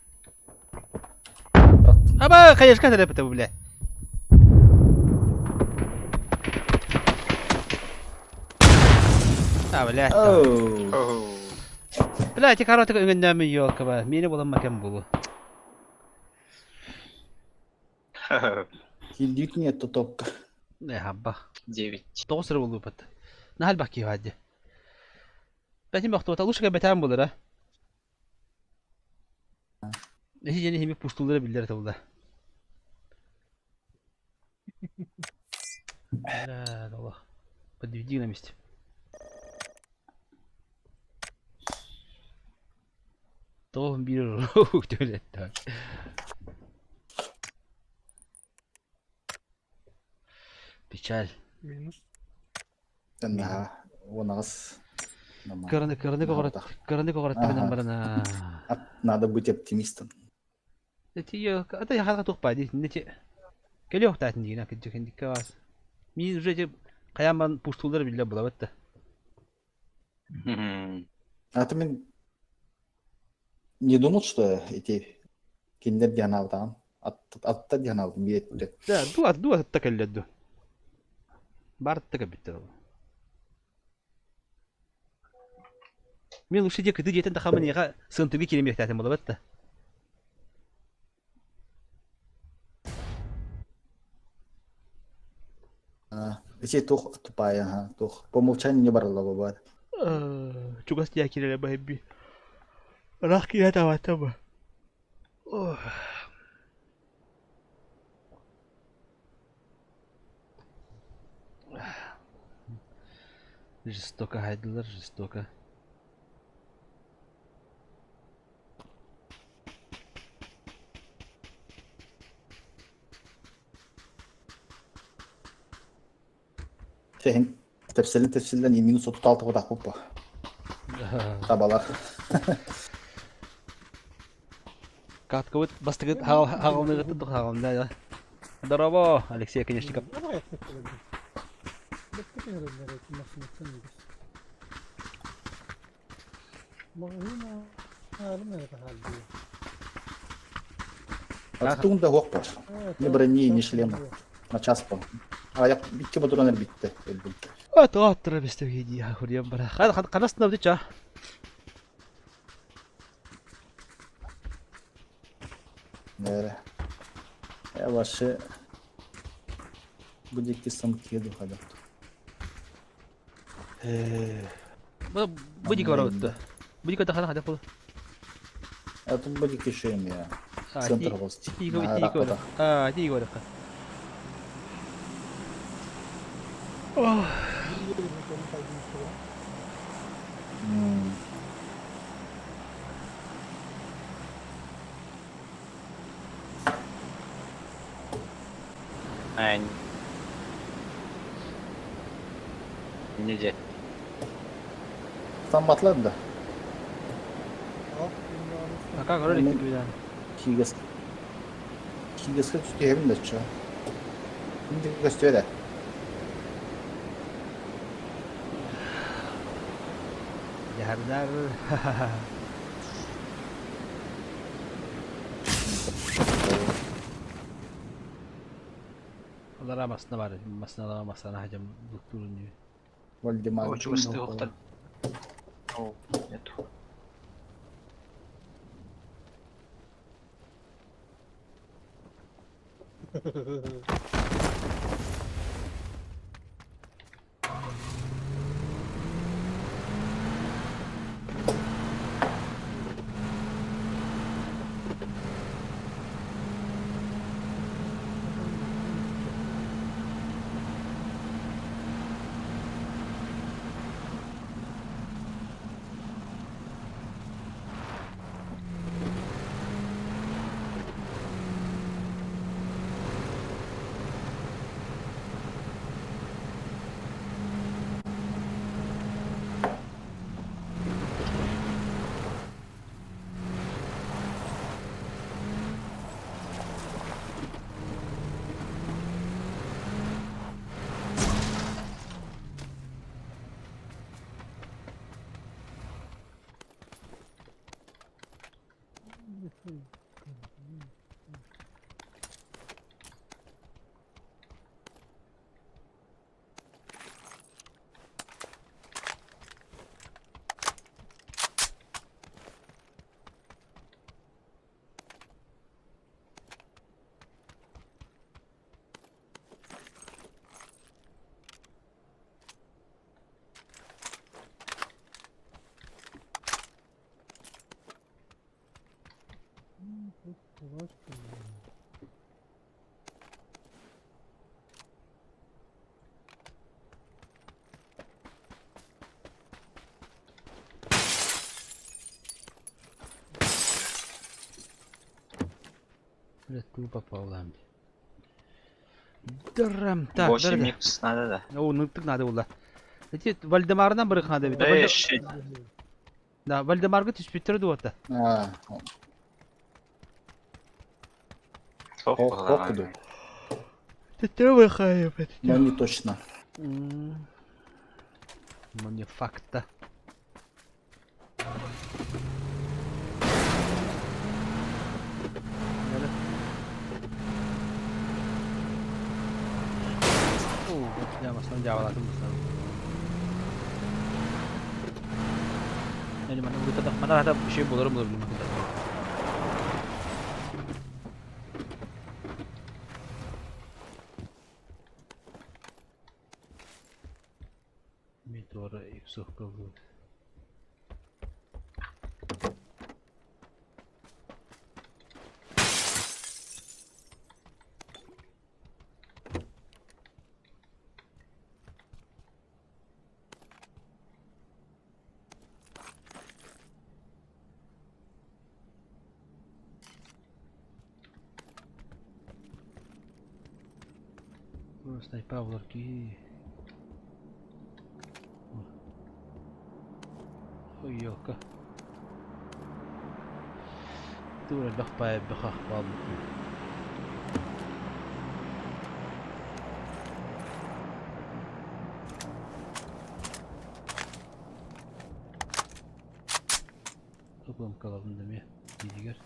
Аба, конечно, это это, бля. А, блядь. Оу. Блядь, я коротко гыннамы yok, ба. Мені болам макам болу. Килдик нет топка. Не хабба. 9. Тоғысыр болу бат. Нахал баки вадди. Бәтим бақты бата, лучше бәтам болу, да? Нехи жені хемек пуштулары білдер табылда. Блядь, Аллах. Подведи на месте. Тоғым бір рух төлет, так. Печаль. Минус. Nah, 원ас. Кырыны коғырат тігінен барына. Надо быть оптимистом. Эти ее, это я хотел тухпа, эти келе оқтатын деген акы жекендік кавас. Мен уже эти қаяман пуштулдар білді бұла бәтті. А ты не думал, что эти киндер дианал там? Атта дианал биет. Да, ду атта келледі. Бар атта кәбітті. Мен лучше де күді жетін тақамын еға сынтуге келемек тәтім бұла бәтті. Если тух тупая, ага, тух по умолчанию не брала бабат. Чугас я киреле бэби. Рах киля таватаба. Жестоко хайдылар, жестоко. Sen tefsilden minus 36 kadar kupa. Tabalar. Катка вот бастыгыт хағалны ғытты дұқ хағалында да. Здорово, Алексей Оконешников. Давай, я Артунда хоппа. Не брони, не шлема. На час по. А я битке бодронер битте. Аттыра бестеге дия хурьям бара. Қанасына бді ча. Нere. Я ваши будете сам кеду ходят. Будик воровать-то. Будик это хана ходят. А тут будете шеем я. Центр власти. Ти говорю. Неде. Там батлады да. А как ролик тебе? Кигес как тем да чё. Инде гостёда. Ярдар. Onlara masna var. Masna hacam doktorun diyor. Вальдемар. О, чего стыл вдаль? О, нету. Блядь, ты попал, ламби. Дарам, так, 8 да. икс надо да. О, ну так надо было. Эти Вальдемардан бирик надо бит. Да, щит. Да, Вальдемарга түспүттүрдү ота. Ох, иду. Ты выхаев. Но не точно. Ну не факта. Ya mas jawab lah tuh. Jadi mana kita mana ada şey bulurum belum kita. Meteora eksok kaldı. Снайперлерки. Ой, елка. Ты уже бахпай бахах палм. Toplum kalalım demeye. Gidiyor.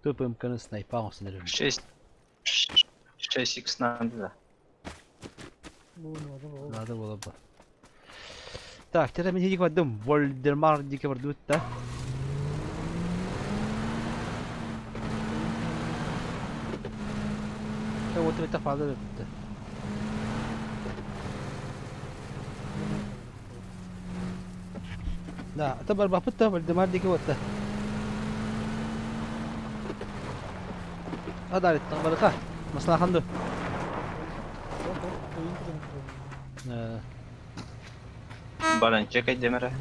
Тупым канал снайпал сынырым. 6 икс надо да. Надо было бы. Так, теперь мне дик вадым. Вольдемар дик вардут, да? Вот это фаза. Да, это барбапыта Вольдемар дик вот. Adalet baraka. Maslahan do. Baran çek demire.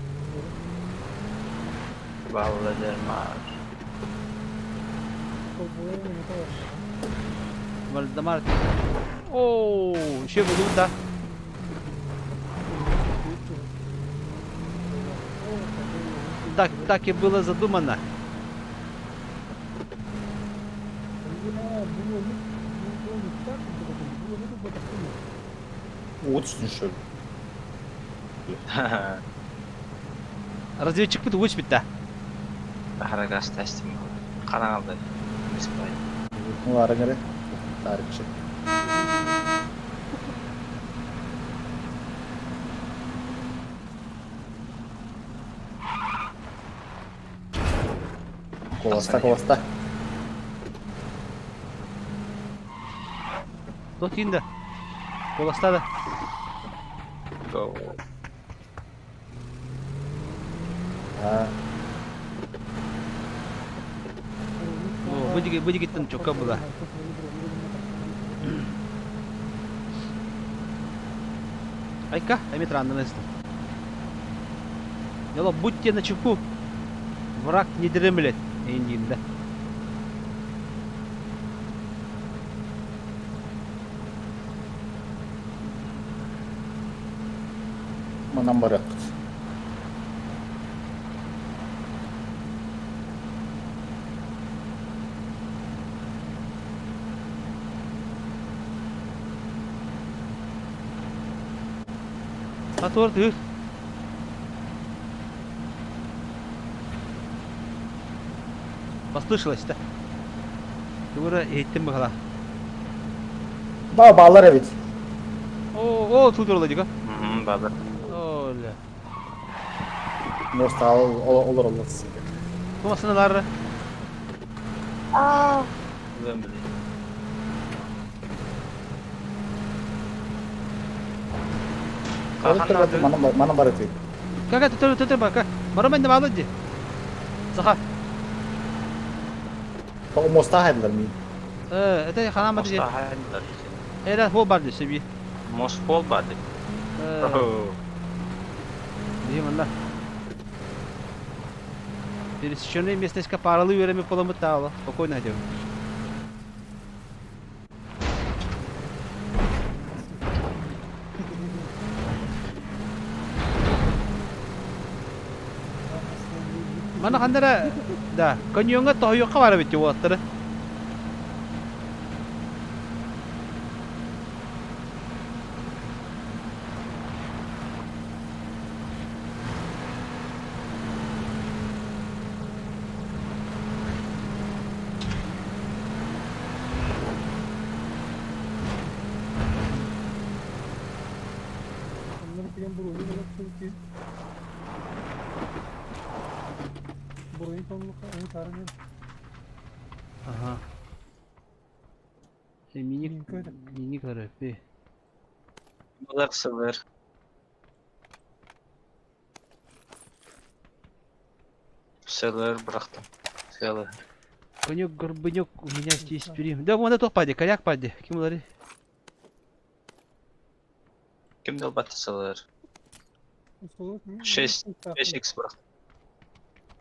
Valdemar. Вальдемар. О, еще буду да. Так и было задумано. Вот что ли? Разведчик будет учить, да? Харагас тестим. Каналда. Бесплай. Ну, арагары. Тарикши. Колоста. Тут инда. Колостада. Go. Выйди гиттен чока была. Айка, аметранно место. Дело, будьте начеку. Враг не дремлет. Индин, да. Ondan bari. At orada. Послышалось, да? Дура, eğittim bakalım. Bağlar evet. O тут olacak ha. Baba. Öyle. Nosta olur. Bu masalar. Ben bileyim. Mana bari tuh. Kakak tutur bak. Baru ben de bağladı. Saha. Kok mustahil mi? Ete kanamadı. Mustahil. Era ho bardı sebi. Mospol badı. Diyeyim Allah. Пересеченные местности параллель верами поломотало. Спокойно идем. Mana kandara da konyonga tohyo kawara bitti water. Onları bir burayı böyle Türkiye. Burayı konulukla onu tarih edin. Aha. Mini karafi. Bunlar sever. Sever bıraktım. Sever. Конек, горбынек, у меня здесь перим. Да, вон это пади, коряк пади. Kim uları? Kimde o batı sever? Soğuk mu? 5x bıraktım.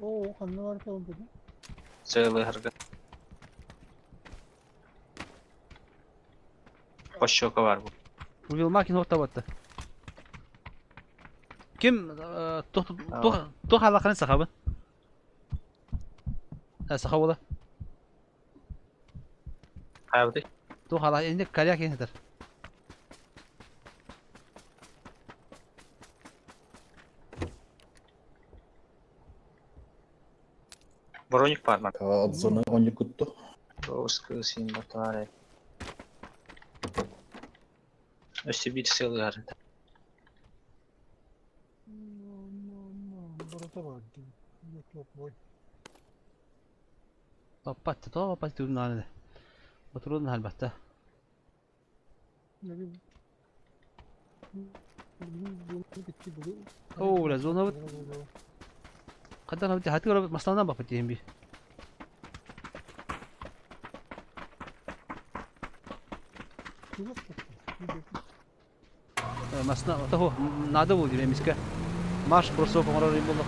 Oo, kanlı var ki oldu. Sever harga. Boş şoka var bu. Увидел Макин орта battı. Kim? Tuh halakını sahabın. Ha sahabı. Haydi. Tuh halak elinde koryak yeter. Броник var mı? От зоны он не кутtu. Doğrusu sim batarya. Üstü bir sever harita. Burası var. Yok boy. Topat durun halde. Oturun halbatta. Ne bileyim. Oo, la zona bit. Kadar hadi oraya masadan bak bakayım bir. Masna tahu nada bu diye miska. Marş proso kamera rimbolla.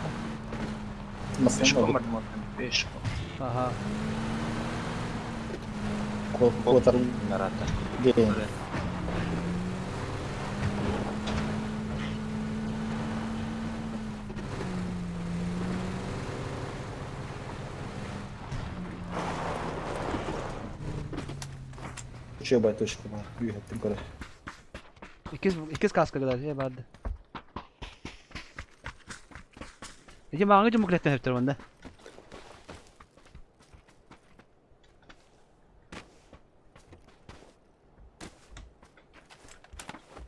Beş Masam komadım orada. 5 Aha. kotar narata. gene. Şey baytoşku var. Büyük ettim kore. İkiz kaska kadar şey vardı. İki mağın için mukletten hep tarafında.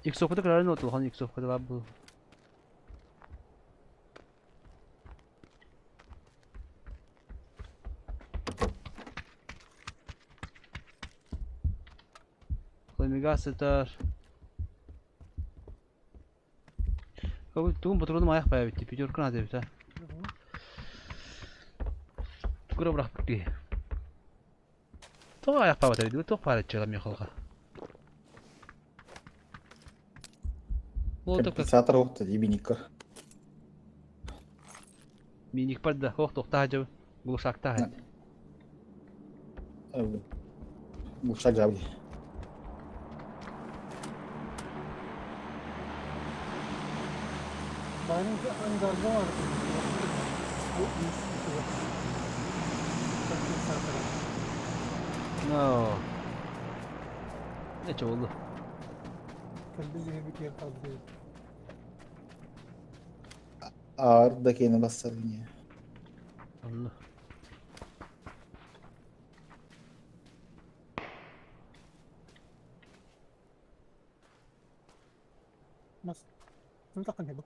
İlk sohbeti kararı ne oldu? Hani ilk sohbeti var bu. Koymigasıtar. Tugun patronum ayak bayağı bitti. Pidyor kına da bitti. Tukura bırak diye. Tuğa ayak bayağı bitti. Tuğa para edeceğim ya halka. Компенсатор оқты ебеника. Minik parda. Oh tohta hacı. Buluşakta hacı. Bu şak abi. Benim angarda var. No. Ne oldu? Kalbi zihni bir kere kaldı. Ağırdakini bassadın ya. Allah. Mas. Ne takın hep?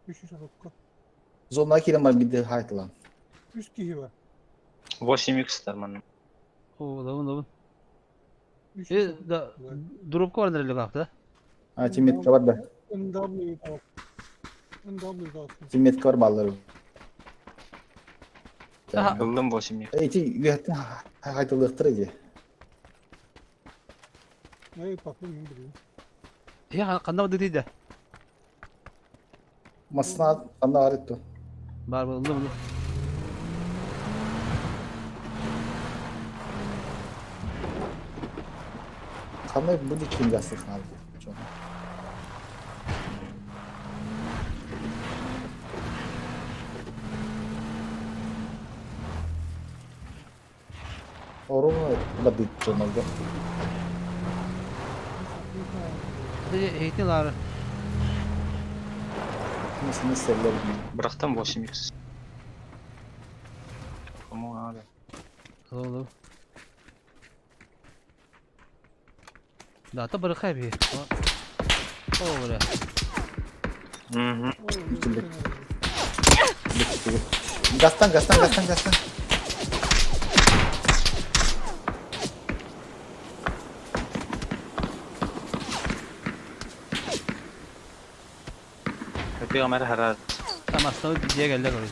Üç yüz dokuz. Zonda kilim var bir de hayt lan. 100 kişi var. 8x man. Oo, davun. 300 Da drop ko var nerede kalktı? Ha timmet var da. NW top. NW top. Timmet var balları. Aha. Kıldım 8x. Eti üyetten haytalıktır ece. Ne yapalım bilmiyorum. Ya kandı dedi de. Masna anda var etti. Bar buldu. Kanı bu dikim gazı kaldı. Çok. Orada da bir canlıda. Eğitim var. Nasıl seviyorum. Bıraktım 8x. Come on abi. Oldu. Da ta bırakay bir. Oo böyle. Hı. Gastan. Kötü kamera herhalde. Tamam aslında diye geldi oraya.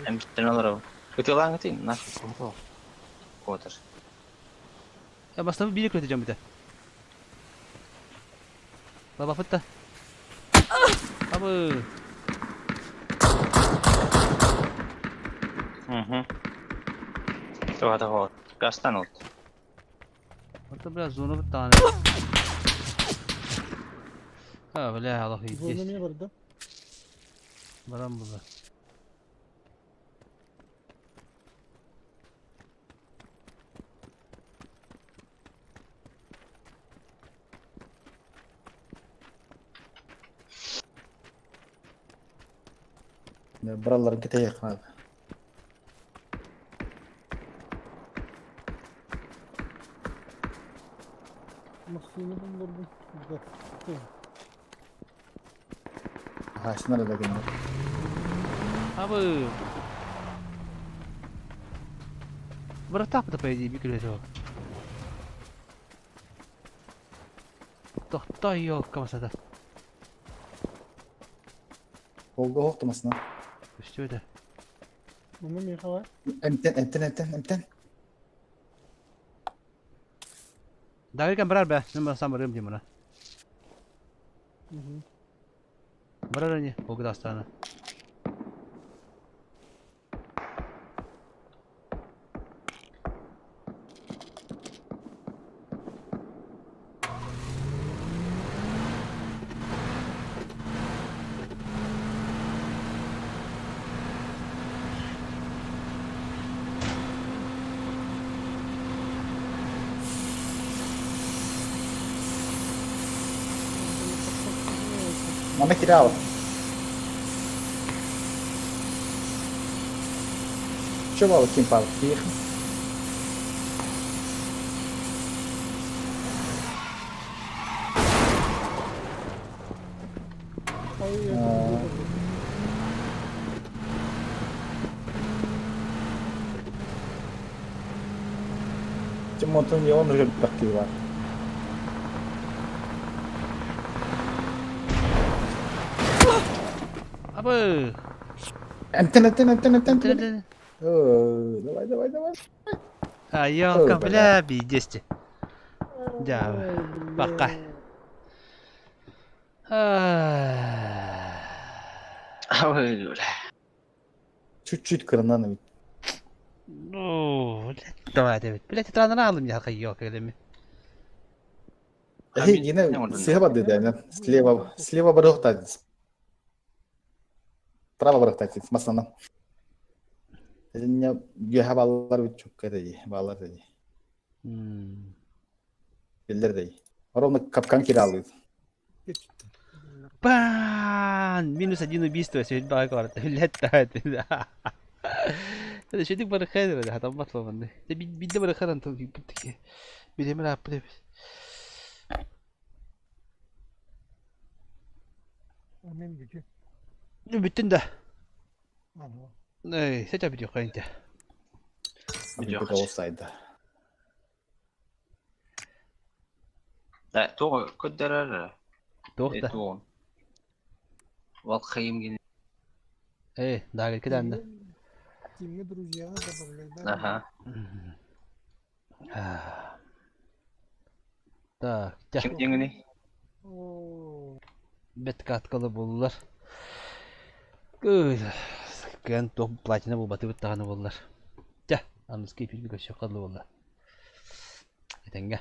Emşten olur abi. Kötü olan kötü. Nasıl? Kotor. Ya aslında bir kötü bir de. Baba fıtta. Abi. Hı. Hadi hor. Gastan oldu. Orada biraz zonu bir tane. Ha böyle Allah Zonda iyi. ne vardı? Baran burada. Buraların kete yakın abi. Maksimum buldum. Güzel. Ha şunları da gönder. Abi. Beratap da paydi bir kilo çok. Tohta yok kamasada. Oldu hoktu masna. İşte öyle. Bunda ne var? Emten. Dahil kan berar be. Numara sama rim di mana. Berar ni. Hoga dastana. Mana kira al. Coba bakayım parkir. Cemotun yoğun bir parkir var. Abi. Emten. Tene. Давай. Ayo kan bela bi desti. Ja. Baka. Abi. Чуть-чуть kırından evet. No, tamam evet. Bilet ekranını aldım ya yok öyle mi? Гина слева да, слева барахта. Право барахта, смаслана. Это я баллар вичук кадай, баллар дай. Билдер дай. Ровно капкан кидалый. Пан! Минус один убийство, сегодня багорт. Летает. Это что ты барахайдер, да, там масло ванны. Ты бидда барахайдан, то такие. Билем раппы. Amin gücü. Ну, bütün de. Anladım. Ey, sen tabii diyor kanka. Видео офсайд. لا تو كدر Doğru. تو والخيم جن Daha كده عنده. Kimli друзья добавляй, да? اها Так, كم جنني Oo. bet katkalı buldular. Güzel. Kan top platina bu batı tane buldular. Anız keyifli bir kaşık kaldı buldular. Etenge.